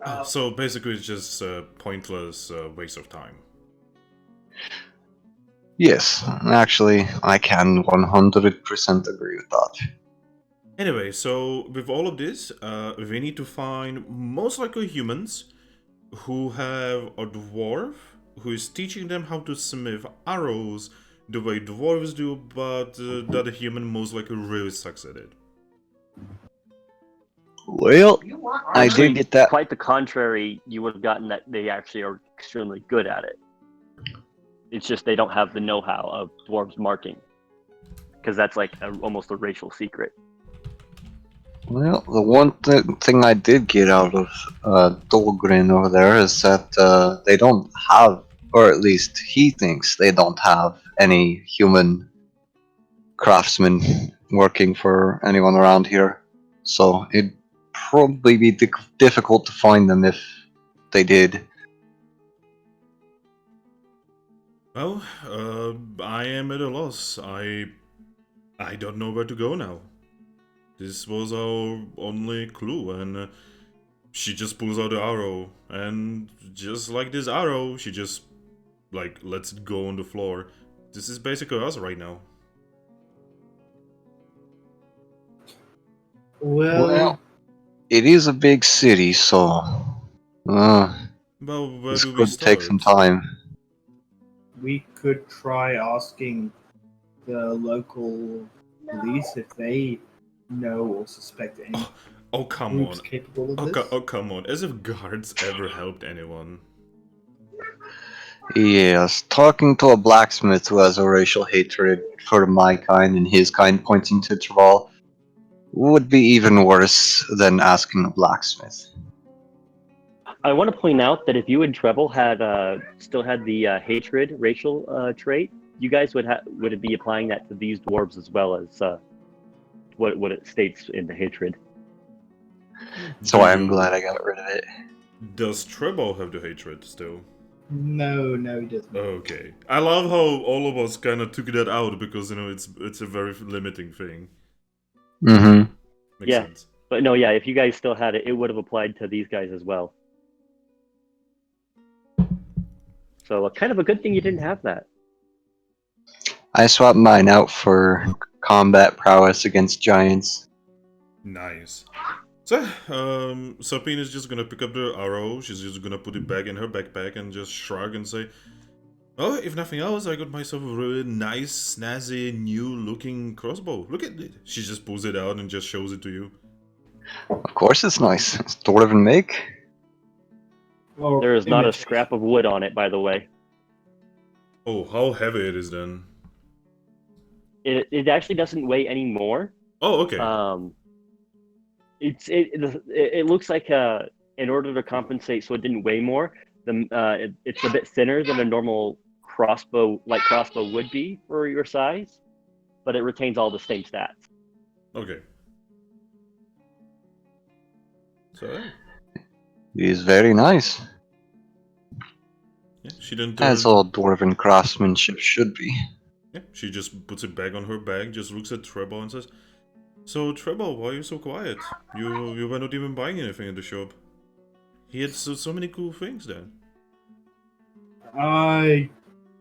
oh, so basically it's just a pointless waste of time. Yes, actually, I can 100% agree with that. Anyway, so with all of this, we need to find most likely humans who have a dwarf who is teaching them how to smith arrows the way dwarves do, but that a human most likely really sucks at it. Well, I Actually, did get that. quite the contrary. You would have gotten that they actually are extremely good at it. It's just they don't have the know-how of dwarves marking, because that's like almost a racial secret. Well, the one thing I did get out of Dahlgren over there is that they don't have, or at least he thinks they don't have, any human craftsmen working for anyone around here. So it'd probably be difficult to find them if they did. Well, I am at a loss. I don't know where to go now. This was our only clue, and she just pulls out the arrow, and just like this arrow, she just, like, lets it go on the floor. This is basically us right now. Well, It is a big city, so Well, where this do we could take some start? time. we could try asking the local police if they know or suspect any Oh, come groups on. capable of Oh, this. oh, come on. As if guards ever helped anyone. Yes, talking to a blacksmith who has a racial hatred for my kind and his kind pointing to Traval would be even worse than asking a blacksmith. I want to point out that if you and Treble had still had the hatred racial trait, you guys would be applying that to these dwarves as well as what it states in the hatred. So I'm glad I got rid of it. Does Treball have the hatred still? No, he doesn't. Okay. I love how all of us kind of took that out because, you know, it's a very limiting thing. Mm-hmm. Makes sense. But no, yeah, if you guys still had it, it would have applied to these guys as well. So kind of a good thing you didn't have that. I swapped mine out for combat prowess against giants. Nice. So, Sapine is just gonna pick up the arrow, she's just gonna put it back in her backpack and just shrug and say, oh, if nothing else, I got myself a really nice, snazzy, new-looking crossbow. Look at it. She just pulls it out and just shows it to you. Of course it's nice. It's Dwarven make. Or There is not a imitate. scrap of wood on it, by the way. Oh, how heavy it is then. It actually doesn't weigh any more. Oh, okay. It looks like in order to compensate so it didn't weigh more, it's a bit thinner than a normal light crossbow would be for your size, but it retains all the same stats. Okay. So, It is very nice. yeah, she then As all Dwarven craftsmanship should be. Yeah, she just puts it back on her bag, just looks at Treball and says, so, Treball, why are you so quiet? You were not even buying anything in the shop. He had so many cool things there. I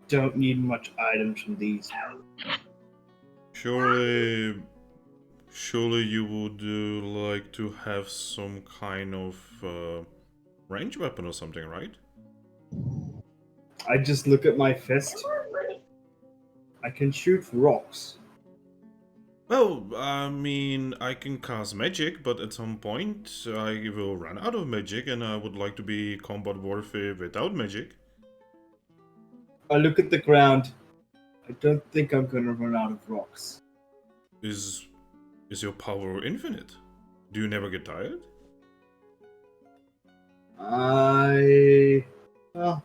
don't need much items from these. Surely you would like to have some kind of range weapon or something, right? I just look at my fist. I can shoot rocks. Well, I mean, I can cast magic, but at some point I will run out of magic, and I would like to be combat warfare without magic. I look at the ground. I don't think I'm gonna run out of rocks. Is your power infinite? Do you never get tired? Well,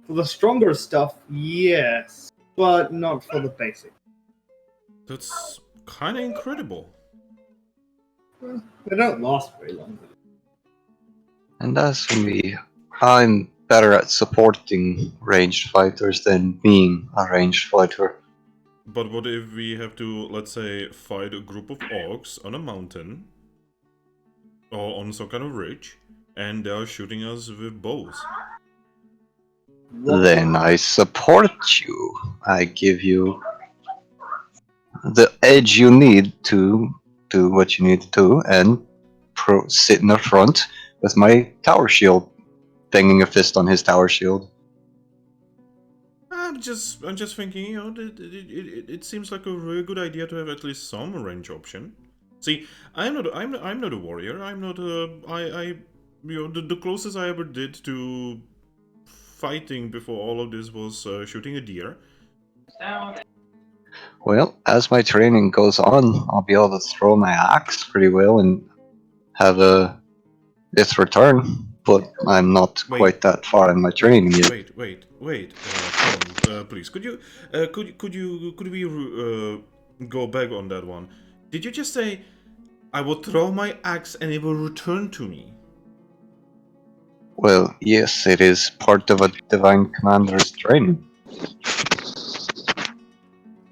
for the stronger stuff, yes, but not for the basic. That's kind of incredible. Well, they don't last very long. And as for me, I'm better at supporting ranged fighters than being a ranged fighter. But what if we have to, let's say, fight a group of orcs on a mountain or on some kind of ridge, and they are shooting us with bows? Then I support you. I give you the edge you need to do what you need to do, and sit in the front with my tower shield, banging a fist on his tower shield. I'm just thinking, you know, it seems like a really good idea to have at least some range option. See, I'm not a warrior. I'm not a you know, the closest I ever did to fighting before all of this was shooting a deer. Well, as my training goes on, I'll be able to throw my axe pretty well and have a death return, but I'm not Wait. quite that far in my training yet. Wait, Tom, please, could we go back on that one? Did you just say, I will throw my axe and it will return to me? Well, yes, it is part of a divine commander's training.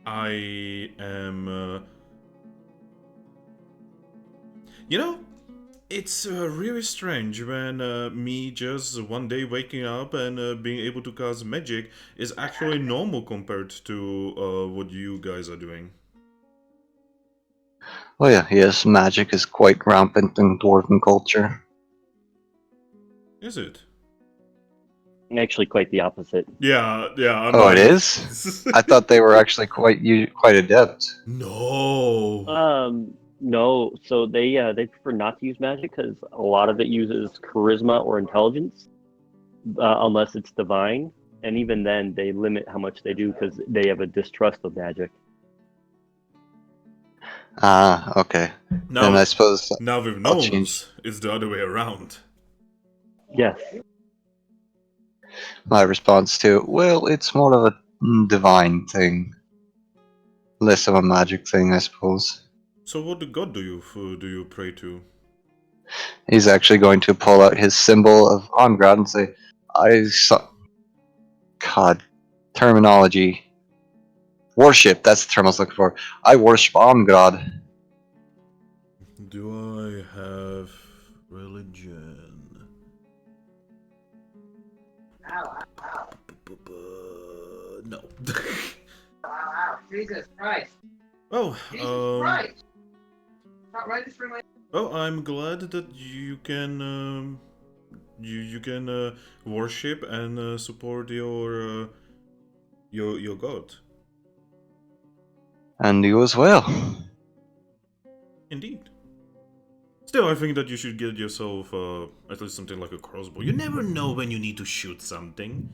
I am, you know, it's really strange when me just one day waking up and being able to cast magic is actually normal compared to what you guys are doing. Oh yeah, yes, magic is quite rampant in Dwarven culture. Is it? Actually, quite the opposite. Yeah, I'm Oh, like... it is? I thought they were actually quite adept. No. No. So they prefer not to use magic because a lot of it uses charisma or intelligence, unless it's divine. And even then, they limit how much they do because they have a distrust of magic. Ah, okay. Then I suppose Now with I'll gnomes, change it's the other way around. Yes. my response to, well, it's more of a divine thing. Less of a magic thing, I suppose. So what god do you pray to? He's actually going to pull out his symbol of Ongrad and say, God, terminology. Worship, that's the term I was looking for. I worship Ongrad. Do I have religion? No. Jesus Christ. Oh, Jesus Christ. Not right this room. well, I'm glad that you can you can worship and support your god. And you as well. Indeed. Still, I think that you should get yourself at least something like a crossbow. You never know when you need to shoot something.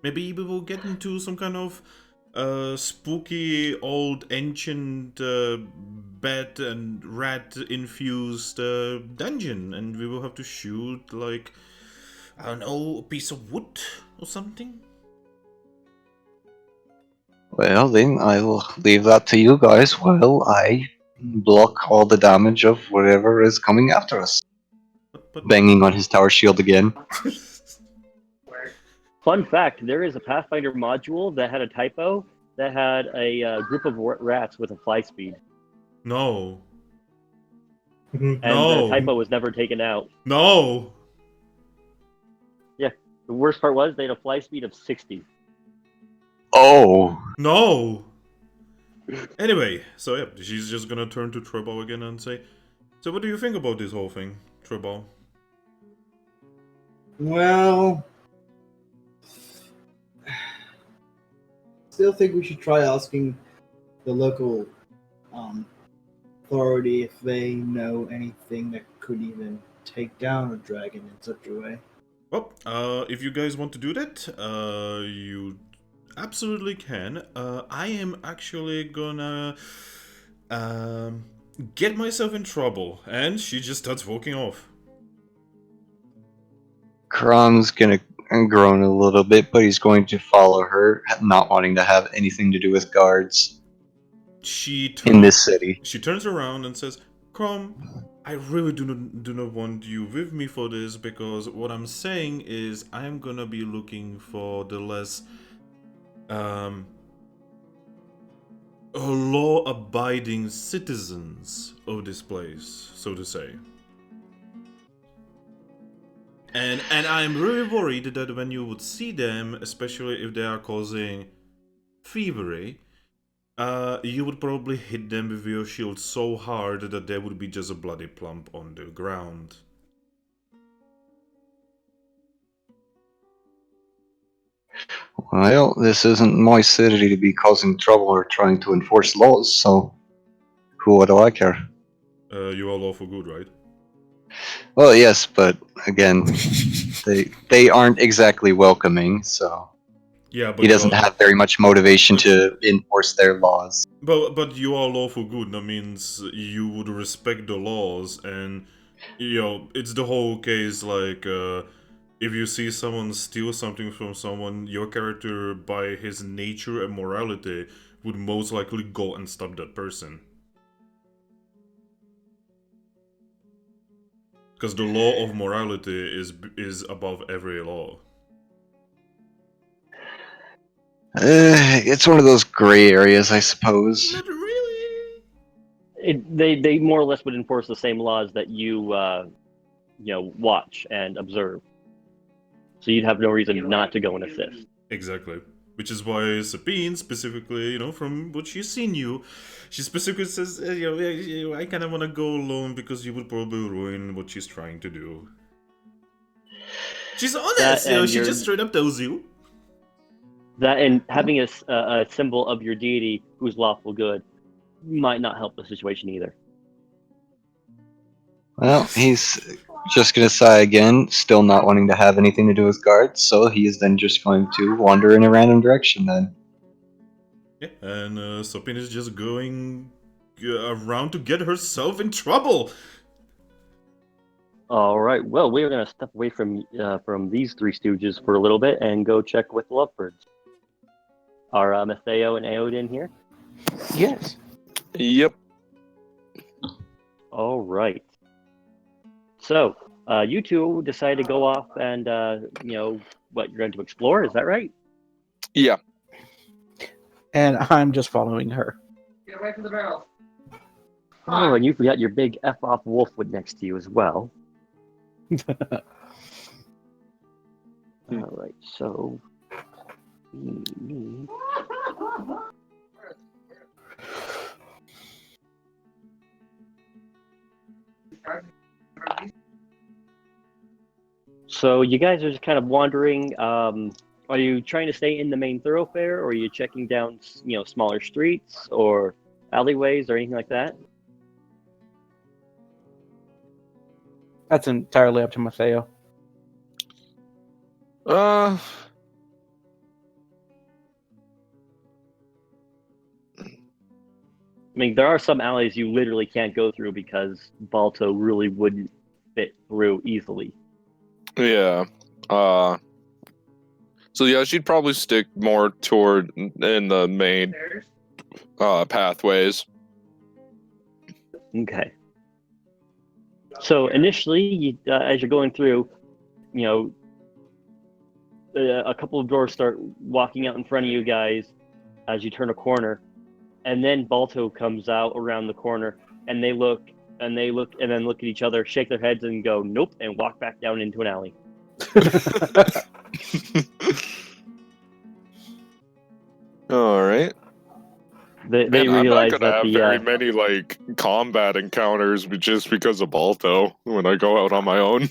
Maybe we will get into some kind of spooky old ancient bat and rat infused dungeon, and we will have to shoot like, I don't know, a piece of wood or something. Well, then I will leave that to you guys while I block all the damage of whatever is coming after us. But Banging on his tower shield again. Fun fact: there is a Pathfinder module that had a typo that had a group of rats with a fly speed, No. and No. the typo was never taken out. No. The worst part was they had a fly speed of 60. Oh, No! Anyway, so yeah, she's just gonna turn to Treball again and say, so what do you think about this whole thing, Treball? Well, still think we should try asking the local authority if they know anything that could even take down a dragon in such a way. Well, if you guys want to do that, you absolutely can. I am actually gonna get myself in trouble, and she just starts walking off. Crom's gonna groan a little bit, but he's going to follow her, not wanting to have anything to do with guards in this city. She turns around and says, Crom, I really do not want you with me for this, because what I'm saying is I'm gonna be looking for the less law-abiding citizens of this place, so to say. And I'm really worried that when you would see them, especially if they are causing thievery, you would probably hit them with your shield so hard that there would be just a bloody plump on the ground. Well, this isn't my city to be causing trouble or trying to enforce laws, so what do I care? You are lawful good, right? Well, yes, but again, they aren't exactly welcoming, so Yeah, but he doesn't have very much motivation to enforce their laws. But you are lawful good. That means you would respect the laws, and it's the whole case. Like, if you see someone steal something from someone, your character, by his nature and morality, would most likely go and stop that person. Because the law of morality is above every law. It's one of those gray areas, I suppose. Not really. They more or less would enforce the same laws that you watch and observe. So you'd have no reason not to go and assist. Exactly. Which is why Sabine specifically, from what she's seen you, she specifically says, I kind of want to go alone because you would probably ruin what she's trying to do. She's honest, she just straight up tells you. That and having a symbol of your deity who's lawful good might not help the situation either. Well, he's just going to sigh again, still not wanting to have anything to do with guards, so he is then just going to wander in a random direction then. Yeah, and Sabine is just going around to get herself in trouble. All right. Well, we are going to step away from these three stooges for a little bit and go check with Lovebirds. Are Matteo and Aodin here? Yes. Yep. All right. So, you two decided to go off and, you're going to explore, is that right? Yeah. And I'm just following her. Get away from the barrel. Oh, and you've got your big F-off Wolfwood next to you as well. All right, so... So you guys are just kind of wandering. Are you trying to stay in the main thoroughfare, or are you checking down, smaller streets or alleyways or anything like that? That's entirely up to Matteo. I mean, there are some alleys you literally can't go through because Balto really wouldn't fit through easily. Yeah. So yeah, she'd probably stick more toward in the main pathways. Okay. So initially, as you're going through, a couple of doors start walking out in front of you guys as you turn a corner, and then Balto comes out around the corner, and they look, and then look at each other, shake their heads, and go, nope, and walk back down into an alley. All right. They Man, I'm not realize gonna that have the very many like combat encounters just because of Balto when I go out on my own.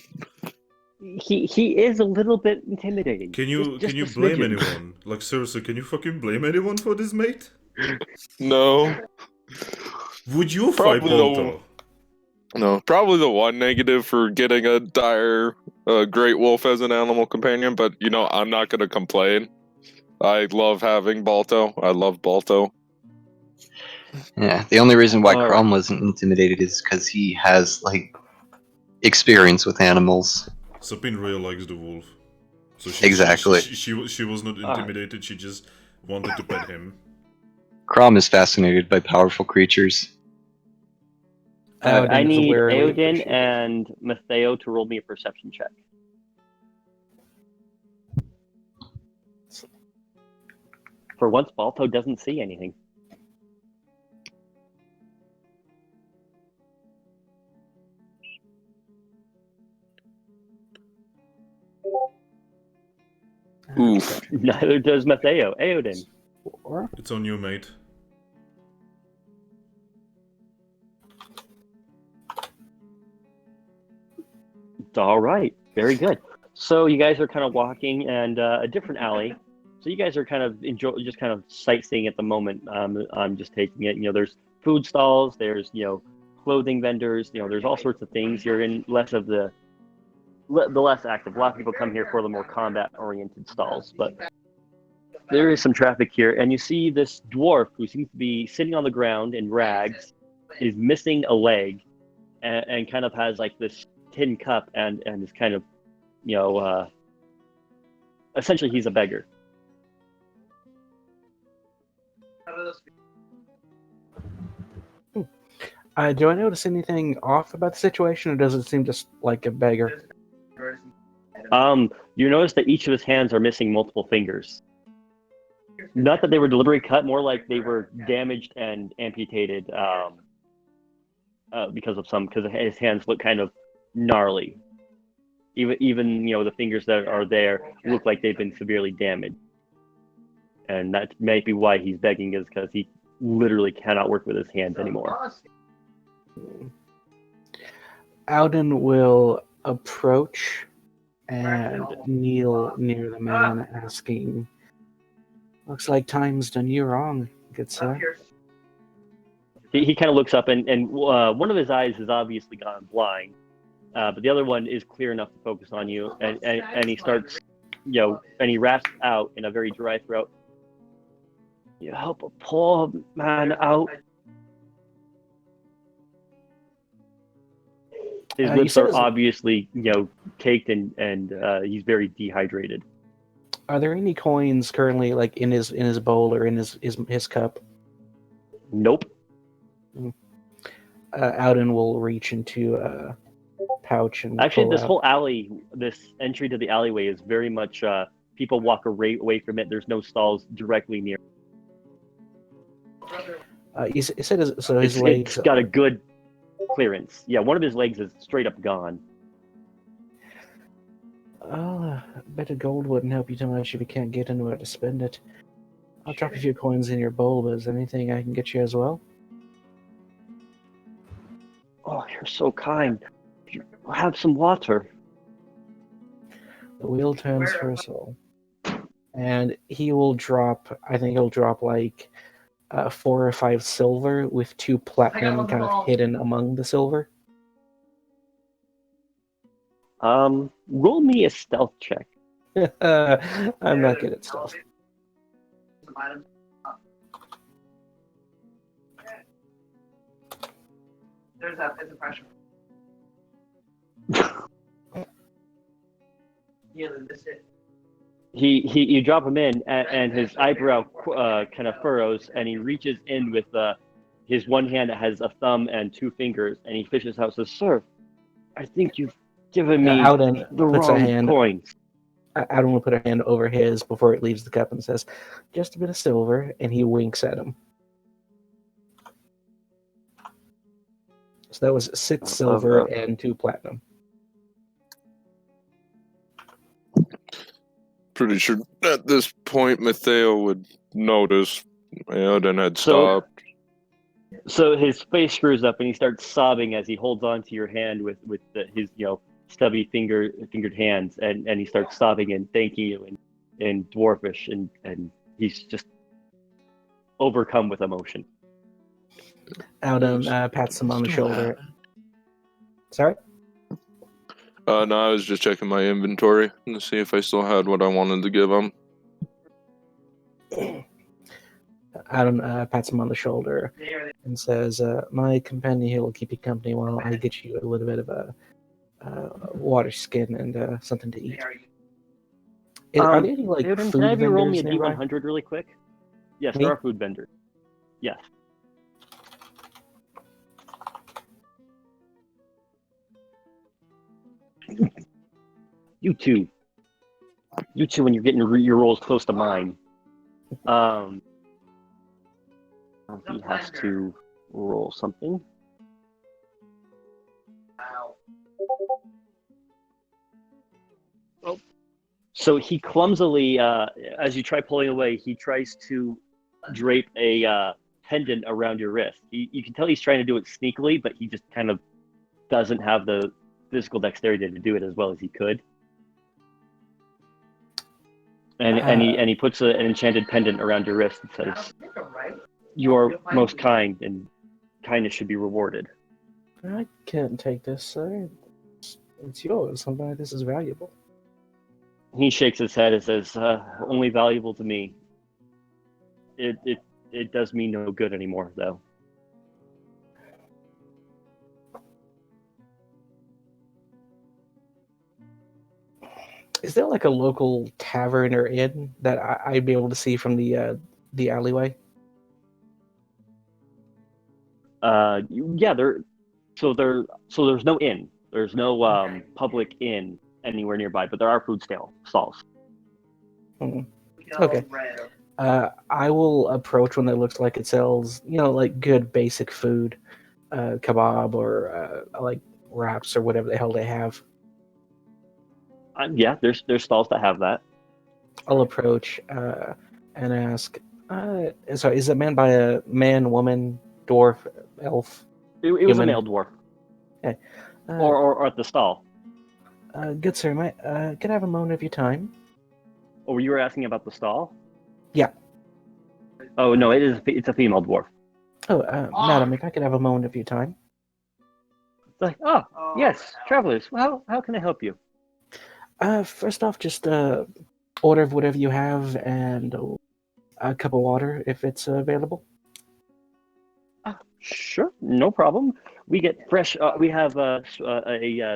he is a little bit intimidating. Can you Just a blame smidgen. anyone? Like seriously, can you fucking blame anyone for this, mate? No, Would you fight Probably the- Balto? no. Probably the one negative for getting a dire great wolf as an animal companion, but you know I'm not gonna complain. I love having Balto. I love Balto. Yeah, the only reason why All Crom wasn't intimidated is because he has like experience with animals. Sapin really likes the wolf, so Exactly. she was not intimidated. She just wanted to pet him. Crom is fascinated by powerful creatures. I Odin is need warily Eodin appreciative. and Matteo to roll me a perception check. For once, Balto doesn't see anything. Oof. Neither does Matteo. Eodin. Or It's on you, mate. All right, very good. So you guys are kind of walking and a different alley. So you guys are kind of just kind of sightseeing at the moment. I'm just taking it. You know, there's food stalls. There's clothing vendors. There's all sorts of things. You're in less of the less active. A lot of people come here for the more combat-oriented stalls, but there is some traffic here. And you see this dwarf who seems to be sitting on the ground in rags, is missing a leg, and kind of has like this tin cup and is kind of essentially he's a beggar. do I notice anything off about the situation, or does it seem just like a beggar? You notice that each of his hands are missing multiple fingers. Not that they were deliberately cut, more like they were damaged and amputated because his hands look kind of gnarly. Even the fingers that are there look like they've been severely damaged, and that might be why he's begging, is because he literally cannot work with his hands anymore. Alden will approach and kneel near the man, asking, "Looks like time's done you wrong, good sir." He kind of looks up, and one of his eyes has obviously gone blind, but the other one is clear enough to focus on you, and he starts, and he rasps out in a very dry throat, "You help a poor man out." His lips are obviously, caked, and he's very dehydrated. Are there any coins currently, like in his bowl or in his cup? Nope. Alden will reach into a pouch and actually, pull this out. whole alley, this entry to the alleyway, is very much people walk away from it. There's no stalls directly near. He said so. His legs. It's got a good clearance. Yeah, one of his legs is straight up gone. Oh, a bit of gold wouldn't help you too much if you can't get anywhere to spend it. I'll drop a few coins in your bowl, but is there anything I can get you as well? Oh, you're so kind. Have some water. The wheel turns for us all. And he will drop, I think he'll drop like 4 or 5 silver with 2 platinum kind of hidden among the silver. Roll me a stealth check. I'm not good at stealth. There's that bit of pressure. Yeah, that's it. You drop him in, and his eyebrow kind of furrows, and he reaches in with his one hand that has a thumb and 2 fingers, and he fishes out, says, "Sir, I think you've given me Alden the puts a wrong hand. coins." Alden will put a hand over his before it leaves the cup and says, "Just a bit of silver," and he winks at him. So that was 6 silver and 2 platinum. pretty sure at this point Matteo would notice Eoden had So- stopped. So his face screws up and he starts sobbing as he holds onto your hand with his stubby fingered hands, and he starts sobbing and thanking you in dwarfish, and he's just overcome with emotion. Alden pats him on the shoulder. Sorry? No, I was just checking my inventory to see if I still had what I wanted to give him. Adam pats him on the shoulder and says, "My companion here will keep you company while I get you a little bit of a water skin and something to eat." Are there any like Aiden, food can I have you roll me vendors a nearby? D100 really quick? Yes, Me? there are food vendors. Yes. You two, when you're getting your rolls close to mine. He has to roll something. Oh. So he clumsily, as you try pulling away, he tries to drape a pendant around your wrist. You can tell he's trying to do it sneakily, but he just kind of doesn't have the physical dexterity to do it as well as he could. And he puts an enchanted pendant around your wrist and says, "You are most kind, and kindness should be rewarded." I can't take this, sir. It's yours. Somebody, this is valuable. He shakes his head and says, "Only valuable to me. It does me no good anymore, though." Is there like a local tavern or inn that I'd be able to see from the alleyway? Yeah, there's no inn. There's no public inn anywhere nearby, but there are food stalls. Okay. I will approach one that looks like it sells, like good basic food, kebab or like wraps or whatever the hell they have. Yeah, there's stalls that have that. I'll approach and ask, sorry, is it manned by a man, woman, dwarf, elf? It was a Human. male dwarf. Okay. Or at the stall. Good sir, can I have a moment of your time? Oh, you were asking about the stall? Yeah. Oh no, it's a female dwarf. Oh, madam, if I could have a moment of your time. It's like, oh yes, travelers. Well, how can I help you? First off, just order of whatever you have and a cup of water if it's available. Sure, no problem. We get fresh. We have a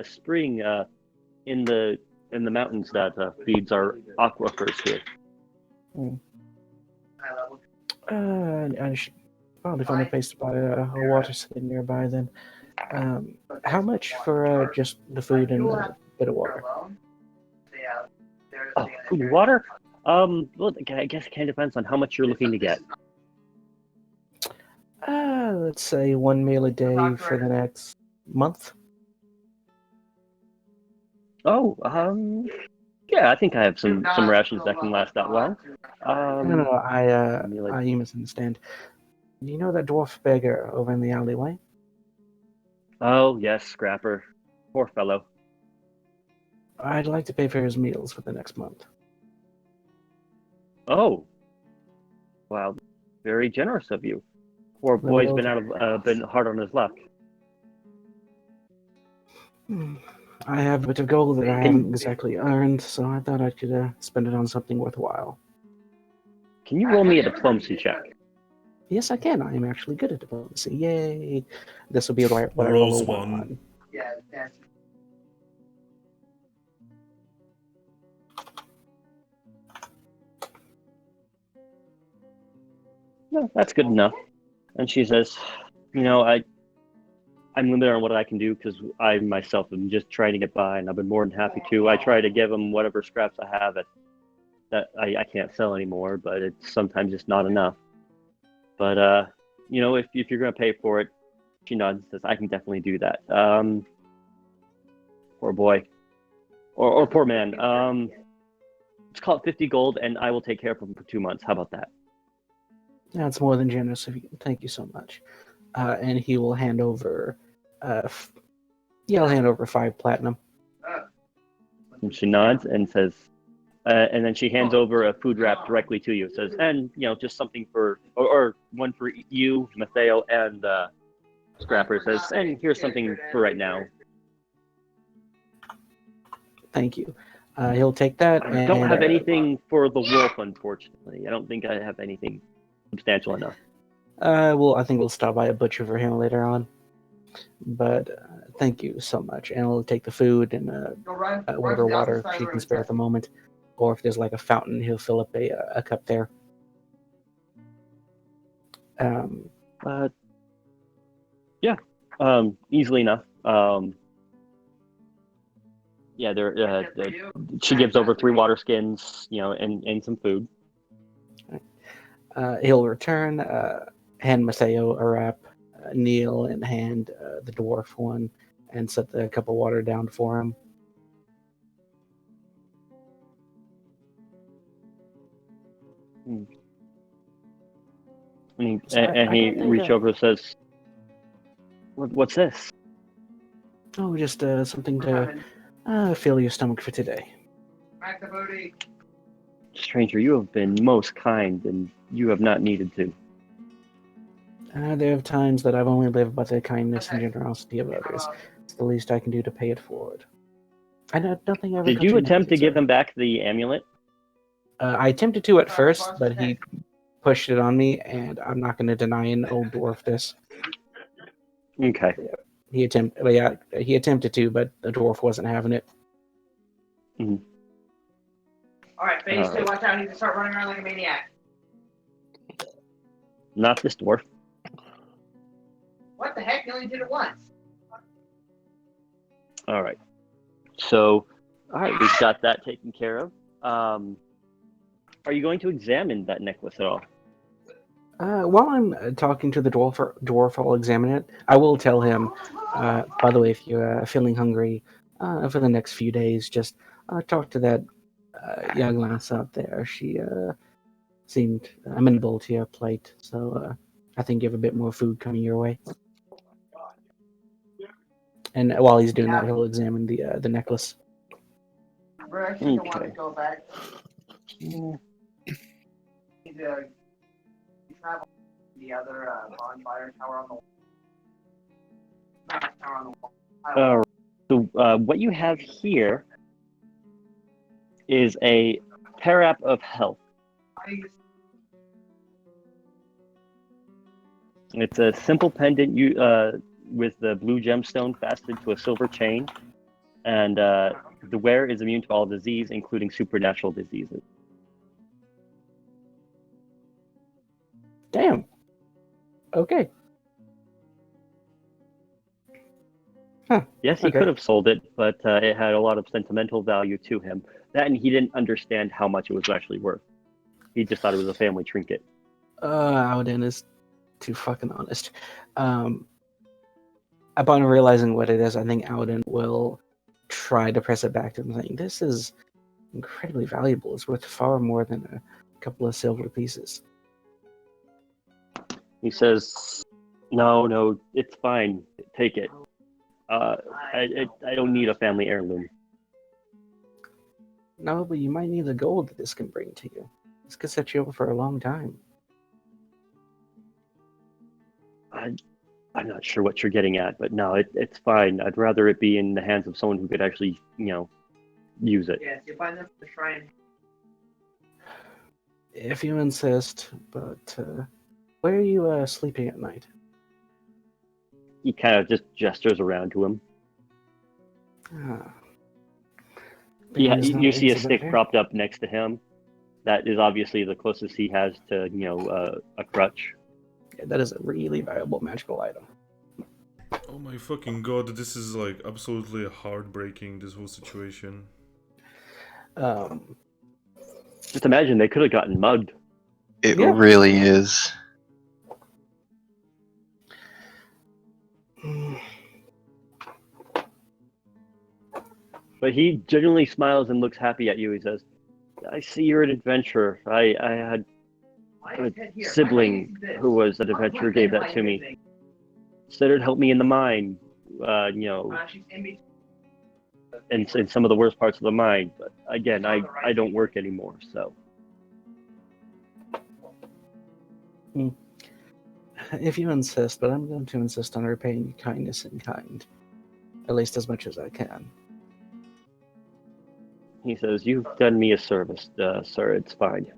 spring in the mountains that feeds our aquifers here. I should probably find a place to buy a water skin nearby then. How much for just the food and a bit of water? Oh, food and water? Well, I guess it kind of depends on how much you're looking to get. Let's say one meal a day for the next month. Oh, yeah, I think I have some rations that can last that long. No, you misunderstand. You know that dwarf beggar over in the alleyway? Oh yes, Scrapper, poor fellow. I'd like to pay for his meals for the next month. Oh, wow, very generous of you. Poor boy's been hard on his luck. I have a bit of gold that I haven't exactly earned, so I thought I could spend it on something worthwhile. Can you roll me a diplomacy check? Yes, I can. I am actually good at diplomacy. Yay! This will be what I Rolls roll one. on. Yeah, that's No, that's good enough. And she says, I'm limited on what I can do because I myself am just trying to get by, and I've been more than happy to. I try to give them whatever scraps I have that I can't sell anymore, but it's sometimes just not enough. But if you're gonna pay for it, she nods and says, I can definitely do that. Poor boy, or poor man. let's call it 50 gold, and I will take care of him for 2 months. How about that? That's more than generous of you. Thank you so much. And he will hand over. I'll hand over 5 platinum. And she nods and says, and then she hands over a food wrap directly to you. Says, and just something for, or one for you, Matteo, and Scrapper. Says, and here's something for right now. Thank you. He'll take that. I don't have anything for the wolf, unfortunately. I don't think I have anything substantial enough. I think we'll stop by a butcher for him later on. But thank you so much. And we'll take the food and whatever water she can spare at the moment. Or if there's like a fountain, he'll fill up a cup there. Easily enough. She gives over 3 water skins, and some food. He'll return, hand Matteo a wrap, kneel and hand the dwarf one, and set the cup of water down for him. And he reaches over and says, "What's this?" Oh, just something to fill your stomach for today. Back the booty. Stranger, you have been most kind, and you have not needed to. There are times that I've only lived by the kindness and generosity of others. It's the least I can do to pay it forward. I know nothing ever. Did you attempt to give him back the amulet? I attempted to at first, but he pushed it on me, and I'm not going to deny an old dwarf this. Okay. He attempted to, but the dwarf wasn't having it. Mm-hmm. Alright, phase 2, watch out, I need to start running around like a maniac. Not this dwarf. What the heck? You only did it once. All right. So, we've got that taken care of. Are you going to examine that necklace at all? While I'm talking to the dwarf, I'll examine it. I will tell him, by the way, if you're feeling hungry for the next few days, just talk to that young lass out there. She seemed amenable to your plight, so I think you have a bit more food coming your way. And while he's doing that, he'll examine the necklace. Bro, I actually don't want to go back. Need to travel to the other bonfire tower on the wall. Not tower on the wall. So what you have here is a parap of health. It's a simple pendant with the blue gemstone fastened to a silver chain, and the wearer is immune to all disease, including supernatural diseases. Damn. Okay. Huh. Yes, he Okay. could have sold it, but it had a lot of sentimental value to him. That, and he didn't understand how much it was actually worth. He just thought it was a family trinket. Auden is too fucking honest. Upon realizing what it is, I think Auden will try to press it back to him, saying, "This is incredibly valuable. It's worth far more than a couple of silver pieces." He says, "No, it's fine. Take it. I don't need a family heirloom." No, but you might need the gold that this can bring to you. This could set you up for a long time. I'm not sure what you're getting at, but no, it's fine. I'd rather it be in the hands of someone who could actually, use it. Yes, you find them at the shrine. If you insist, but where are you sleeping at night? He kind of just gestures around to him. Yeah, you see a stick propped up next to him. That is obviously the closest he has to, a crutch. Yeah, that is a really valuable magical item. Oh my fucking god, this is like absolutely heartbreaking, this whole situation. Just imagine they could have gotten mugged. It Yeah. really is. But he genuinely smiles and looks happy at you. He says, I see you're an adventurer. I had a sibling who was an adventurer, gave that to me. Said it'd help me in the mine, in some of the worst parts of the mine. But again, I don't work anymore, so. If you insist, but I'm going to insist on repaying you kindness in kind. At least as much as I can. He says, you've done me a service, sir, it's fine.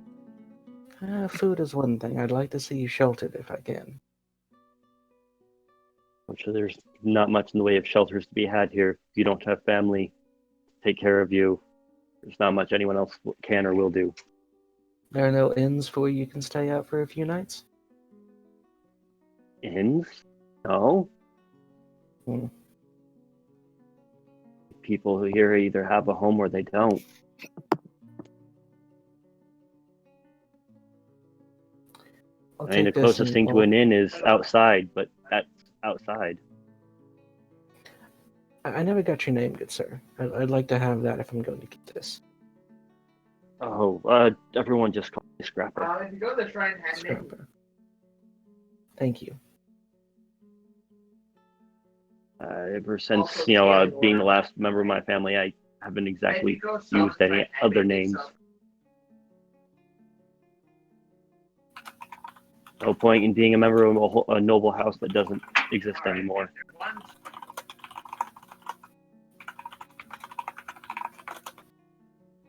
Food is one thing. I'd like to see you sheltered if I can. I'm sure there's not much in the way of shelters to be had here. If you don't have family to take care of you, there's not much anyone else can or will do. There are no inns for where you can stay out for a few nights? Inns? No. People here either have a home or they don't. I mean, the closest thing to an inn is outside, but that's outside. I never got your name, good sir. I'd like to have that if I'm going to keep this. Oh, everyone just calls me Scrapper. If you go to the shrine, Scrapper. Thank you. Ever since, being the last member of my family, I haven't exactly used any other names. No point in being a member of a noble house that doesn't exist anymore.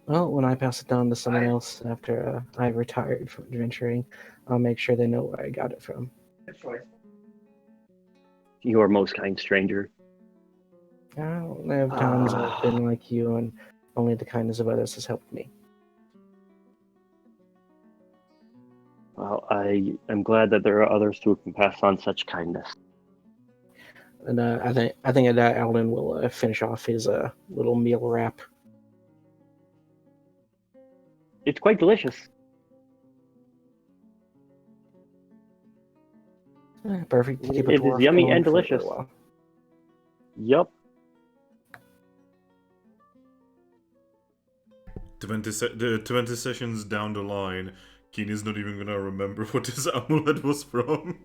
Well, when I pass it down to someone else after I've retired from adventuring, I'll make sure they know where I got it from. You are most kind stranger. I don't know if times I've been like you, and only the kindness of others has helped me. Well, I am glad that there are others who can pass on such kindness. And I think that Alden will finish off his little meal wrap. It's quite delicious. Perfect. To keep It is yummy and delicious. Yup. 20 sessions down the line, Keeney's not even gonna remember what his amulet was from.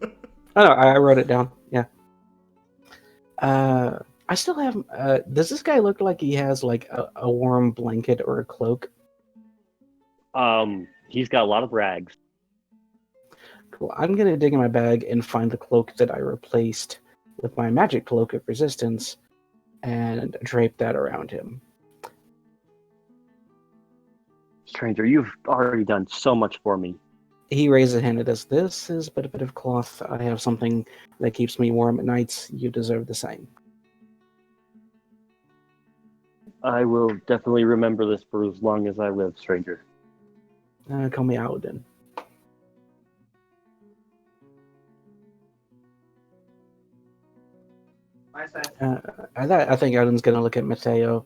Oh, no, I wrote it down. Yeah. I still have. Does this guy look like he has like a warm blanket or a cloak? He's got a lot of rags. Cool. I'm gonna dig in my bag and find the cloak that I replaced with my magic cloak of resistance, and drape that around him. Stranger, you've already done so much for me. He raises a hand at us. This is but a bit of cloth. I have something that keeps me warm at nights. You deserve the same. I will definitely remember this for as long as I live, stranger. Call me Alden. I think Alden's gonna look at Mateo.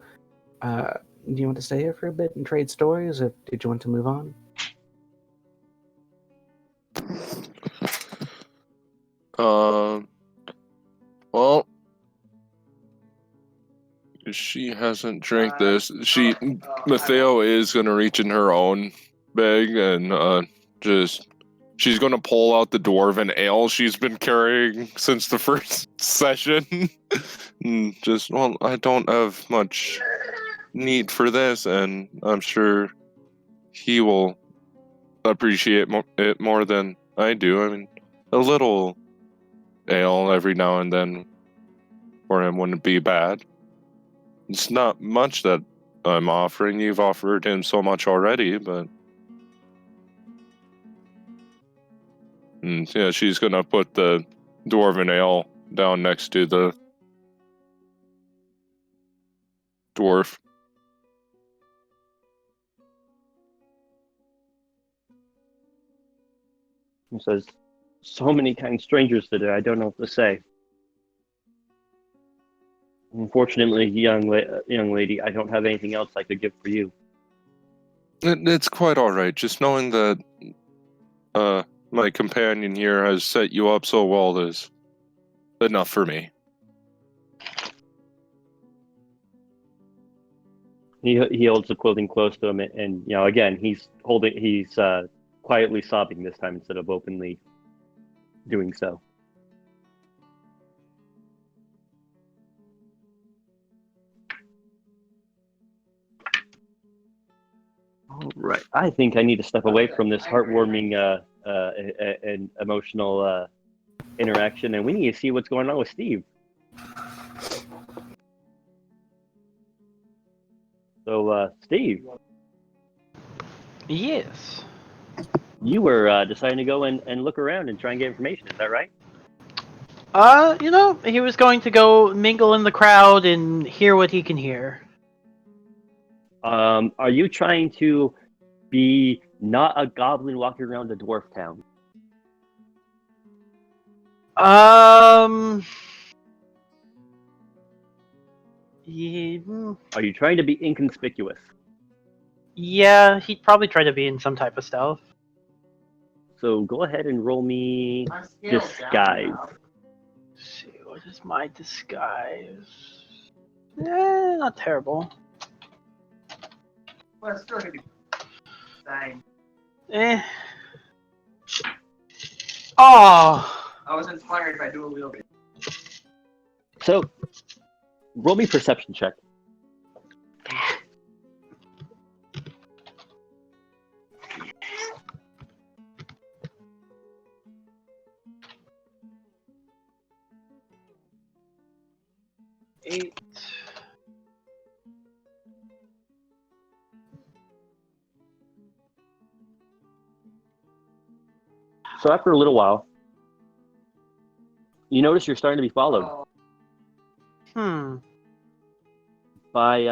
Do you want to stay here for a bit and trade stories, or did you want to move on? Well, she hasn't drank this. Matteo is gonna reach in her own bag and she's gonna pull out the dwarven ale she's been carrying since the first session. I don't have much need for this, and I'm sure he will appreciate it more than I do. I mean, a little ale every now and then for him wouldn't be bad. It's not much that I'm offering. You've offered him so much already, but yeah, she's gonna put the dwarven ale down next to the dwarf. He says, so many kind strangers today, I don't know what to say. Unfortunately, young lady, I don't have anything else I could give for you. It's quite alright, just knowing that my companion here has set you up so well is enough for me. He holds the clothing close to him, and again, he's quietly sobbing this time instead of openly doing so. All right, I think I need to step away from this heartwarming and emotional interaction, and we need to see what's going on with Steve. So, Steve. Yes. You were deciding to go and look around and try and get information, is that right? He was going to go mingle in the crowd and hear what he can hear. Are you trying to be not a goblin walking around a dwarf town? Are you trying to be inconspicuous? Yeah, he'd probably try to be in some type of stealth. So go ahead and roll me disguise. Let's see, what is my disguise? Not terrible. Well, it's still gonna be same. Oh! I was inspired by dual wielding. So, roll me perception check. Eight. So after a little while, you notice you're starting to be followed by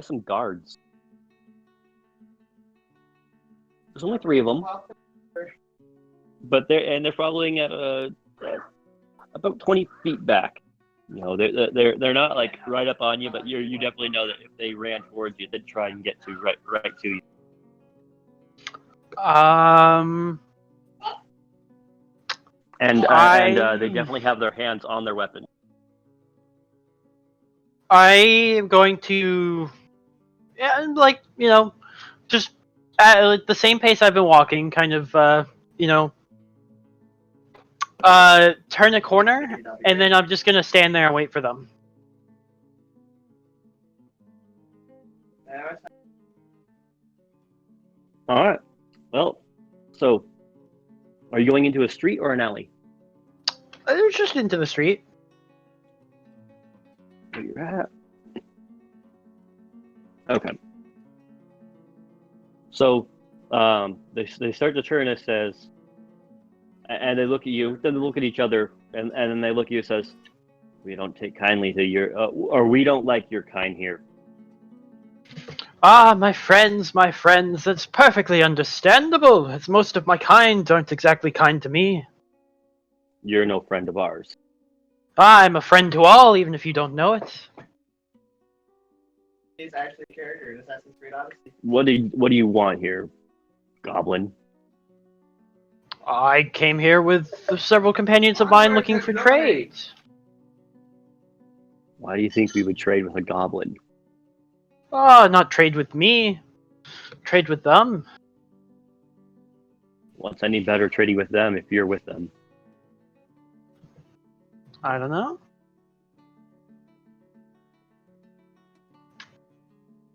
some guards. There's only 3 of them, but they're following at about 20 feet back. They're not like right up on you, but you definitely know that if they ran towards you, they'd try and get to right to you. And they definitely have their hands on their weapon. I am going to, just at the same pace I've been walking, kind of, turn a corner, and then I'm just gonna stand there and wait for them. All right. Well, so are you going into a street or an alley? It's just into the street. Where you're at. Okay. So, they start to turn. It says, and they look at you. Then they look at each other, and then they look at you. Says, "We don't take kindly to your, or we don't like your kind here." Ah, my friends, that's perfectly understandable, as most of my kind aren't exactly kind to me. You're no friend of ours. I'm a friend to all, even if you don't know it. He's actually a character in Assassin's Creed Odyssey. What do you want here, goblin? I came here with several companions of mine looking for trade. Why do you think we would trade with a goblin? Not trade with me. Trade with them. What's any better trading with them if you're with them? I don't know.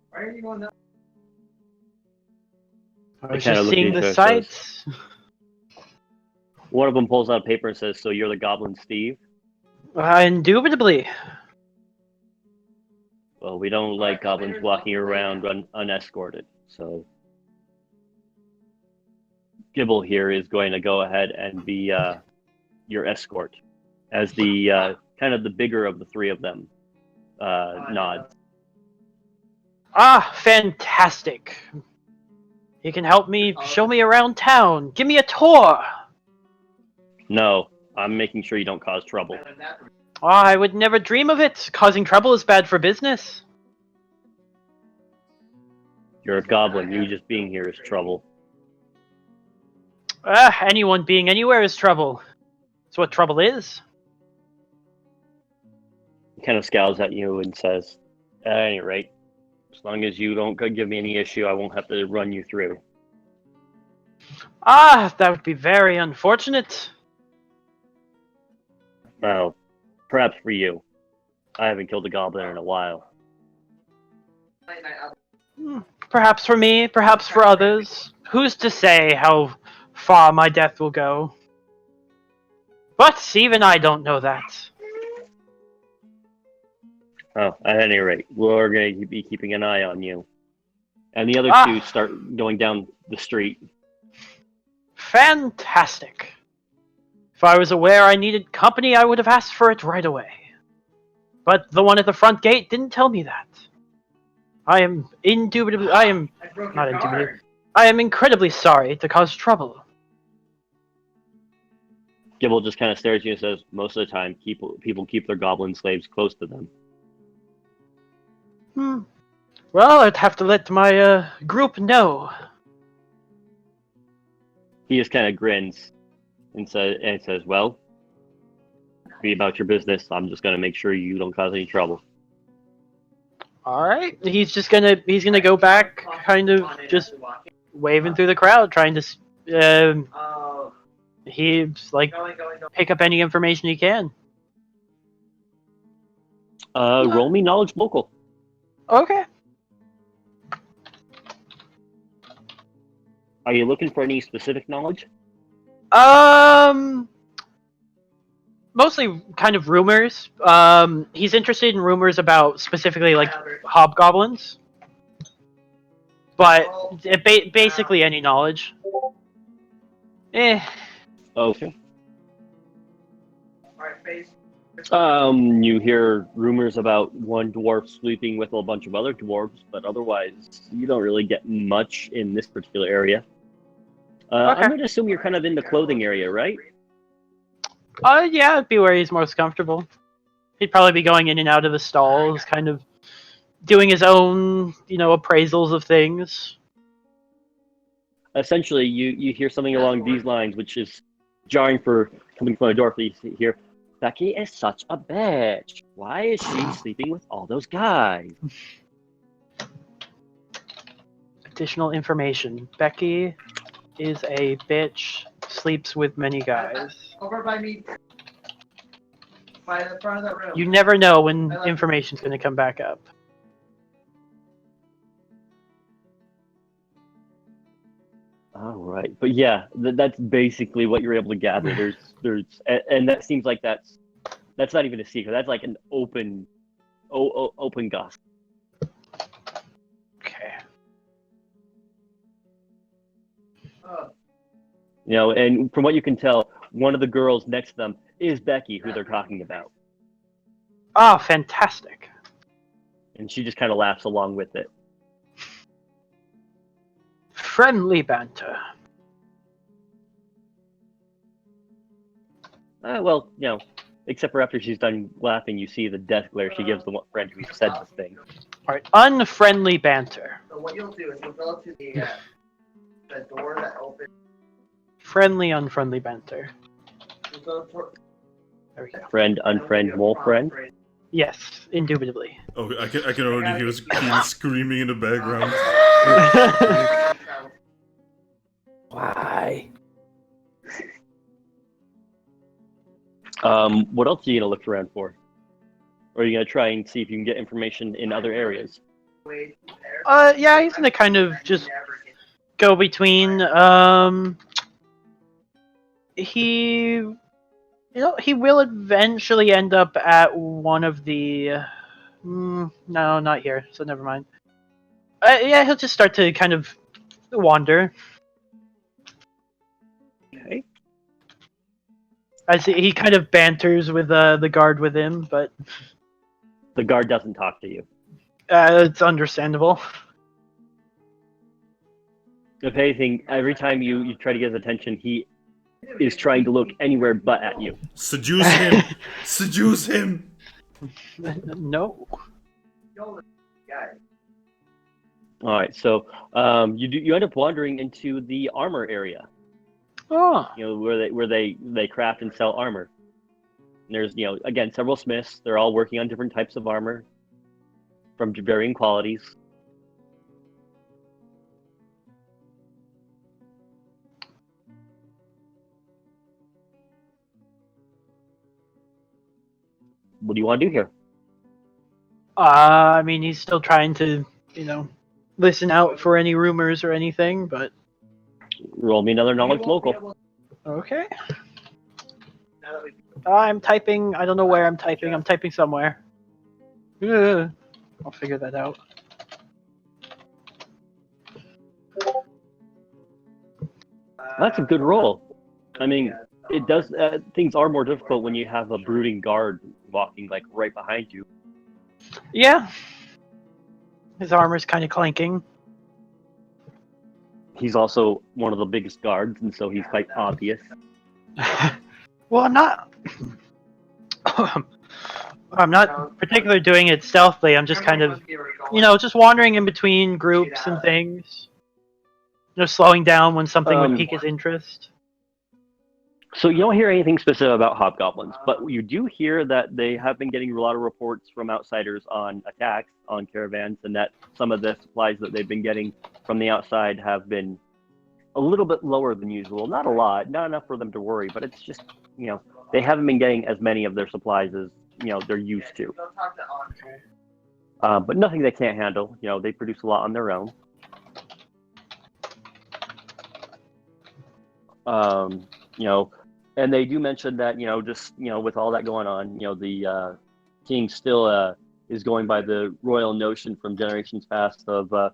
Why are you going down? I was just seeing the sights. One of them pulls out a paper and says, "So you're the goblin Steve?" Indubitably. Well, we don't like goblins walking around unescorted, so Gibble here is going to go ahead and be your escort, as the kind of the bigger of the 3 of them nods. Ah, fantastic. He can help me, show me around town. Give me a tour. No, I'm making sure you don't cause trouble. I would never dream of it. Causing trouble is bad for business. You're a goblin. You just being here is trouble. Anyone being anywhere is trouble. That's what trouble is. He kind of scowls at you and says, At any rate, as long as you don't give me any issue, I won't have to run you through. Ah, that would be very unfortunate. Well, perhaps for you. I haven't killed a goblin in a while. Perhaps for me, perhaps for others. Who's to say how far my death will go? But even I don't know that. Oh, at any rate, we're going to be keeping an eye on you. And the other two start going down the street. Fantastic. If I was aware I needed company, I would have asked for it right away. But the one at the front gate didn't tell me that. I am incredibly sorry to cause trouble. Gibble just kind of stares at you and says, most of the time, people keep their goblin slaves close to them. Well, I'd have to let my group know. He just kind of grins and says, well, be about your business. I'm just going to make sure you don't cause any trouble. Alright, he's gonna go back, kind of just waving through the crowd, trying to, he's like, pick up any information he can. Roll me knowledge local. Okay. Are you looking for any specific knowledge? Mostly kind of rumors. He's interested in rumors about specifically like hobgoblins, but basically any knowledge. Okay. You hear rumors about one dwarf sleeping with a bunch of other dwarves, but otherwise you don't really get much in this particular area. I'm going to assume you're kind of in the clothing area, right? Yeah, it'd be where he's most comfortable. He'd probably be going in and out of the stalls, kind of doing his own, appraisals of things. Essentially, you hear something along these lines, which is jarring for coming from a dwarf. You hear, Becky is such a bitch. Why is she sleeping with all those guys? Additional information. Becky is a bitch, sleeps with many guys. Over by me. By the front of the room. You never know when information's going to come back up. All right, but yeah, that's basically what you're able to gather. And that seems like that's not even a secret. That's like an open gossip. Okay. And from what you can tell, one of the girls next to them is Becky, who they're talking about. Oh, fantastic. And she just kind of laughs along with it. Friendly banter. Well, except for after she's done laughing, you see the death glare she gives the one friend who said this thing. Alright, unfriendly banter. So what you'll do is you'll go to the door that opens. Friendly, unfriendly banter. You'll go toward, There we go. Friend, unfriend, mole friend. Yes, indubitably. Oh, I can already hear Keen screaming in the background. Why? What else are you gonna look around for? Or are you gonna try and see if you can get information in other areas? Yeah, he's gonna kind of just go between, he will eventually end up at one of the, no, not here, so never mind. Yeah, he'll just start to kind of wander. Okay. As he kind of banters with the guard with him, but The guard doesn't talk to you. it's understandable. If anything, every time you try to get his attention, he is trying to look anywhere but at you. Seduce him! Seduce him! No. Alright, so you end up wandering into the armor area. Oh. Where they craft and sell armor. And there's again several smiths. They're all working on different types of armor. from varying qualities. What do you want to do here? I mean, he's still trying to, listen out for any rumors or anything, but... Roll me another knowledge local. Okay. I'm typing. I don't know where I'm typing. I'm typing somewhere. Ugh. I'll figure that out. That's a good roll. I mean, it does. Things are more difficult when you have a brooding guard walking like right behind you. Yeah. His armor's kind of clanking. He's also one of the biggest guards, and so he's quite obvious. Well, I'm not. I'm not particularly doing it stealthily. I'm just kind of, just wandering in between groups and things. Slowing down when something would pique his interest. So you don't hear anything specific about hobgoblins, but you do hear that they have been getting a lot of reports from outsiders on attacks on caravans, and that some of the supplies that they've been getting from the outside have been a little bit lower than usual. Not a lot, not enough for them to worry, but it's just, they haven't been getting as many of their supplies as, they're used to. But nothing they can't handle. They produce a lot on their own. And they do mention that, just, with all that going on, the king still is going by the royal notion from generations past of that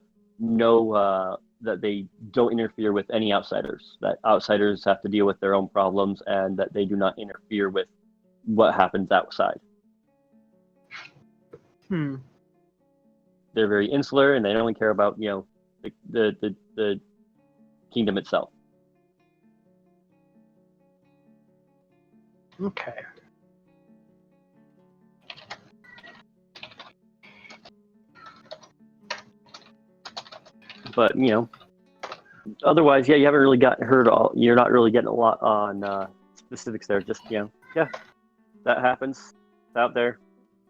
they don't interfere with any outsiders, that outsiders have to deal with their own problems, and that they do not interfere with what happens outside. They're very insular, and they only care about, the kingdom itself. Okay. But otherwise, you haven't really you're not really getting a lot on specifics there. Just that happens. It's out there.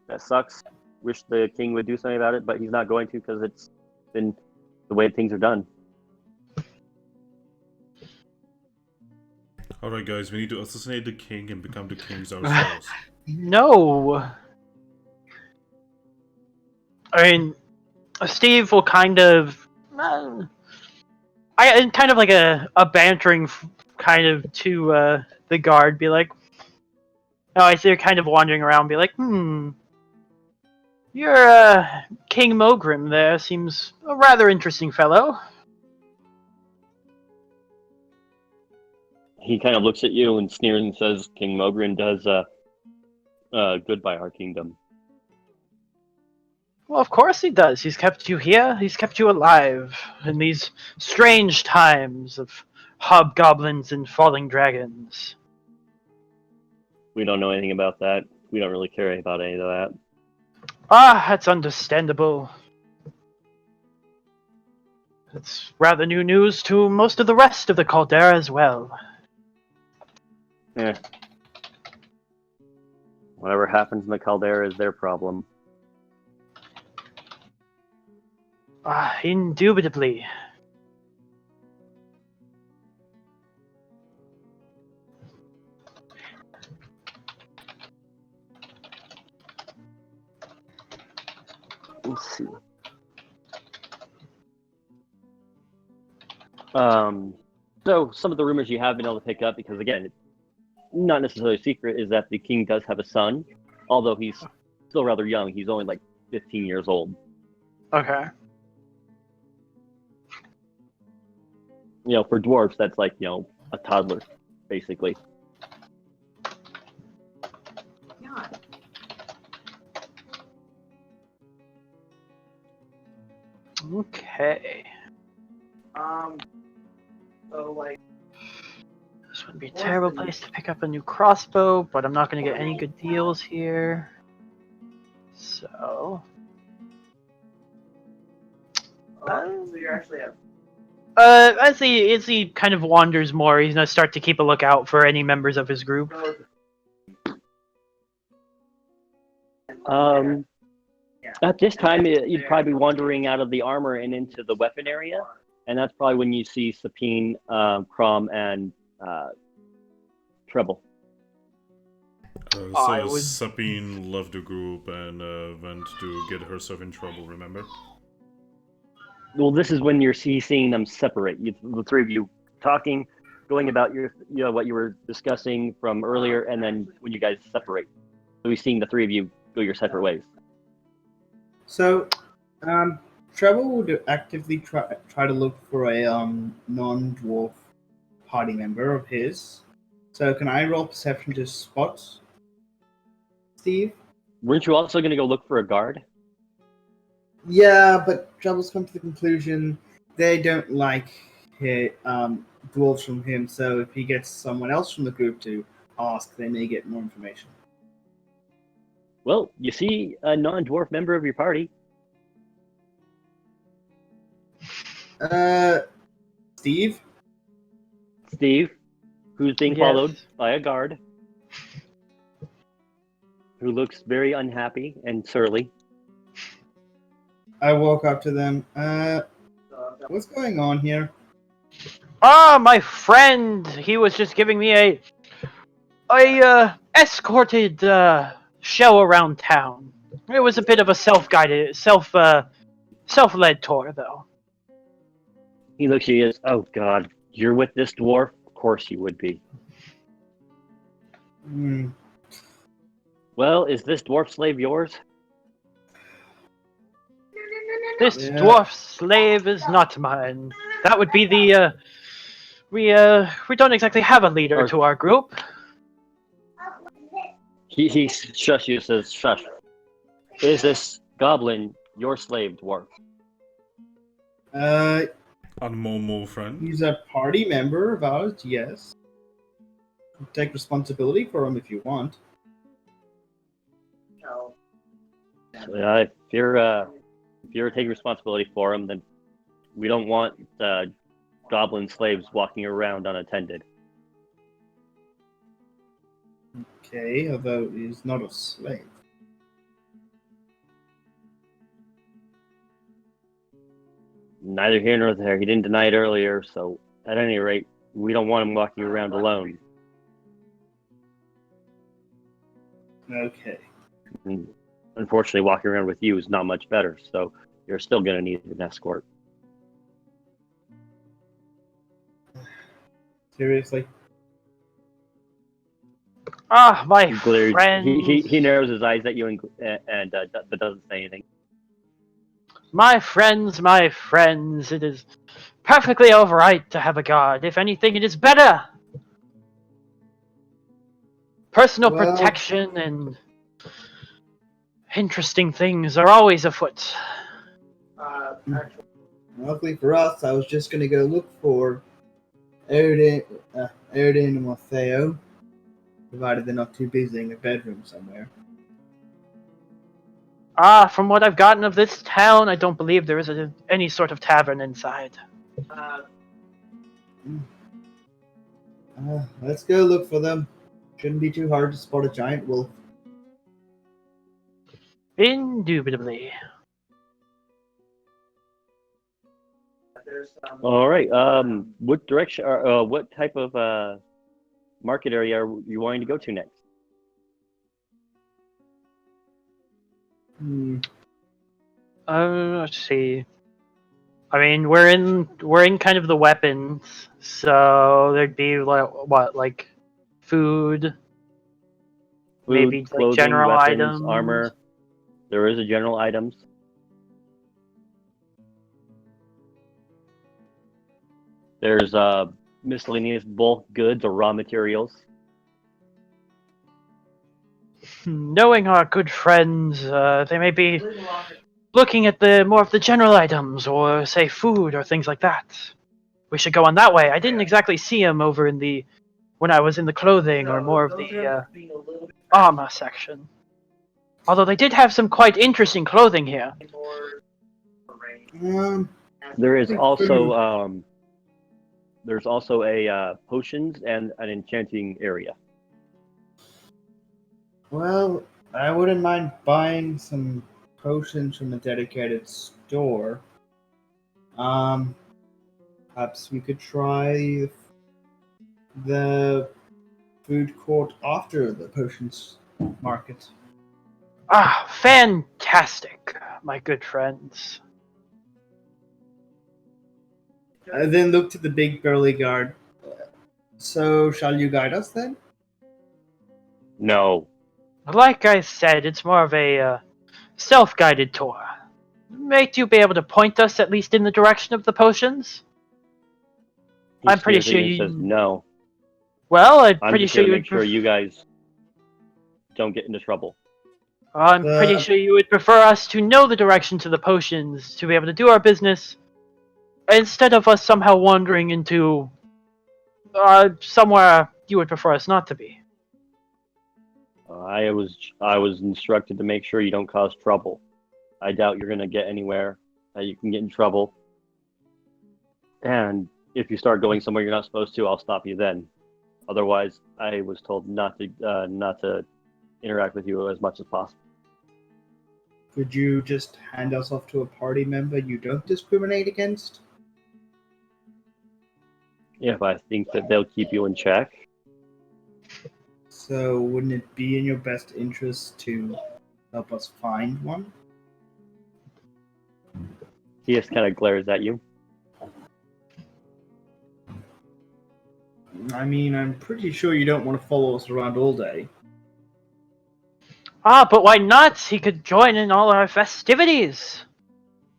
That sucks. Wish the king would do something about it, but he's not going to because it's been the way things are done. Alright guys, we need to assassinate the king and become the kings ourselves. No! I mean, Steve will kind of... kind of like a bantering kind of to the guard, be like... Oh, I see you're kind of wandering around, be like, Your King Mogrim there seems a rather interesting fellow. He kind of looks at you and sneers and says, King Mogrim does good by our kingdom. Well, of course he does. He's kept you here. He's kept you alive in these strange times of hobgoblins and falling dragons. We don't know anything about that. We don't really care about any of that. Ah, that's understandable. It's rather new news to most of the rest of the Caldera as well. Yeah. Whatever happens in the Caldera is their problem. Ah, indubitably. Let's see. So some of the rumors you have been able to pick up, because again, it's not necessarily a secret, is that the king does have a son, although he's still rather young. He's only like 15 years old. Okay. For dwarves, that's like, a toddler, basically. Okay. So like, this would be a terrible place to pick up a new crossbow, but I'm not going to get any good deals here. So. so you're actually at. As he kind of wanders more, he's gonna start to keep a lookout for any members of his group. At this time, you'd probably be wandering out of the armor and into the weapon area, and that's probably when you see Sapine, Crom, and Treble. I So was- Sabine left the group and went to get herself in trouble, remember? Well, this is when you're seeing them separate. The three of you talking, going about what you were discussing from earlier, and then when you guys separate. So we're seeing the three of you go your separate ways. So, Trevor would actively try to look for a non-dwarf party member of his. So, can I roll perception to spot Steve? Weren't you also going to go look for a guard? Yeah, but Trevor's come to the conclusion they don't like dwarves from him. So, if he gets someone else from the group to ask, they may get more information. Well, you see a non-dwarf member of your party. Steve? Steve, who's being Yes. followed by a guard, who looks very unhappy and surly. I walk up to them. What's going on here? My friend, he was just giving me a escorted show around town. It was a bit of a self-guided, self-led tour, though. He looks at you as, oh God, you're with this dwarf? Of course you would be. Hmm. Well, is this dwarf slave yours? This Yeah. dwarf slave is not mine. That would be the we don't exactly have a leader to our group. He shush you, says, shush. Is this goblin your slave, dwarf? On Momo, friend. He's a party member of ours, yes. Take responsibility for him if you want. If you're taking responsibility for him, then we don't want goblin slaves walking around unattended. Okay, although he's not a slave. Neither here nor there. He didn't deny it earlier, so at any rate, we don't want him walking around alone. Okay. And unfortunately, walking around with you is not much better, so you're still going to need an escort. Seriously? My He glares. friend. He narrows his eyes at you and but doesn't say anything. My friends, it is perfectly alright to have a guard. If anything, it is better. Personal Well- protection and interesting things are always afoot. Luckily for us, I was just going to go look for Erden and Matteo, provided they're not too busy in a bedroom somewhere. From what I've gotten of this town, I don't believe there is any sort of tavern inside. Let's go look for them. Shouldn't be too hard to spot a giant wolf. Indubitably. All right. What direction? Or what type of market area are you wanting to go to next? Let's see. I mean, we're in kind of the weapons, so there'd be like food, maybe like clothing, general weapons, items, armor. There is a general items. There's miscellaneous bulk goods or raw materials. Knowing our good friends, they may be looking at the more of the general items, or say food or things like that. We should go on that way. I didn't exactly see him over when I was in the clothing or more of the armor section. Although they did have some quite interesting clothing here. There is also a potions and an enchanting area. Well, I wouldn't mind buying some potions from a dedicated store, perhaps we could try the food court after the potions market. Ah, fantastic, my good friends. I then looked at the big burly guard. So, shall you guide us then? No. Like I said, it's more of a self-guided tour. Might you be able to point us at least in the direction of the potions? He I'm pretty sneers at sure you and you. says no. Well, I'm I'm pretty just sure here to you make sure you guys don't get into trouble. I'm pretty sure you would prefer us to know the direction to the potions to be able to do our business, instead of us somehow wandering into somewhere you would prefer us not to be. I was instructed to make sure you don't cause trouble. I doubt you're gonna get anywhere that you can get in trouble. And if you start going somewhere you're not supposed to, I'll stop you then. Otherwise, I was told not to interact with you as much as possible. Could you just hand us off to a party member you don't discriminate against? If I think that they'll keep you in check. So, wouldn't it be in your best interest to help us find one? He just kind of glares at you. I mean, I'm pretty sure you don't want to follow us around all day. Ah, but why not? He could join in all our festivities.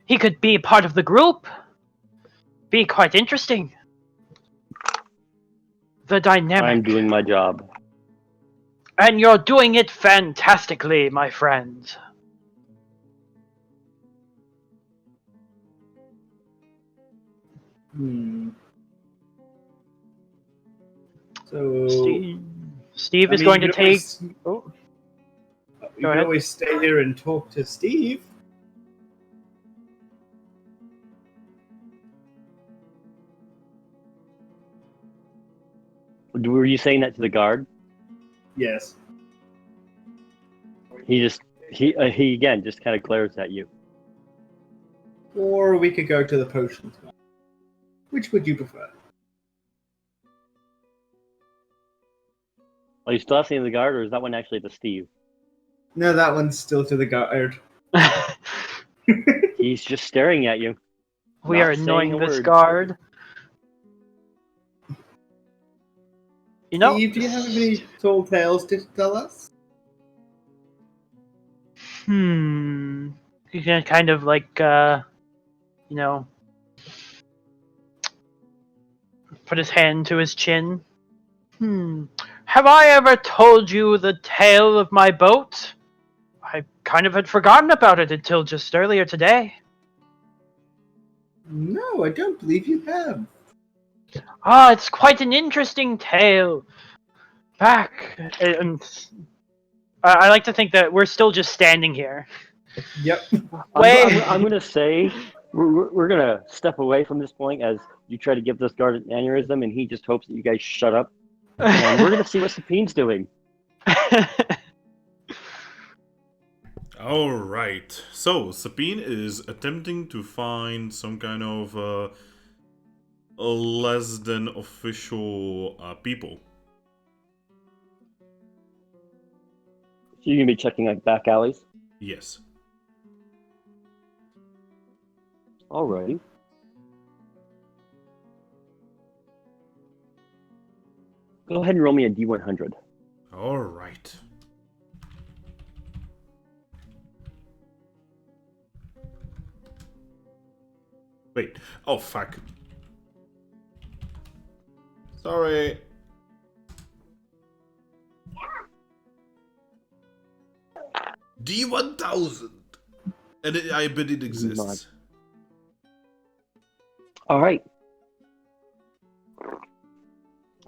He could be part of the group. Be quite interesting. The dynamic. I'm doing my job. And you're doing it fantastically, my friend. So, Steve is going to take. You Go can ahead. always stay here and talk to Steve. Were you saying that to the guard? Yes. He again just kind of glares at you. Or we could go to the potions one. Which would you prefer? Are you still asking the guard, or is that one actually to Steve? No, that one's still to the guard. He's just staring at you. We Not are saying annoying a this word. guard. You know, Steve, do you have any tall tales to tell us? You can kind of like, put his hand to his chin. Have I ever told you the tale of my boat? I kind of had forgotten about it until just earlier today. No, I don't believe you have. Ah, it's quite an interesting tale. Back, and I like to think that we're still just standing here. Yep. I'm gonna say we're gonna step away from this point as you try to give this guard an aneurysm, and he just hopes that you guys shut up. And we're gonna see what Sapine's doing. Alright, so Sabine is attempting to find some kind of less than official people. So you're gonna be checking like back alleys? Yes. Alrighty. Go ahead and roll me a D100. Alright. Wait. Oh, fuck. Sorry. D1000! And I bet it exists. Alright.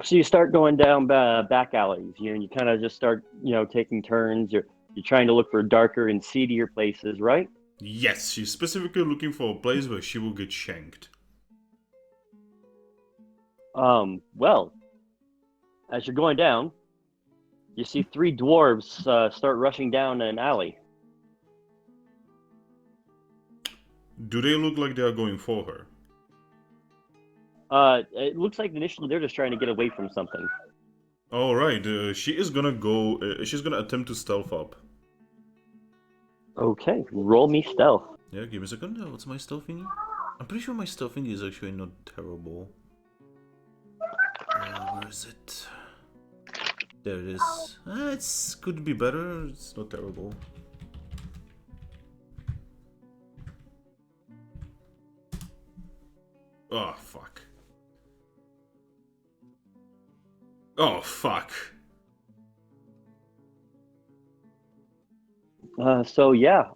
So you start going down back alleys, and you kind of just start, taking turns. You're trying to look for darker and seedier places, right? Yes, she's specifically looking for a place where she will get shanked. Well, as you're going down, you see three dwarves start rushing down an alley. do they look like they are going for her? It looks like initially they're just trying to get away from something. All right, she is gonna go. She's gonna attempt to stealth up. Okay, roll me stealth. Yeah, give me a second. What's my stealth thingy? I'm pretty sure my stealth thingy is actually not terrible. Where is it? There it is. It's could be better. It's not terrible. Oh fuck. Oh fuck. So yeah,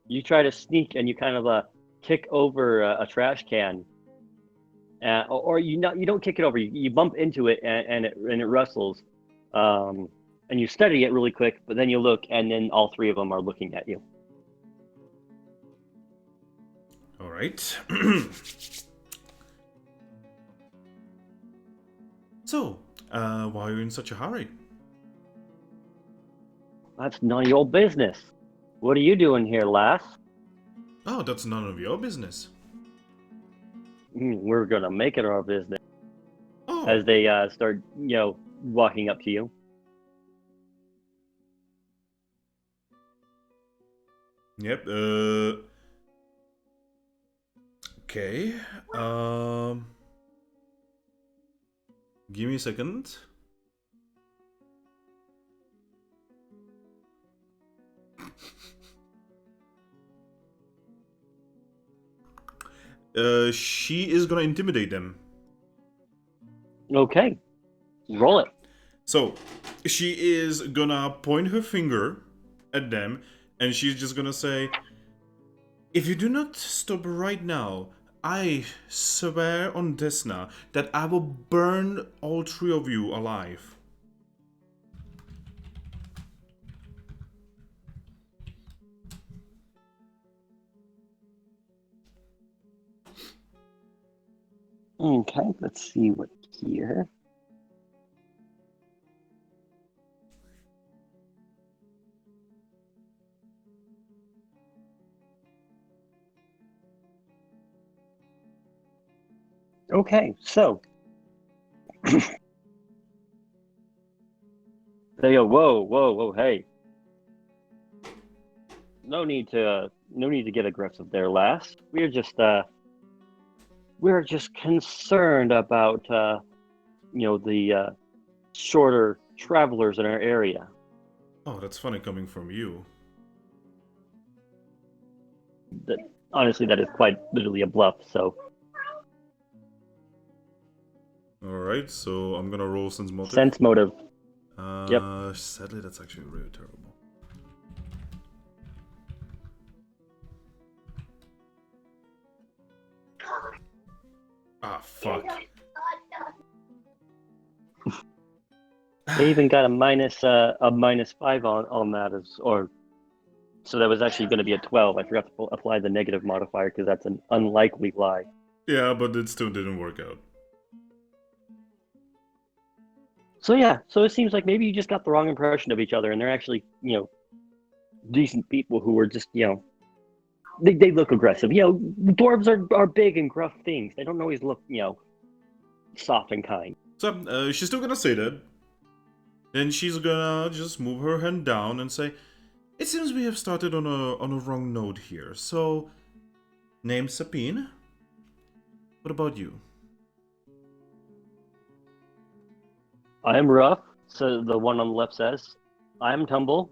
you try to sneak and you kind of kick over a trash can, or you don't kick it over. You bump into it and it rustles, and you study it really quick. But then you look, and then all three of them are looking at you. All right. So, why are you in such a hurry? That's none of your business. What are you doing here, lass? Oh, that's none of your business. We're gonna make it our business. Oh, As they start, walking up to you. yep. Okay. Give me a second. She is gonna intimidate them. Okay, roll it. So, she is gonna point her finger at them, and she's just gonna say, "If you do not stop right now, I swear on Desna that I will burn all three of you alive." Okay, let's see what here. Okay, so they go, whoa, hey. No need to get aggressive there, lass. We're just concerned about the shorter travelers in our area. Oh, that's funny coming from you. Honestly, that is quite literally a bluff. So Alright, so I'm gonna roll sense motive. sense motive. Yep. Sadly, that's actually really terrible. Ah, fuck. They even got a minus 5 on that, so that was actually going to be a 12. I forgot to apply the negative modifier because that's an unlikely lie. Yeah, but it still didn't work out. So yeah, so it seems like maybe you just got the wrong impression of each other, and they're actually decent people who are just they look aggressive. Dwarves are big and gruff things. They don't always look soft and kind. So, she's still gonna say that. Then she's gonna just move her hand down and say, "It seems we have started on a wrong note here. So, name Sapine. What about you?" I'm Rough. So the one on the left says, "I'm Tumble,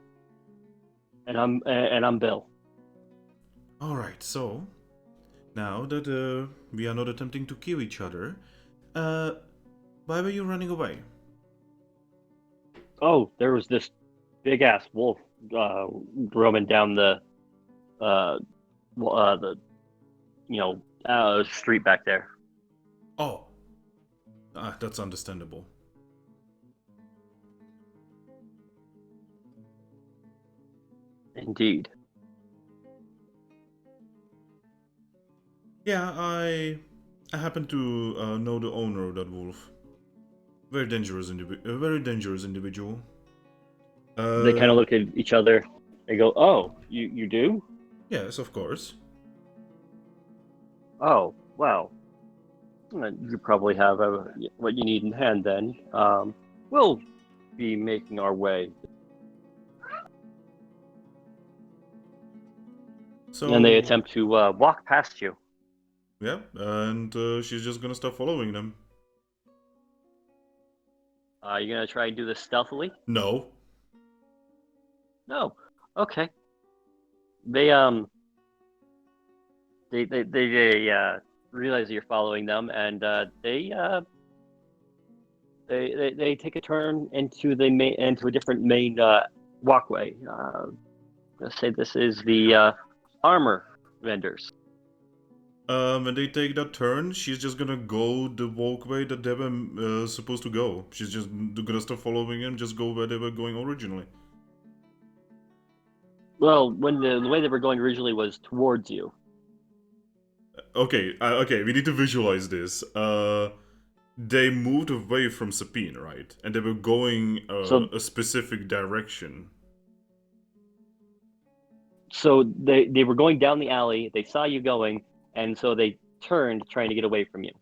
and I'm Bill." All right. So, now that we are not attempting to kill each other, why were you running away? Oh, there was this big ass wolf roaming down the street back there. Oh, that's understandable. Indeed. Yeah, I happen to know the owner of that wolf. Very dangerous individual. They kind of look at each other. They go, "Oh, you do?" Yes, of course. Oh, well. You probably have what you need in hand then. We'll be making our way. So, And they attempt to walk past you. yeah, and she's just gonna start following them. You're gonna try and do this stealthily? No. No. Okay. They realize that you're following them, and they take a turn into a different main walkway. Let's say this is the armor vendors. When they take that turn, she's just gonna go the walkway that they were supposed to go. She's just gonna start following him, just go where they were going originally. Well, when the way they were going originally was towards you. Okay, we need to visualize this. They moved away from Sabine, right? And they were going a specific direction. So they were going down the alley, they saw you going, and so they turned trying to get away from you.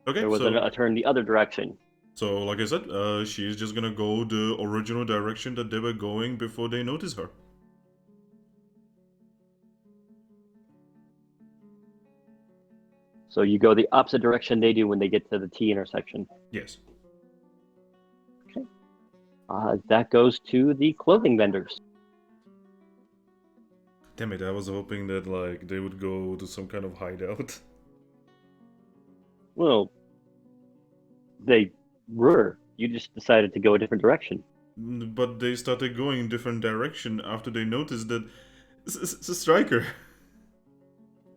Okay, there was a turn the other direction. So, like I said, she's just gonna go the original direction that they were going before they notice her. So you go the opposite direction they do when they get to the T intersection. Yes. Okay. That goes to the clothing vendors. Damn it, I was hoping that, like, they would go to some kind of hideout. Well, they were. You just decided to go a different direction. But they started going in different direction after they noticed that it's a striker.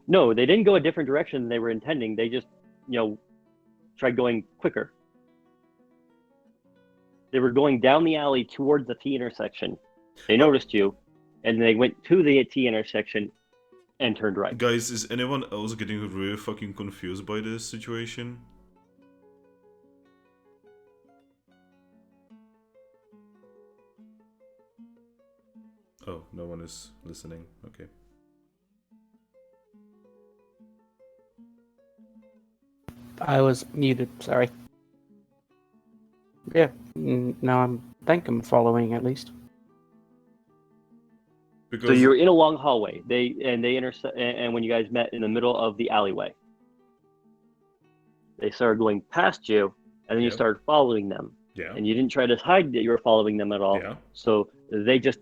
No, they didn't go a different direction than they were intending. They just, tried going quicker. They were going down the alley towards the T intersection. They noticed you, and they went to the T intersection and turned right. Guys, is anyone else getting really fucking confused by this situation? Oh, no one is listening. Okay. I was muted, sorry. Yeah, now I think I'm following at least. Because So you're in a long hallway. And when you guys met in the middle of the alleyway, they started going past you, and then you started following them. Yeah. And you didn't try to hide that you were following them at all. Yeah. So they just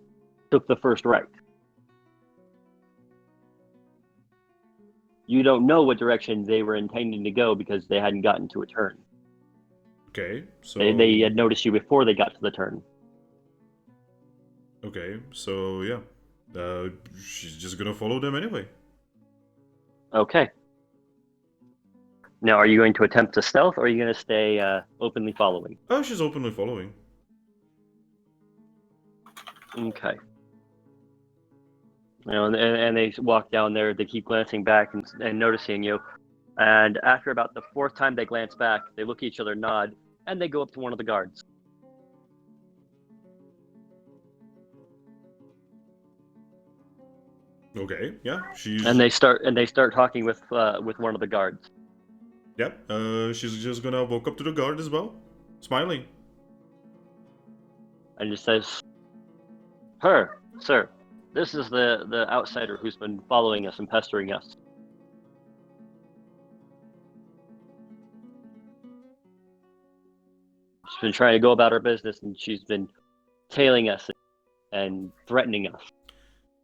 took the first right. You don't know what direction they were intending to go because they hadn't gotten to a turn. Okay, so They had noticed you before they got to the turn. Okay, so yeah, she's just gonna follow them anyway. Okay. Now, are you going to attempt to stealth, or are you going to stay openly following? Oh, she's openly following. Okay. And they walk down there. They keep glancing back and noticing you. And after about the fourth time they glance back, they look at each other, nod, and they go up to one of the guards. Okay, yeah, she's. And they start talking with one of the guards. Yep, she's just gonna walk up to the guard as well, smiling. And just says, "Her, sir, this is the outsider who's been following us and pestering us. She's been trying to go about her business, and she's been tailing us and threatening us."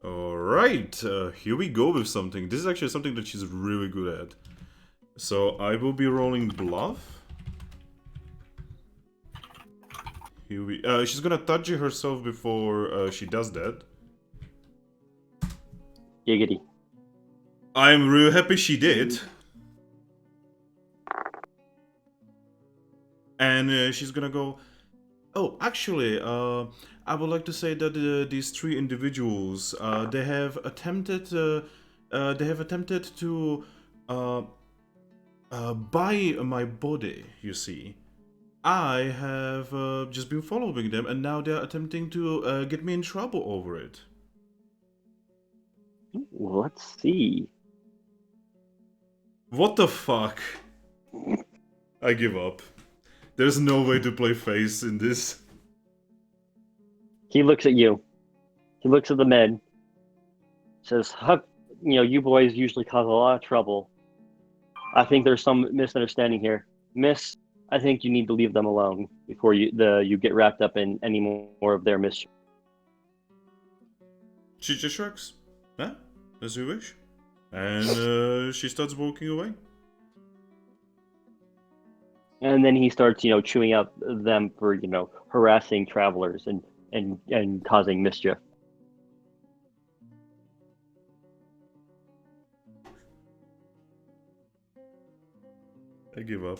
Alright, here we go with something. This is actually something that she's really good at. So I will be rolling bluff. Here we. She's gonna touch it herself before she does that. Giggity. I'm real happy she did. And she's gonna go. Oh, actually, I would like to say that these three individuals, they have attempted to buy my body. You see, I have just been following them, and now they're attempting to get me in trouble over it. Well, let's see. What the fuck? I give up. There's no way to play face in this. He looks at you. He looks at the men. Says, "Huck, you boys usually cause a lot of trouble. I think there's some misunderstanding here. Miss, I think you need to leave them alone before you get wrapped up in any more of their mischief." She just shrugs. Huh? As you wish. And she starts walking away. And then he starts, chewing up them for, harassing travelers and causing mischief. I give up.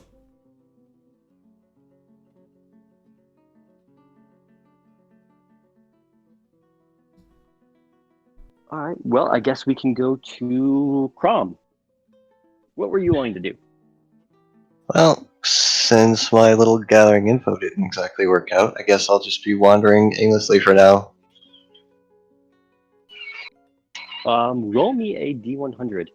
All right. Well, I guess we can go to Crom. What were you wanting to do? Well, since my little gathering info didn't exactly work out, I guess I'll just be wandering aimlessly for now. Roll me a D100.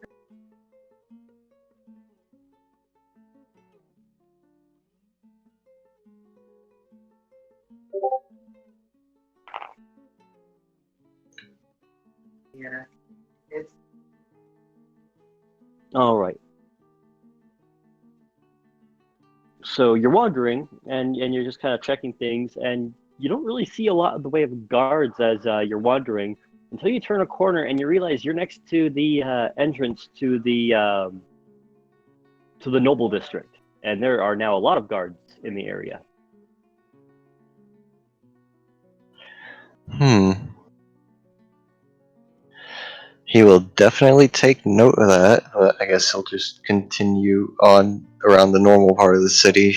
Yeah. It's All right. So you're wandering, and you're just kind of checking things, and you don't really see a lot of the way of guards as you're wandering until you turn a corner and you realize you're next to the entrance to the noble district, and there are now a lot of guards in the area. He will definitely take note of that, but I guess he'll just continue on around the normal part of the city.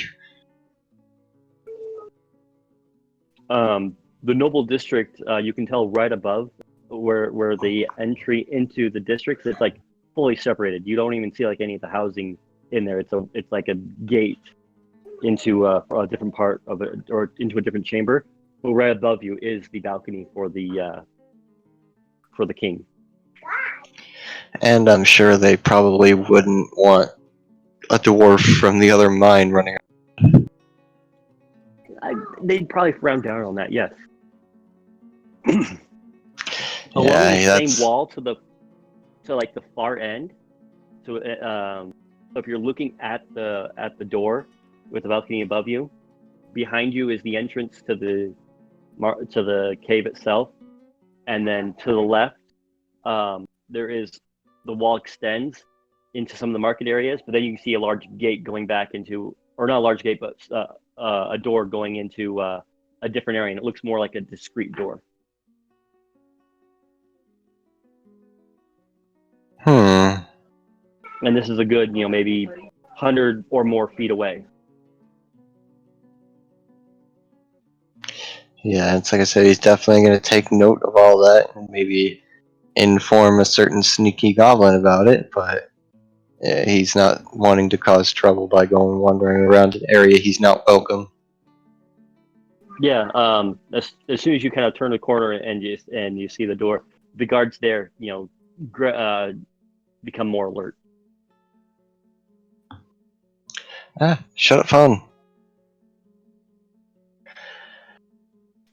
The noble district, you can tell right above where the entry into the district, it's like fully separated. You don't even see like any of the housing in there. It's like a gate into a different part of it, or into a different chamber. But right above you is the balcony for the king. And I'm sure they probably wouldn't want a dwarf from the other mine running around. They'd probably frown down on that, yes. Along Yeah, the same wall to like the far end. So if you're looking at the door with the balcony above you, behind you is the entrance to the cave itself, and then to the left, there is the wall extends into some of the market areas, but then you can see a large gate going back into, or not a large gate, but a door going into a different area, and it looks more like a discreet door. And this is a good, maybe 100 or more feet away. Yeah, it's like I said, he's definitely going to take note of all that and maybe inform a certain sneaky goblin about it, but he's not wanting to cause trouble by going wandering around an area he's not welcome. Yeah, as soon as you kind of turn the corner and you see the door, the guards there, become more alert. Shut up, phone.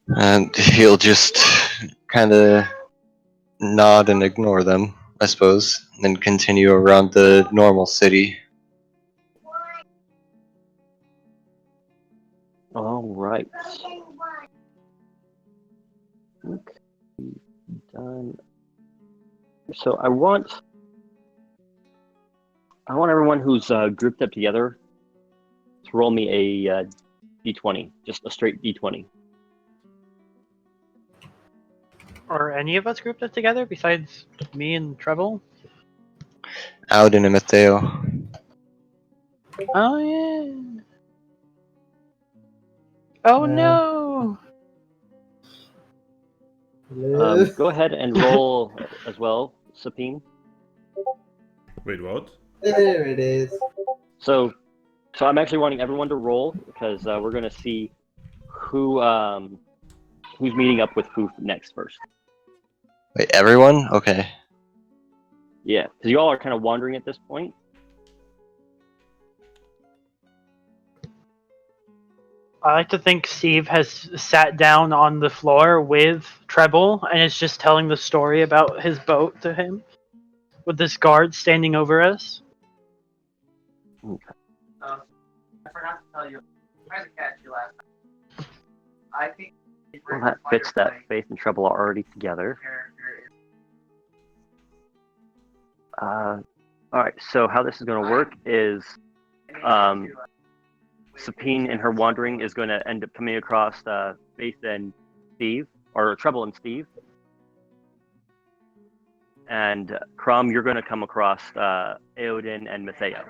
And he'll just kind of nod and ignore them, I suppose, and then continue around the normal city. All right. Okay. Done. So I want everyone who's grouped up together to roll me a d20, just a straight d20. Are any of us grouped up together besides me and Treble? Auden and Matteo. Oh yeah. Oh no. Go ahead and roll as well, Sapine. Wait, what? There it is. So I'm actually wanting everyone to roll because we're gonna see who's meeting up with who next first. Wait, everyone? Okay. Yeah, because you all are kind of wandering at this point. I like to think Steve has sat down on the floor with Treble and is just telling the story about his boat to him, with this guard standing over us. I forgot to tell you. I tried to catch you last time. I think. Well, that fits that Faith and Trouble are already together. Alright, so how this is going to work is Sapine in her wandering is going to end up coming across Faith and Steve, or Trouble and Steve. And Crom, you're going to come across Eodin and Matheo.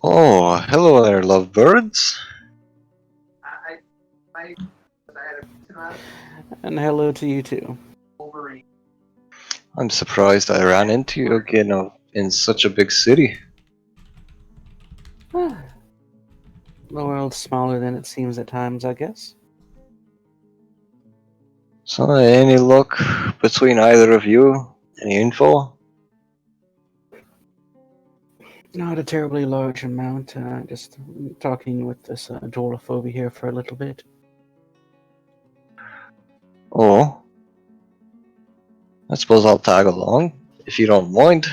Oh, hello there, lovebirds. And hello to you too. I'm surprised I ran into you again in such a big city. The world's smaller than it seems at times, I guess. So, any luck between either of you? Any info? Not a terribly large amount. Just talking with this dwarf over here for a little bit. Oh. I suppose I'll tag along, if you don't mind.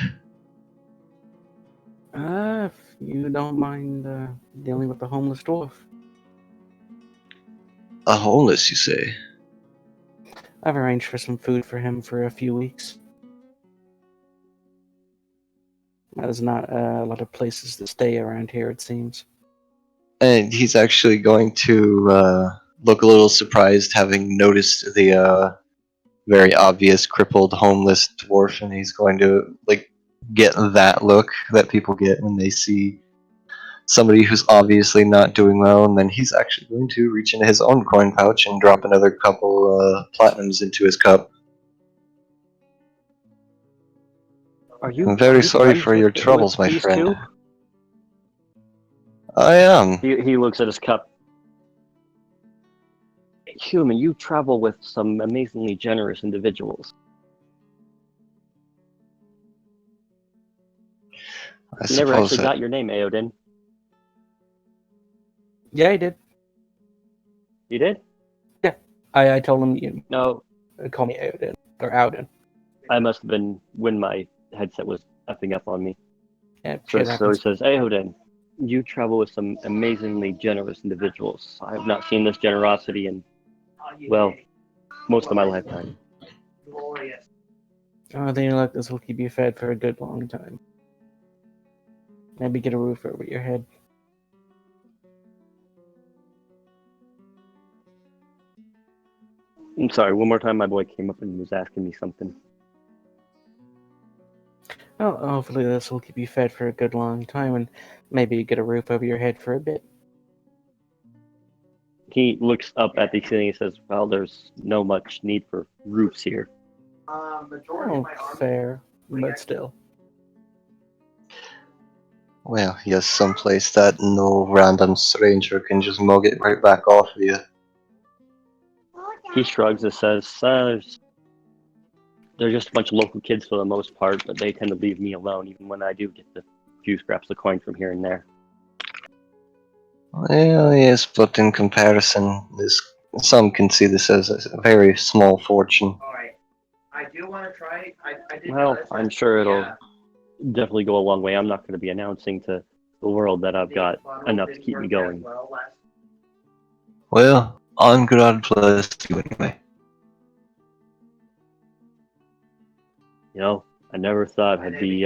If you don't mind dealing with the homeless dwarf. A homeless, you say? I've arranged for some food for him for a few weeks. There's not a lot of places to stay around here, it seems. And he's actually going to look a little surprised, having noticed the very obvious crippled homeless dwarf, and he's going to get that look that people get when they see somebody who's obviously not doing well, and then he's actually going to reach into his own coin pouch and drop another couple platinums into his cup. I'm very sorry for your troubles, my friend. Two? I am. He looks at his cup. Human, you travel with some amazingly generous individuals. You never actually got your name, Eodin. Yeah, I did. You did? Yeah. I told him you No. Call me Eodin. Or Auden. I must have been when my headset was effing up on me. Yeah, So he says, Eodin, you travel with some amazingly generous individuals. I have not seen this generosity in, well, most of my lifetime. Oh, then look, this will keep you fed for a good long time. Maybe get a roof over your head. I'm sorry, one more time my boy came up and was asking me something. Oh, hopefully this will keep you fed for a good long time and maybe get a roof over your head for a bit. He looks up at the ceiling and says, well, there's no much need for roofs here. Oh, fair, but still. Well, yes, someplace that no random stranger can just mug it right back off of you. He shrugs and says, they're just a bunch of local kids for the most part, but they tend to leave me alone even when I do get the few scraps of coin from here and there. Well, yes, but in comparison, some can see this as a very small fortune. Alright. I do want to try. Well, I'm sure it'll definitely go a long way. I'm not going to be announcing to the world that I've got enough to keep me going. Well, I'm God bless you anyway. You know, I never thought I'd be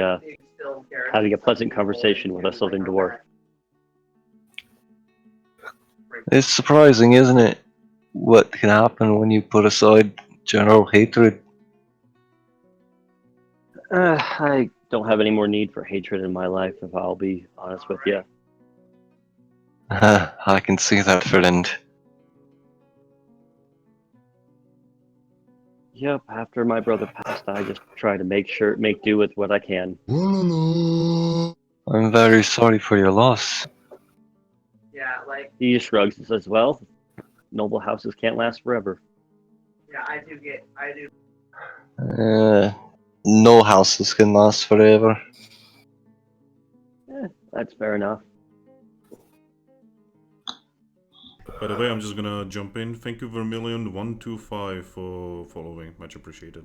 having a pleasant conversation with a southern dwarf. It's surprising, isn't it, what can happen when you put aside general hatred? I don't have any more need for hatred in my life, if I'll be honest with you. I can see that, friend. Yep, after my brother passed, I just try to make do with what I can. I'm very sorry for your loss. Yeah, He shrugs and says, well, noble houses can't last forever. Yeah, I do. No houses can last forever. That's fair enough. By the way, I'm just gonna jump in. Thank you, Vermilion125, for following. Much appreciated.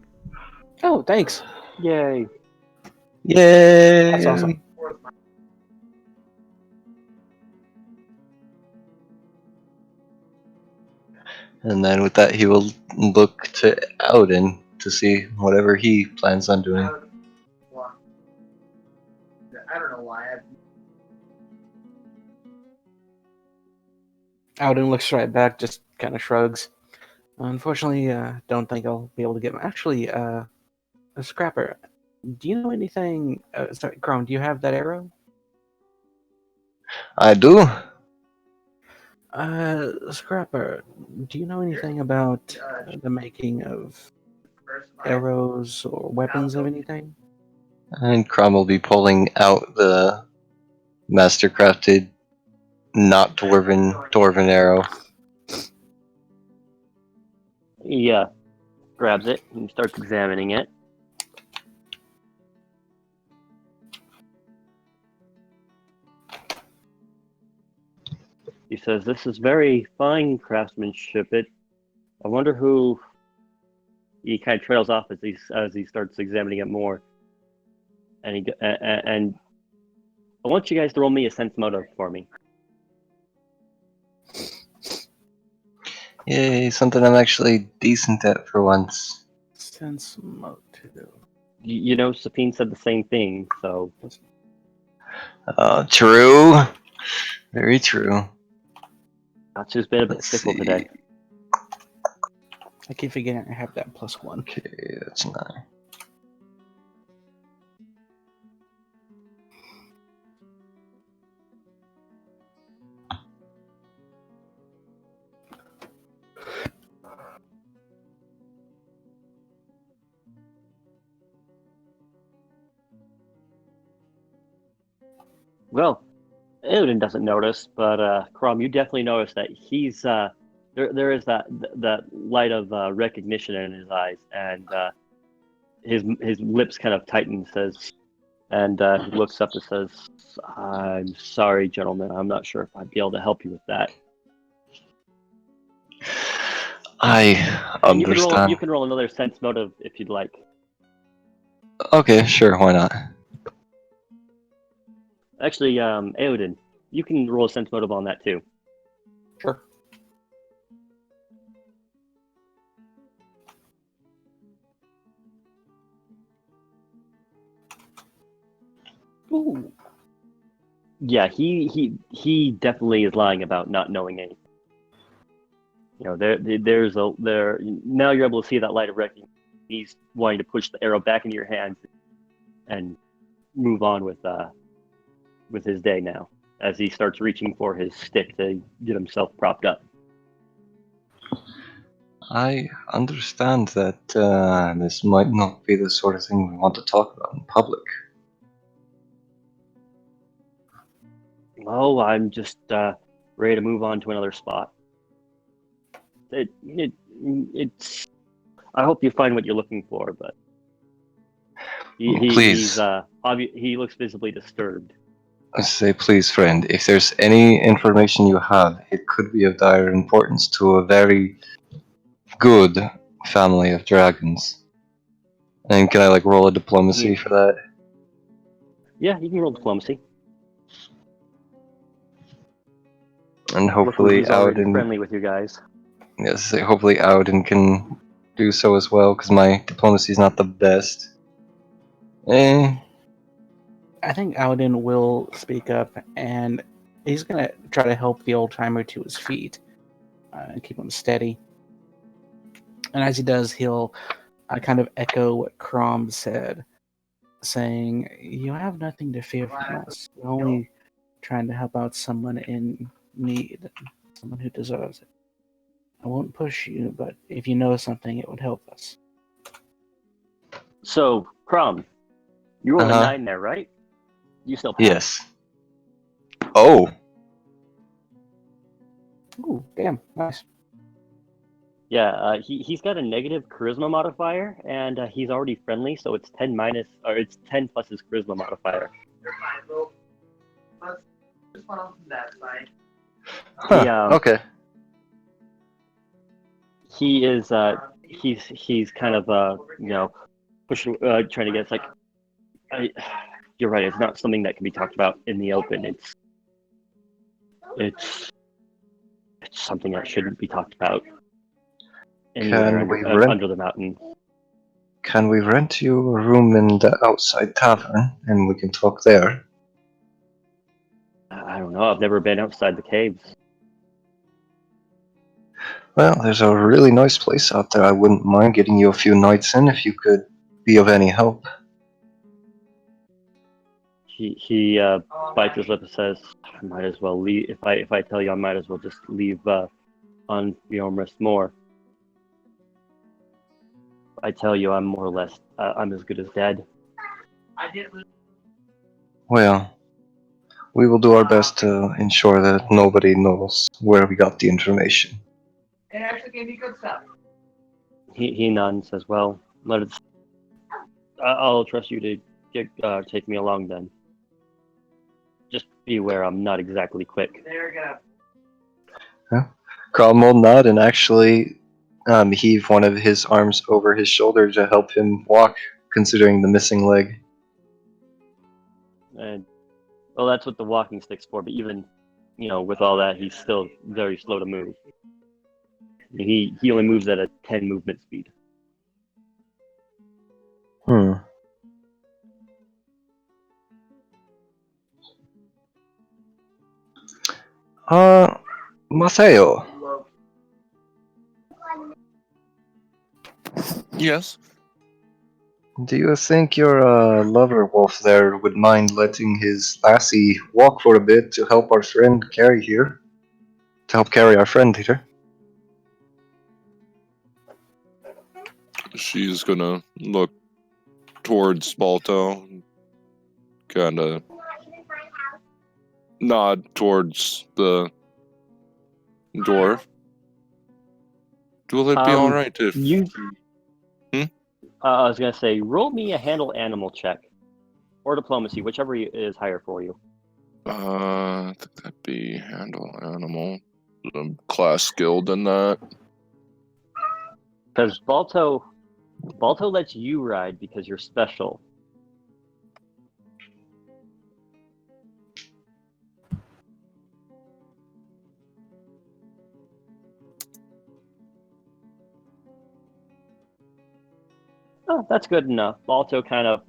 Oh, thanks. Yay. Yay! That's awesome. And then with that, he will look to Auden to see whatever he plans on doing. I don't know why. Auden looks right back, just kind of shrugs. Unfortunately, don't think I'll be able to get. Actually, Scrapper, do you know anything? Sorry, Chrome, do you have that arrow? I do. Scrapper, do you know anything about the making of arrows or weapons of anything? And Crom will be pulling out the mastercrafted, not dwarven arrow. He grabs it and starts examining it. He says, "This is very fine craftsmanship. I wonder who." He kind of trails off as he starts examining it more, and I want you guys to roll me a sense motive for me. Yay, something I'm actually decent at for once. Sense motive. You know, Sapine said the same thing, so True. Very true. that's just been a bit Let's fickle see. today. I keep forgetting I have that +1. Okay, that's 9. Well, Odin doesn't notice, but Crom, you definitely notice that he's there is that light of recognition in his eyes, and his lips kind of tighten. Says, and he looks up and says, "I'm sorry, gentlemen. I'm not sure if I'd be able to help you with that." I And understand. you can roll another sense motive if you'd like. Okay, sure, why not? Actually, Eodin, you can roll a sense motive on that too. Sure. Ooh. Yeah, he definitely is lying about not knowing anything. You know, there's now you're able to see that light of recognition. He's wanting to push the arrow back into your hands and move on with his day now, as he starts reaching for his stick to get himself propped up. I understand that this might not be the sort of thing we want to talk about in public. Oh, I'm just ready to move on to another spot. It's. I hope you find what you're looking for, but Please. he looks visibly disturbed. I say, please, friend, if there's any information you have, it could be of dire importance to a very good family of dragons. And can I roll a diplomacy for that? Yeah, you can roll diplomacy. And hopefully he's already Auden, friendly with you guys. yes, hopefully Auden can do so as well, because my diplomacy is not the best. I think Auden will speak up, and he's gonna try to help the old timer to his feet and keep him steady. And as he does, he'll kind of echo what Crom said, saying, "You have nothing to fear from us. We're only trying to help out someone in need, someone who deserves it. I won't push you, but if you know something, it would help us." So, Crom, you rolled a 9 there, right? You still pass. Yes. Oh. Ooh, damn, nice. Yeah, he's got a negative charisma modifier, and he's already friendly, so it's 10 plus his charisma modifier. let's just funnel from that side. Huh, Okay. He is he's kind of pushing trying to get. It's like you're right, it's not something that can be talked about in the open. It's something that shouldn't be talked about anywhere Can we rent? under the mountain. Can we rent you a room in the outside tavern, and we can talk there? I don't know, I've never been outside the caves. Well, there's a really nice place out there. I wouldn't mind getting you a few nights in if you could be of any help. He bites his lip and says, I might as well leave. If I tell you, I might as well just leave on Bjornrest Moor. I tell you, I'm more or less, I'm as good as dead. I did lose. Well, we will do our best to ensure that nobody knows where we got the information. It actually gave me good stuff. He nods and says, well, I'll trust you to take me along then. Just be aware I'm not exactly quick. There you go. Cromwell nod and actually heave one of his arms over his shoulder to help him walk, considering the missing leg. And well, that's what the walking stick's for. But even, with all that, he's still very slow to move. He only moves at a 10 movement speed. Mateo, Yes. do you think your lover wolf there would mind letting his lassie walk for a bit to help our friend carry here? To help carry our friend here? She's gonna look towards Balto, kind of nod towards the dwarf. Will it be all right if I was gonna say, roll me a handle animal check, or diplomacy, whichever is higher for you. I think that'd be handle animal. I'm class skilled in that. Because Balto lets you ride because you're special. Oh, that's good enough. Balto kind of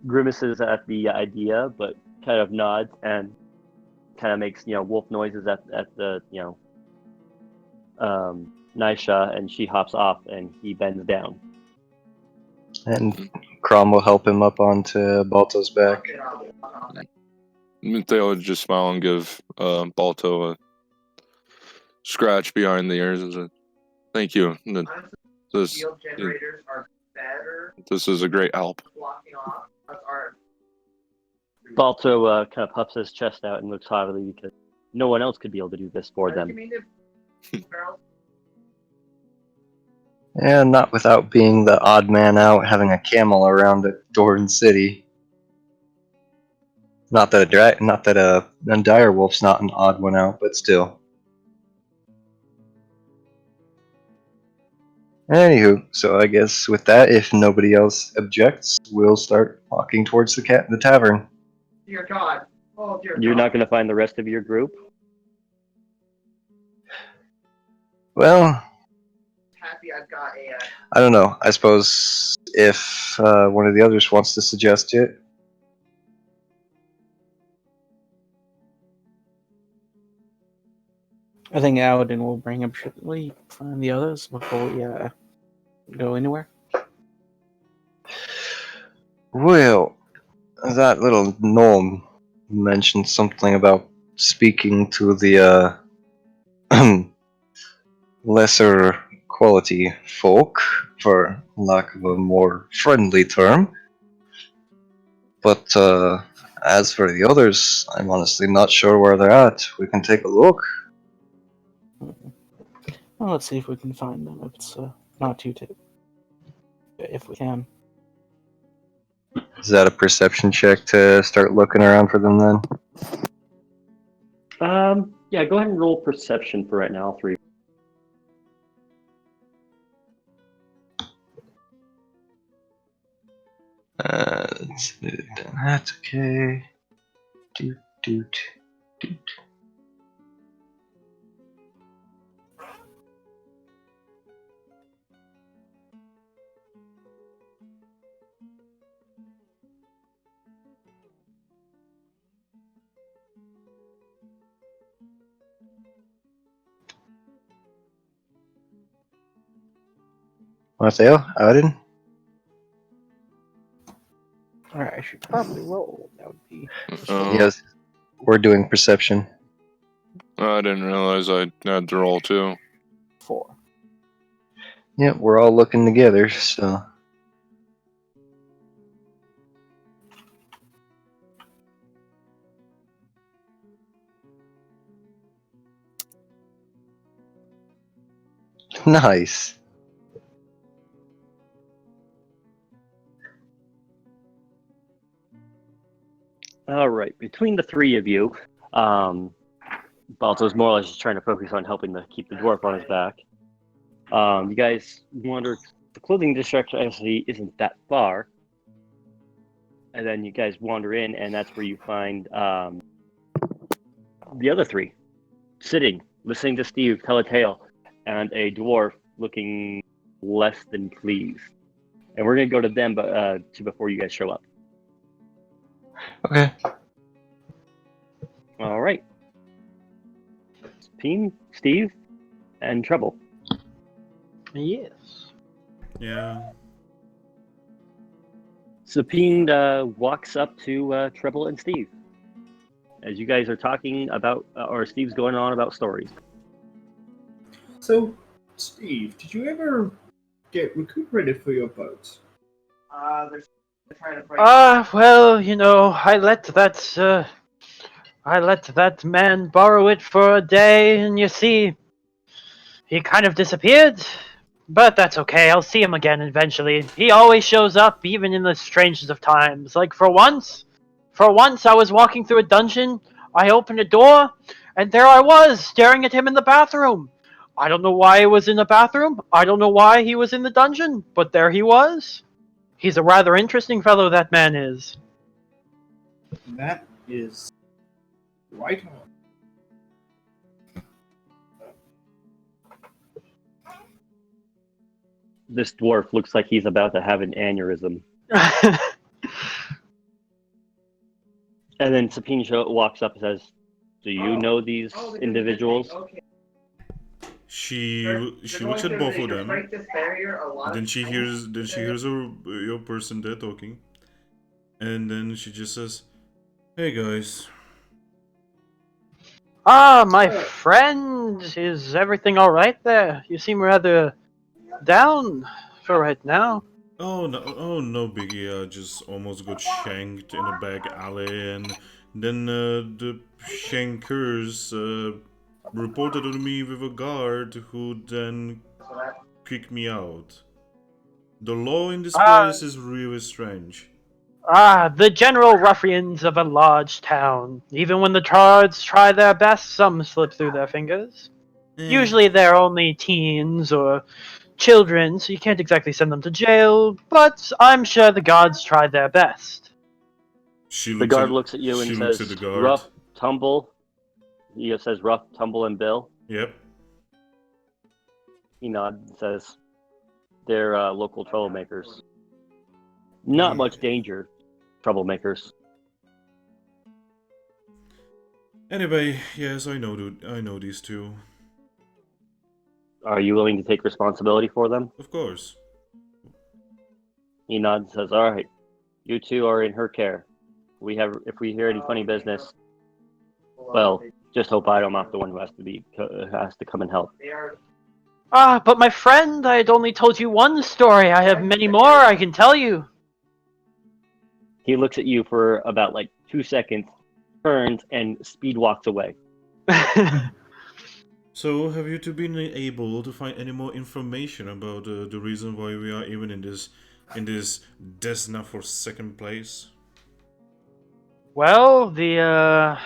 grimaces at the idea, but kind of nods and kind of makes wolf noises at the Nisha, and she hops off and he bends down. And Crom will help him up onto Balto's back. They would just smile and give Balto a scratch behind the ears and say, "Thank you. This Field generators are better this is a great help." blocking off. Our Balto kind of puffs his chest out and looks haughtily because no one else could be able to do this for them. And not without being the odd man out having a camel around at Doran City. Not that a dire wolf's not an odd one out, but still. Anywho, so I guess with that, if nobody else objects, we'll start walking towards the tavern. Dear God. Oh, dear You're God. not going to find the rest of your group? Well, Happy I've got a. I don't know. I suppose if one of the others wants to suggest it. I think Aladin will bring up. Should we find the others before we go anywhere? Well, that little gnome mentioned something about speaking to the lesser quality folk, for lack of a more friendly term. But as for the others, I'm honestly not sure where they're at. We can take a look. Well, let's see if we can find them. If it's not too if we can. Is that a perception check to start looking around for them then? Yeah, go ahead and roll perception for right now, 3. Let's do that. That's okay. Doot, doot, doot. Mateo, Auden? Alright, I should probably roll. That would be Yes, we're doing perception. I didn't realize I had to roll too. 4. Yeah, we're all looking together, so. Nice. All right, between the 3 of you, Balto's more or less just trying to focus on helping to keep the dwarf on his back. You guys wander. The clothing district actually isn't that far, and then you guys wander in, and that's where you find the other 3 sitting, listening to Steve tell a tale, and a dwarf looking less than pleased. And we're gonna go to them, before you guys show up. Okay. All right. Steve, and Treble. Yes. Yeah. Sapine walks up to Treble and Steve as you guys are talking about, or Steve's going on about stories. So, Steve, did you ever get recuperated for your boat? They're trying to break. Well, you know, I let that man borrow it for a day, and you see, he kind of disappeared. But that's okay, I'll see him again eventually. He always shows up, even in the strangest of times. Like, for once, I was walking through a dungeon, I opened a door, and there I was, staring at him in the bathroom. I don't know why he was in the bathroom, I don't know why he was in the dungeon, but there he was. He's a rather interesting fellow, that man is. That is right on. This dwarf looks like he's about to have an aneurysm. And then Sapine walks up and says, "Do you know these individuals?" She looks at both of them, and then she hears your person there talking, and then she just says, "Hey guys." My friend, is everything alright there? You seem rather down for right now. Oh no biggie. I just almost got shanked in a back alley, and then the shankers reported on me with a guard who then kicked me out. The law in this place is really strange. The general ruffians of a large town. Even when the guards try their best, some slip through their fingers. Usually they're only teens or children, so you can't exactly send them to jail, but I'm sure the guards tried their best. The guard looks at you and says, "Rough, tumble." He says, "Rough, tumble, and Bill." Yep. He nods and says, "They're local troublemakers. Not much danger, troublemakers." Anyway, yes, I know these two. Are you willing to take responsibility for them? Of course. He nods and says, "All right, you two are in her care. If we hear any funny business, well, just hope I don't have the one who has to come and help." But my friend, I had only told you one story. I have many more I can tell you. He looks at you for about 2 seconds, turns, and speed walks away. So, have you two been able to find any more information about the reason why we are even in this Desna for second place? Well, the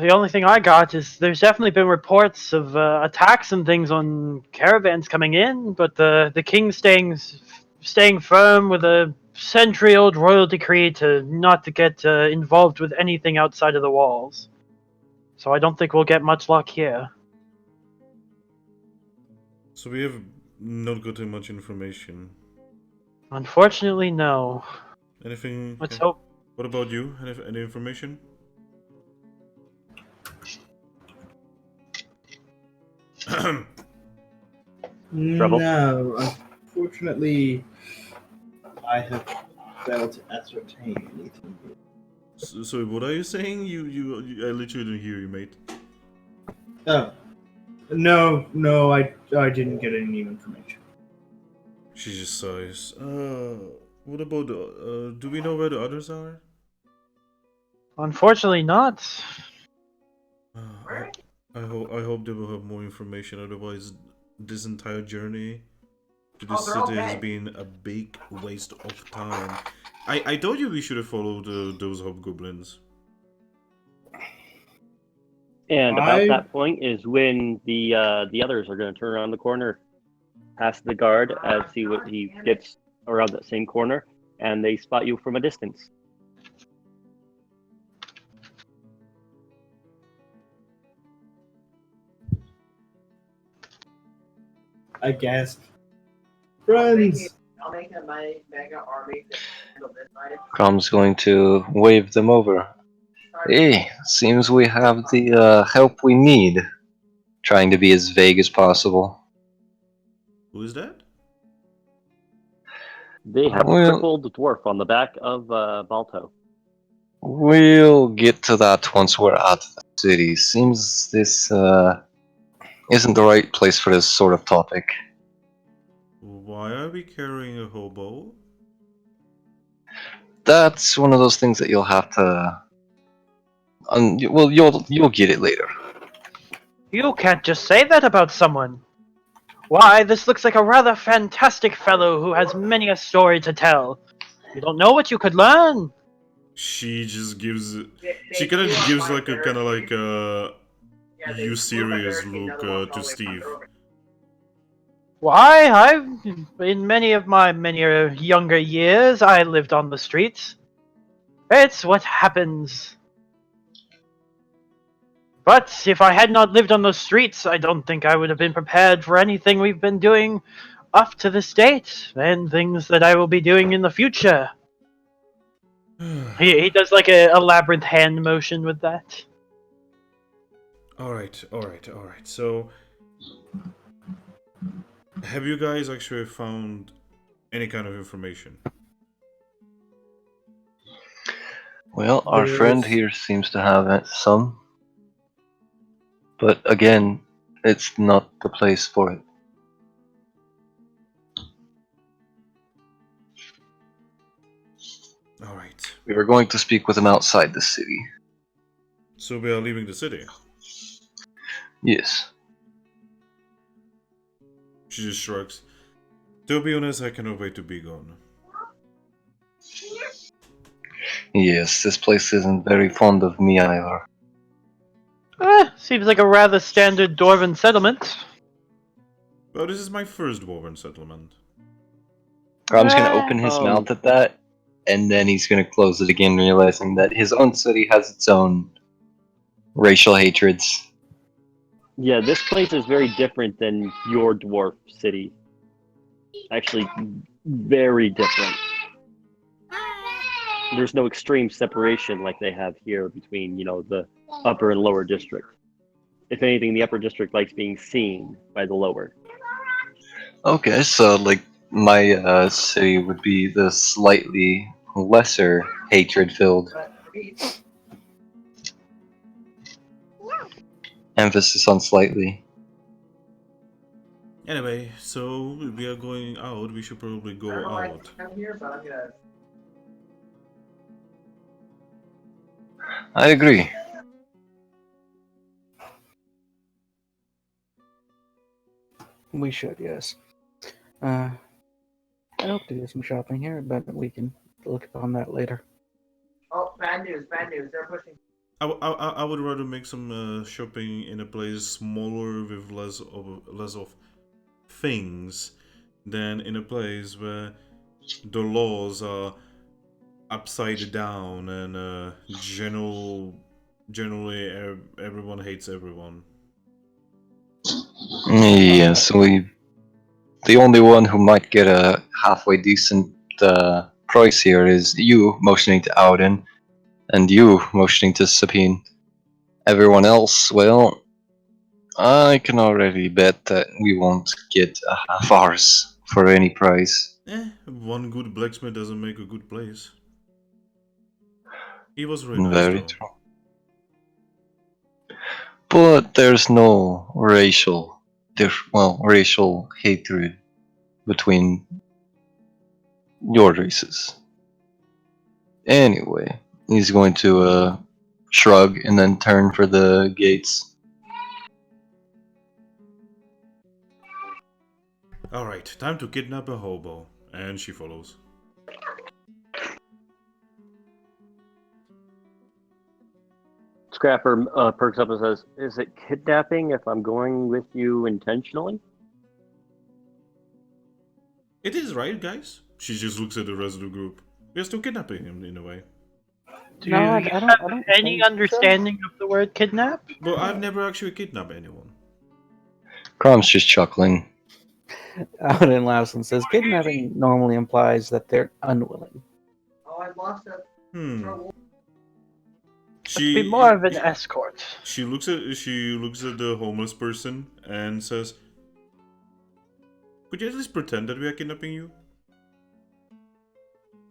only thing I got is there's definitely been reports of attacks and things on caravans coming in, but the king staying firm with a century-old royal decree to not to get involved with anything outside of the walls. So I don't think we'll get much luck here. So we have not gotten much information. Unfortunately, no. Anything? Let's hope. What about you? Any information? Trouble? No, unfortunately, I have failed to ascertain anything. So what are you saying? I literally didn't hear you, mate. Oh, no, I didn't get any information. She just sighs. What about do we know where the others are? Unfortunately, not. I hope they will have more information. Otherwise, this entire journey to the Oh, they're city has okay. been a big waste of time. I told you we should have followed those hobgoblins. And about I- that point is when the others are going to turn around the corner, past the guard as he gets around that same corner, and they spot you from a distance. I guessed. Friends, I'll make a mega army to handle this side. Crom's going to wave them over. Hey, seems we have the help we need. Trying to be as vague as possible. Who is that? They have Well- a crippled dwarf on the back of Balto. We'll get to that once we're out of the city. Seems this isn't the right place for this sort of topic. Why are we carrying a hobo? That's one of those things that you'll have to. Well, you'll get it later. You can't just say that about someone. Why, this looks like a rather fantastic fellow who has many a story to tell. You don't know what you could learn. She just gives. She kind of gives like a kind of like you serious look to Steve. Why, in many of my younger years, I lived on the streets. It's what happens. But if I had not lived on those streets, I don't think I would have been prepared for anything we've been doing up to this date, and things that I will be doing in the future. He does like a labyrinth hand motion with that. All right. So, have you guys actually found any kind of information? Well, our friend here seems to have some. But again, it's not the place for it. All right. We were going to speak with him outside the city. So we are leaving the city. Yes. She just shrugs. To be honest, I cannot wait to be gone. Yes, this place isn't very fond of me either. Seems like a rather standard Dwarven settlement. Well, this is my first Dwarven settlement. Crom's gonna open his mouth at that, and then he's gonna close it again, realizing that his own city has its own racial hatreds. Yeah, this place is very different than your dwarf city. Actually, very different. There's no extreme separation like they have here between, the upper and lower district. If anything, the upper district likes being seen by the lower. Okay, so like my city would be the slightly lesser hatred-filled. Emphasis on slightly. Anyway, so we are going out. We should probably go out. I'm here, but I'm gonna. I agree. We should, yes. I hope to do some shopping here, but we can look upon that later. Oh, bad news, bad news. They're pushing. I would rather make some shopping in a place smaller with less of things than in a place where the laws are upside down and generally everyone hates everyone. Yes, the only one who might get a halfway decent price here is you motioning to Auden, and you motioning to Sabine. Everyone else, well, I can already bet that we won't get a half ours for any price. One good blacksmith doesn't make a good place. He was really nice Very though. true. But there's no racial hatred between your races. Anyway, he's going to shrug and then turn for the gates. Alright, time to kidnap a hobo. And she follows. Scrapper perks up and says, "Is it kidnapping if I'm going with you intentionally?" It is right, guys. She just looks at the rest of the group. We are still kidnapping him in a way. Do No, I you don't- have I don't any think so. understanding of the word kidnap? But I've never actually kidnapped anyone. Crom's just chuckling. Auden laughs and says, "Kidnapping normally implies that they're unwilling." Oh, I lost a. It'd be more of an escort. She looks at the homeless person and says, "Could you at least pretend that we are kidnapping you?"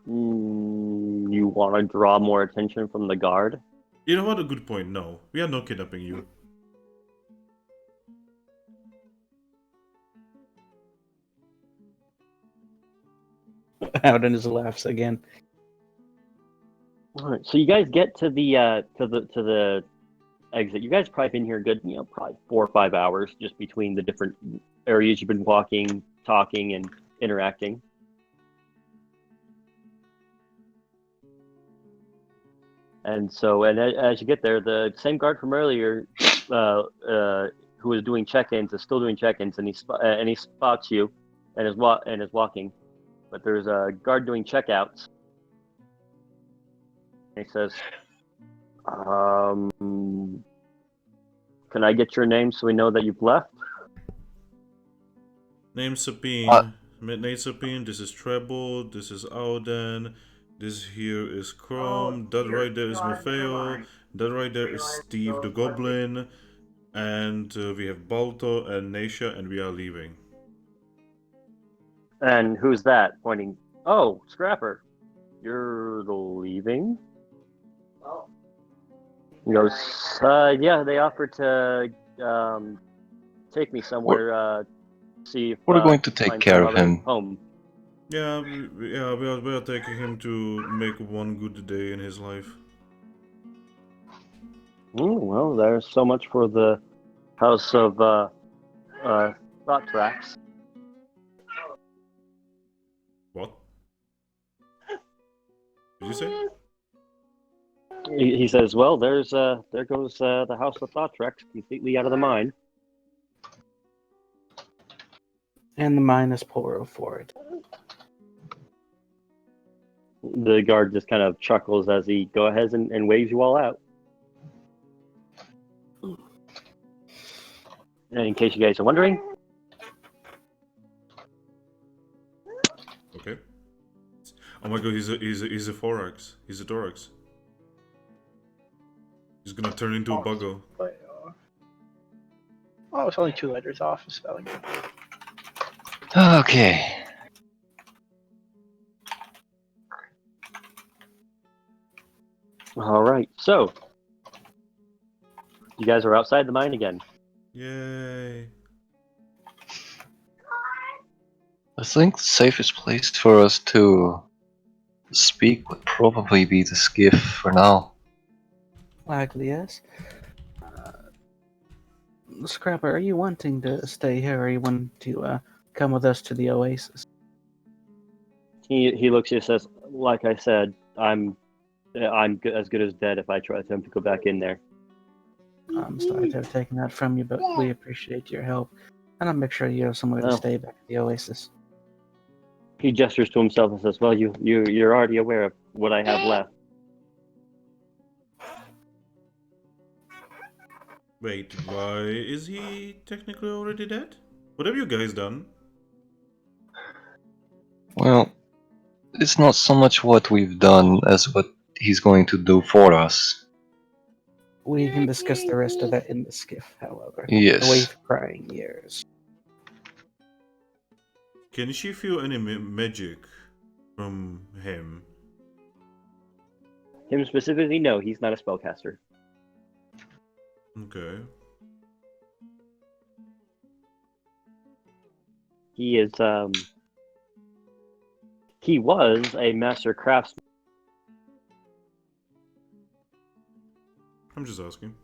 You want to draw more attention from the guard? You know what? A good point. No, we are not kidnapping you. Auden just laughs again. All right, so you guys get to the exit. You guys probably been here a good, probably 4 or 5 hours just between the different areas you've been walking, talking, and interacting. And so, as you get there, the same guard from earlier, who was doing check-ins, is still doing check-ins, and he spots you, and is walking. But there's a guard doing checkouts. And he says, "Can I get your name so we know that you've left?" Name Sabine. Name Sabine. This is Treble. This is Auden. This here is Chrome. That right there is Maffeo. That right there is Steve the Goblin. And we have Balto and Nasha, and we are leaving. And who's that? Pointing. "Oh, Scrapper, you're leaving?" Well. He goes, "Yeah, they offered to take me somewhere. See if We're going to take find care some of other him. home." Yeah, we are taking him to make one good day in his life. Well, there's so much for the House of Thought Tracks. What? Did you say? He says, "Well, there goes the House of Thought Tracks completely out of the mine." And the mine is poorer for it. The guard just kind of chuckles as he goes ahead and waves you all out. And in case you guys are wondering, Okay. Oh my god, he's a thorax. He's a thorax. He's gonna turn into a buggo. Oh, it's only 2 letters off of spelling. Okay. all right. So you guys are outside the mine again. Yay. I think the safest place for us to speak would probably be the skiff for now. Likely, yes. Scrapper, are you wanting to stay here, or are you wanting to come with us to the Oasis? He looks at you and says, like I said, I'm as good as dead if I try to attempt to go back in there. I'm sorry to have taken that from you, but we appreciate your help. And I'll make sure you have somewhere Oh. to stay back at the Oasis. He gestures to himself and says, "Well, you're already aware of what I have left." Wait, why is he technically already dead? What have you guys done? Well, it's not so much what we've done as what he's going to do for us. We can discuss the rest of that in the skiff, however. Yes. Away for crying years. Can she feel any magic from him? Him specifically, no, he's not a spellcaster. Okay. He is he was a master craftsman. I'm just asking.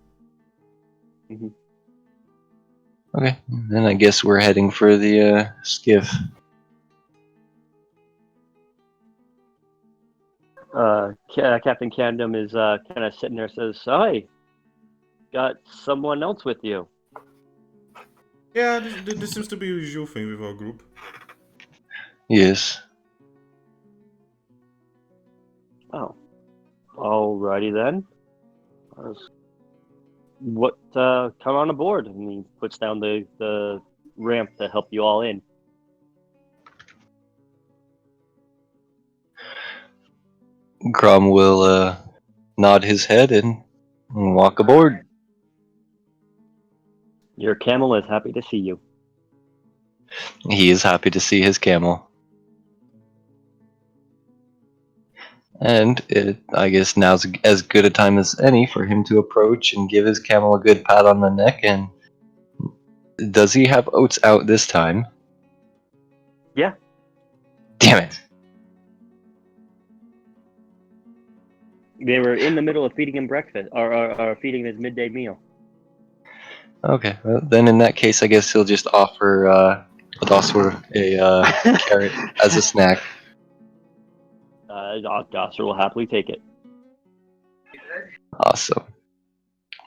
Okay, then I guess we're heading for the skiff. Captain Candom is kind of sitting there, says, "Hi, got someone else with you." Yeah, this seems to be a usual thing with our group. Yes. Oh, alrighty then. What? Come on aboard, and he puts down the ramp to help you all in. Grom will nod his head and walk aboard. Your camel is happy to see you. He is happy to see his camel. And I guess now's as good a time as any for him to approach and give his camel a good pat on the neck. And does he have oats out this time? Yeah. Damn it. They were in the middle of feeding him breakfast, or feeding him his midday meal. Okay, well, then in that case, I guess he'll just offer Adoswar a carrot as a snack. Gosser will happily take it. Awesome.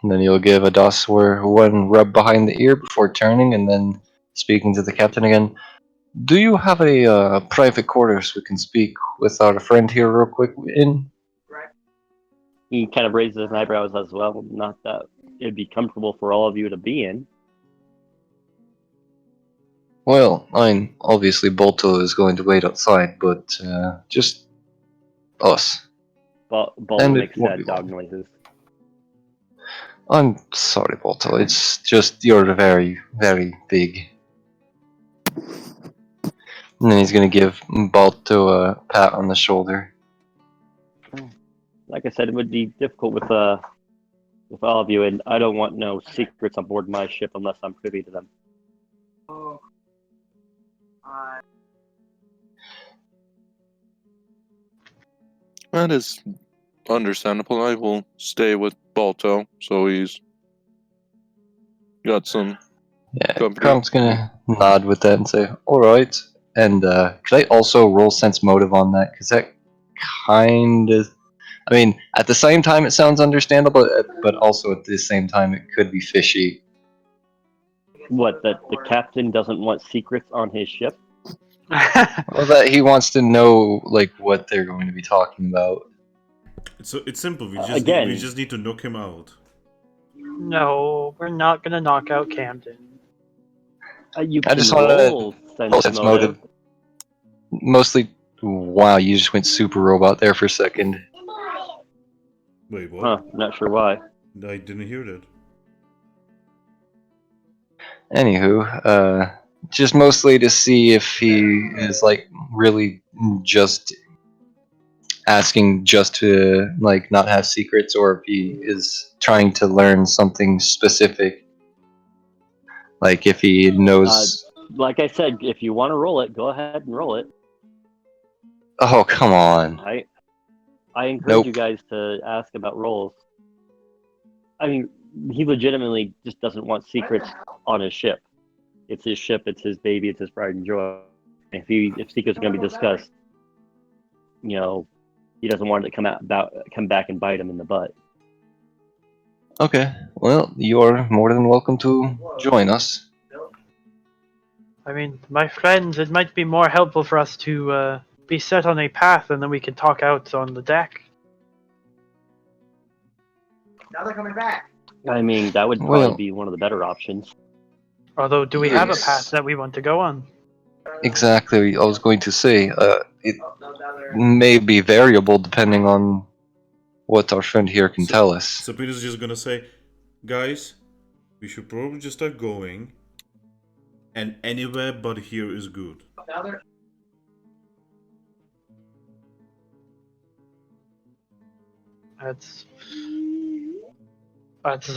And then you'll give Adoswar one rub behind the ear before turning, and then speaking to the captain again. Do you have a private quarters we can speak with our friend here real quick in? He kind of raises his eyebrows as well. Not that it'd be comfortable for all of you to be in. Well, obviously Bolto is going to wait outside, but just us. Balto makes sad dog noises. I'm sorry, Bolto. It's just you're very, very big. And then he's going to give Balto a pat on the shoulder. Like I said, it would be difficult with all of you, and I don't want no secrets on board my ship unless I'm privy to them. That is understandable. I will stay with Balto, so he's got some company. Crom's going to nod with that and say, alright. And could I also roll sense motive on that? Because that kind of... I mean, at the same time it sounds understandable, but also at the same time it could be fishy. What, that the captain doesn't want secrets on his ship? Well, that he wants to know like what they're going to be talking about. It's simple. We just need to knock him out. No, we're not gonna knock out Camden. You I can just want roll to sense motive. Mostly, wow, you just went super robot there for a second. Wait, what? Huh, not sure why. I didn't hear that. Anywho, just mostly to see if he is like really just asking just to like not have secrets, or if he is trying to learn something specific. Like if he knows. Like I said, if you want to roll it, go ahead and roll it. Oh, come on. I encourage you guys to ask about rolls. I mean, he legitimately just doesn't want secrets on his ship. It's his ship, it's his baby, it's his pride and joy. If secrets are going to be discussed, he doesn't want it to come back and bite him in the butt. Okay, well, you're more than welcome to join us. I mean, my friends, it might be more helpful for us to be set on a path, and then we can talk out on the deck. Now they're coming back. I mean, that would probably Well, be one of the better options. Although, do we have a Yes. path that we want to go on? exactly, I was going to say, it Oh, no, now they're. may be variable depending on what our friend here can tell us. So Peter's just gonna say, guys, we should probably just start going, and anywhere but here is good. Now they're. That's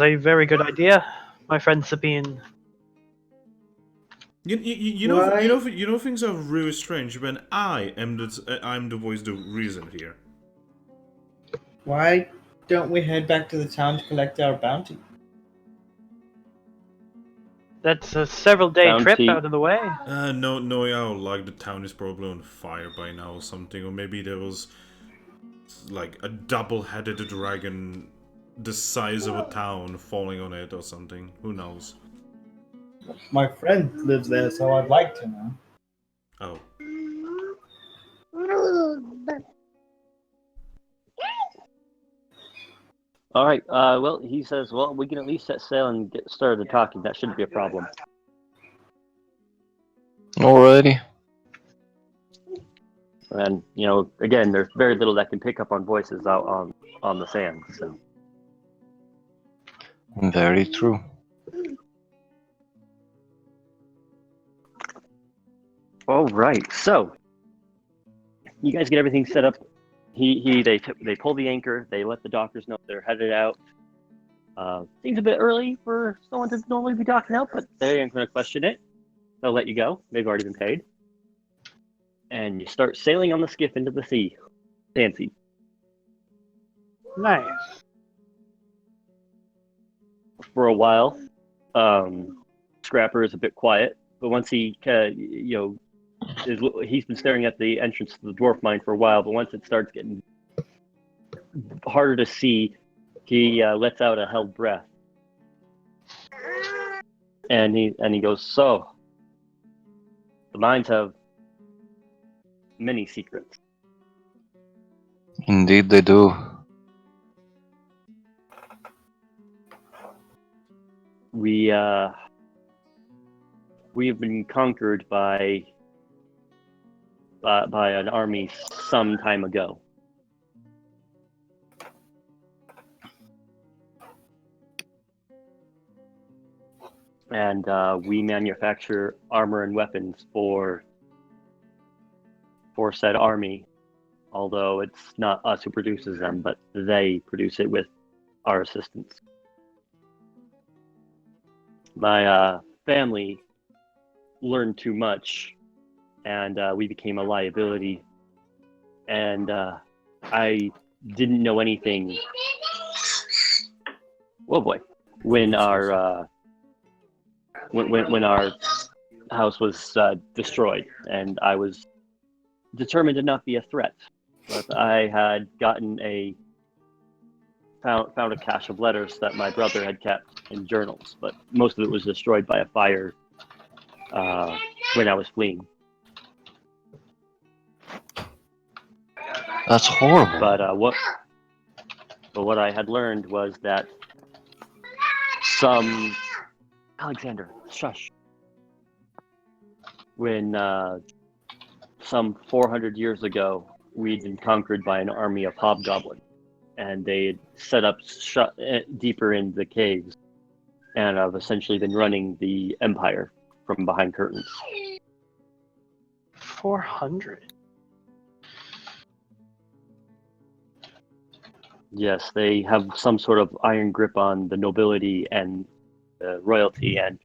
a very good idea, my friend Sabine. You know things are really strange when I'm the voice of reason here. Why don't we head back to the town to collect our bounty? That's a several-day trip Bounty. out of the way. No, yeah, like the town is probably on fire by now or something, or maybe there was like a double-headed dragon the size of a town falling on it or something. Who knows? My friend lives there, so I'd like to know. Oh. All right. Well, he says, well, we can at least set sail and get started talking. That shouldn't be a problem. Alrighty. And again, there's very little that can pick up on voices out on the sand. So. Very true. All right. So you guys get everything set up. They pull the anchor. They let the dockers know they're headed out. Seems a bit early for someone to normally be docking out, but they ain't going to question it. They'll let you go. They've already been paid. And you start sailing on the skiff into the sea. Fancy. Nice. For a while, Scrapper is a bit quiet, but once he's been staring at the entrance to the dwarf mine for a while, but once it starts getting harder to see, he lets out a held breath. And he goes, so, the mines have many secrets. Indeed they do. We have been conquered by an army some time ago. And we manufacture armor and weapons for said army, although it's not us who produces them, but they produce it with our assistance. My family learned too much, and we became a liability, and I didn't know anything. Whoa, boy! When our when our house was destroyed, and I was determined to not be a threat, but I had gotten found a cache of letters that my brother had kept in journals, but most of it was destroyed by a fire when I was fleeing. That's horrible. But what I had learned was that Alexander, shush. When some 400 years ago, we'd been conquered by an army of hobgoblins, and they had set up deeper in the caves, and have essentially been running the empire from behind curtains. 400. Yes, they have some sort of iron grip on the nobility and royalty, and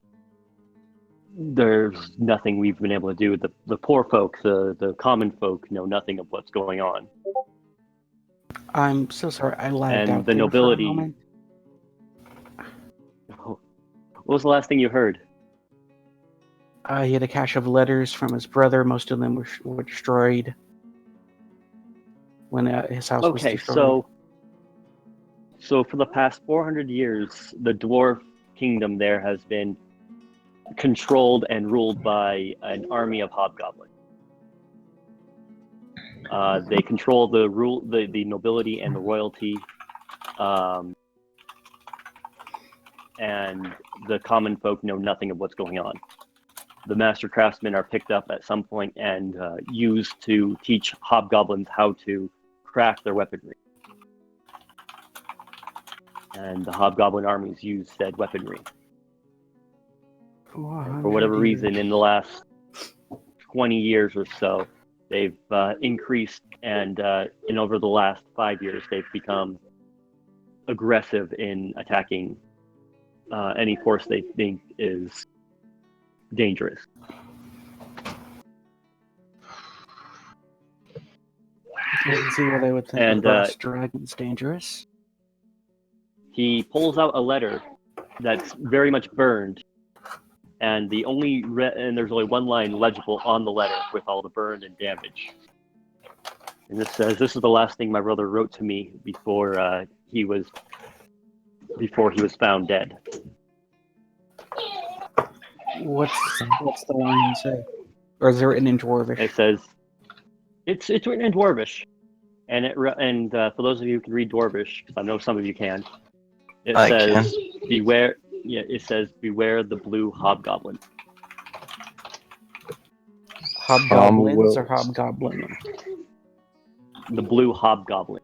there's nothing we've been able to do. The poor folk, the common folk, know nothing of what's going on. I'm so sorry, I lagged And out the there nobility. for a moment. What was the last thing you heard? He had a cache of letters from his brother. Most of them were destroyed. when his house was Okay, destroyed. so for the past 400 years, the dwarf kingdom there has been controlled and ruled by an army of hobgoblins. They control the nobility and the royalty, and the common folk know nothing of what's going on. The master craftsmen are picked up at some point and used to teach hobgoblins how to craft their weaponry. And the hobgoblin armies use said weaponry. For whatever reason, in the last 20 years or so, they've increased, and over the last 5 years, they've become aggressive in attacking any force they think is dangerous. I can see why they would think And, the brass dragon's dangerous. He pulls out a letter that's very much burned, and there's only one line legible on the letter with all the burn and damage. And this says, "This is the last thing my brother wrote to me before he was found dead." What's the line say? Or is it written in Dwarvish? It says, it's written in Dwarvish, and for those of you who can read Dwarvish, because I know some of you can, it says, "Beware." Yeah, it says, "Beware the blue hobgoblin." Hobgoblins or hobgoblin? The blue hobgoblin.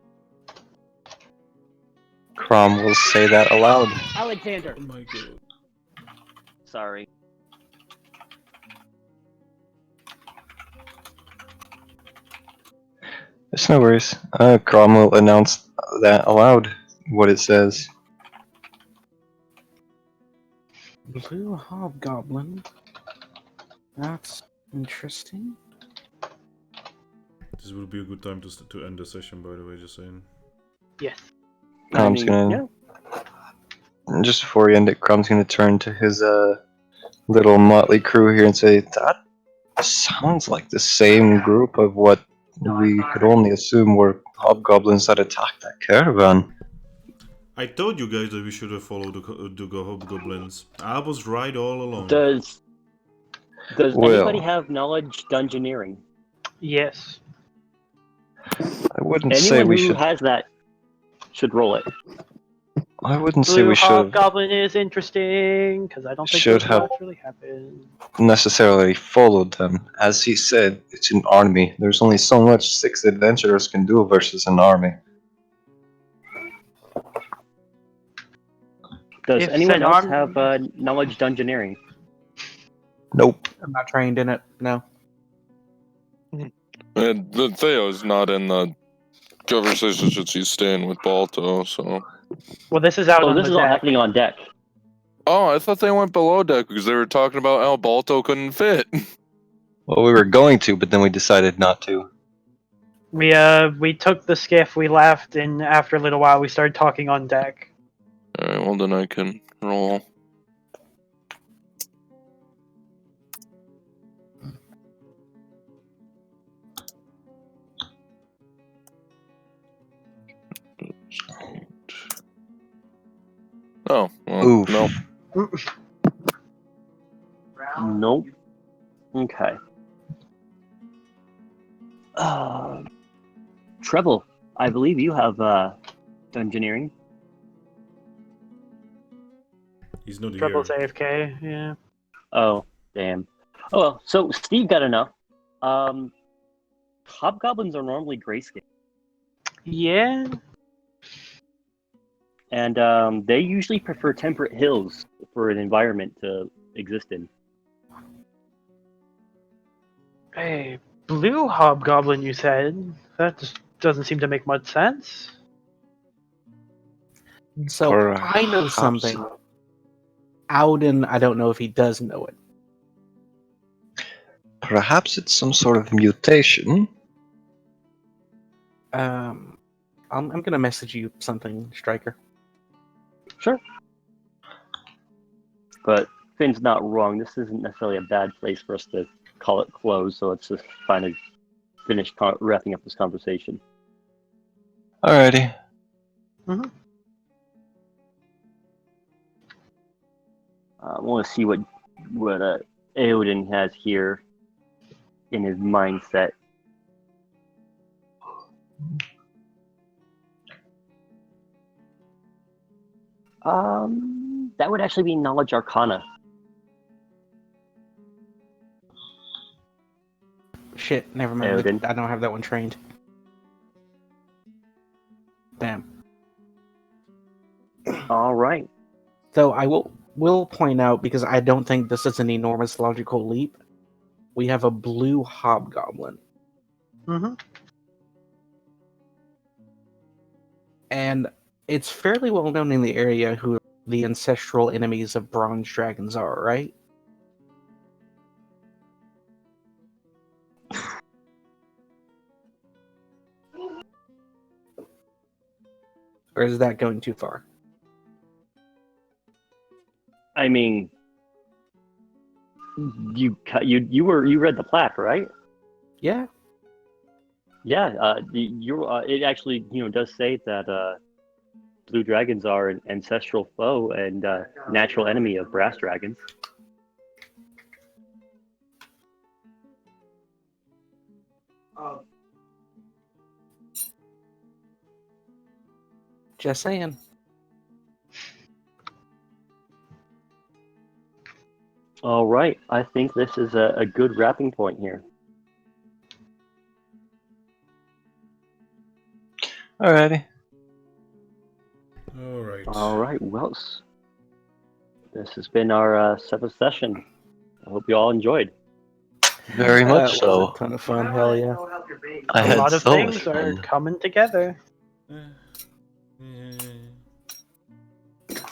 Crom will say that aloud. Alexander. Oh my god. Sorry. It's no worries. Crom will announce that aloud, what it says. Blue hobgoblin. That's interesting. This would be a good time to end the session, by the way, just saying. Yes. Crom's gonna... Just before we end it, Crom's gonna turn to his little motley crew here and say, "That sounds like the same group of what we could only assume were hobgoblins that attacked that caravan." I told you guys that we should have followed the hobgoblins. I was right all along. Does Well, anybody have knowledge dungeoneering? Yes. I wouldn't Anyone say we who should. has that should roll it. I wouldn't say Blue we should have hobgoblin is interesting because I don't think Should those have- much really happen. necessarily followed them. As he said, it's an army. There's only so much 6 adventurers can do versus an army. Does If anyone said else arm- have knowledge dungeoneering? Nope. I'm not trained in it, no. And the Theo's not in the conversation since he's staying with Balto, so... Well, this is out Oh, on this the is all deck. happening on deck. Oh, I thought they went below deck because they were talking about how Balto couldn't fit. Well, we were going to, but then we decided not to. We took the skiff, we left, and after a little while, we started talking on deck. Alright, well then I can roll. Oh, well, Oof. no. Nope. Okay. Treble, I believe you have dungeoneering. He's not Treble's here. AFK, yeah. Oh, damn. Oh, well, so Steve got enough. Hobgoblins are normally grayscale. Yeah? And they usually prefer temperate hills for an environment to exist in. Hey, blue hobgoblin, you said? That just doesn't seem to make much sense. So I know Perhaps. something. Auden, I don't know if he does know it. Perhaps it's some sort of mutation. I'm gonna message you something, Striker. Sure. But Finn's not wrong. This isn't necessarily a bad place for us to call it closed, so let's just finally finish wrapping up this conversation. Alrighty. I want to see what Eowyn has here in his mindset. That would actually be Knowledge Arcana. Shit, never mind. Odin. I don't have that one trained. Damn. All right. Though I will point out, because I don't think this is an enormous logical leap, we have a blue hobgoblin. Mm-hmm. And it's fairly well known in the area who the ancestral enemies of bronze dragons are, right? Or is that going too far? I mean, you read the plaque, right? Yeah. Yeah. It actually does say that blue dragons are an ancestral foe and natural enemy of brass dragons. Just saying. All right. I think this is a good wrapping point here. Alrighty. Alright. All right. Well, this has been our seventh session. I hope you all enjoyed. Very much That was so. a ton of fun, hell yeah. I A had lot of so much things are fun. coming together.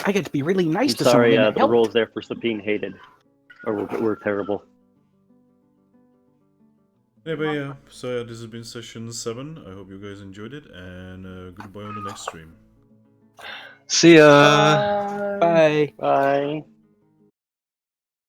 I get to be really nice I'm to sorry, someone. the roles there for being hated, or were terrible. Yeah, but yeah, so yeah, this has been session 7. I hope you guys enjoyed it, and goodbye on the next stream. See ya. Bye. Bye.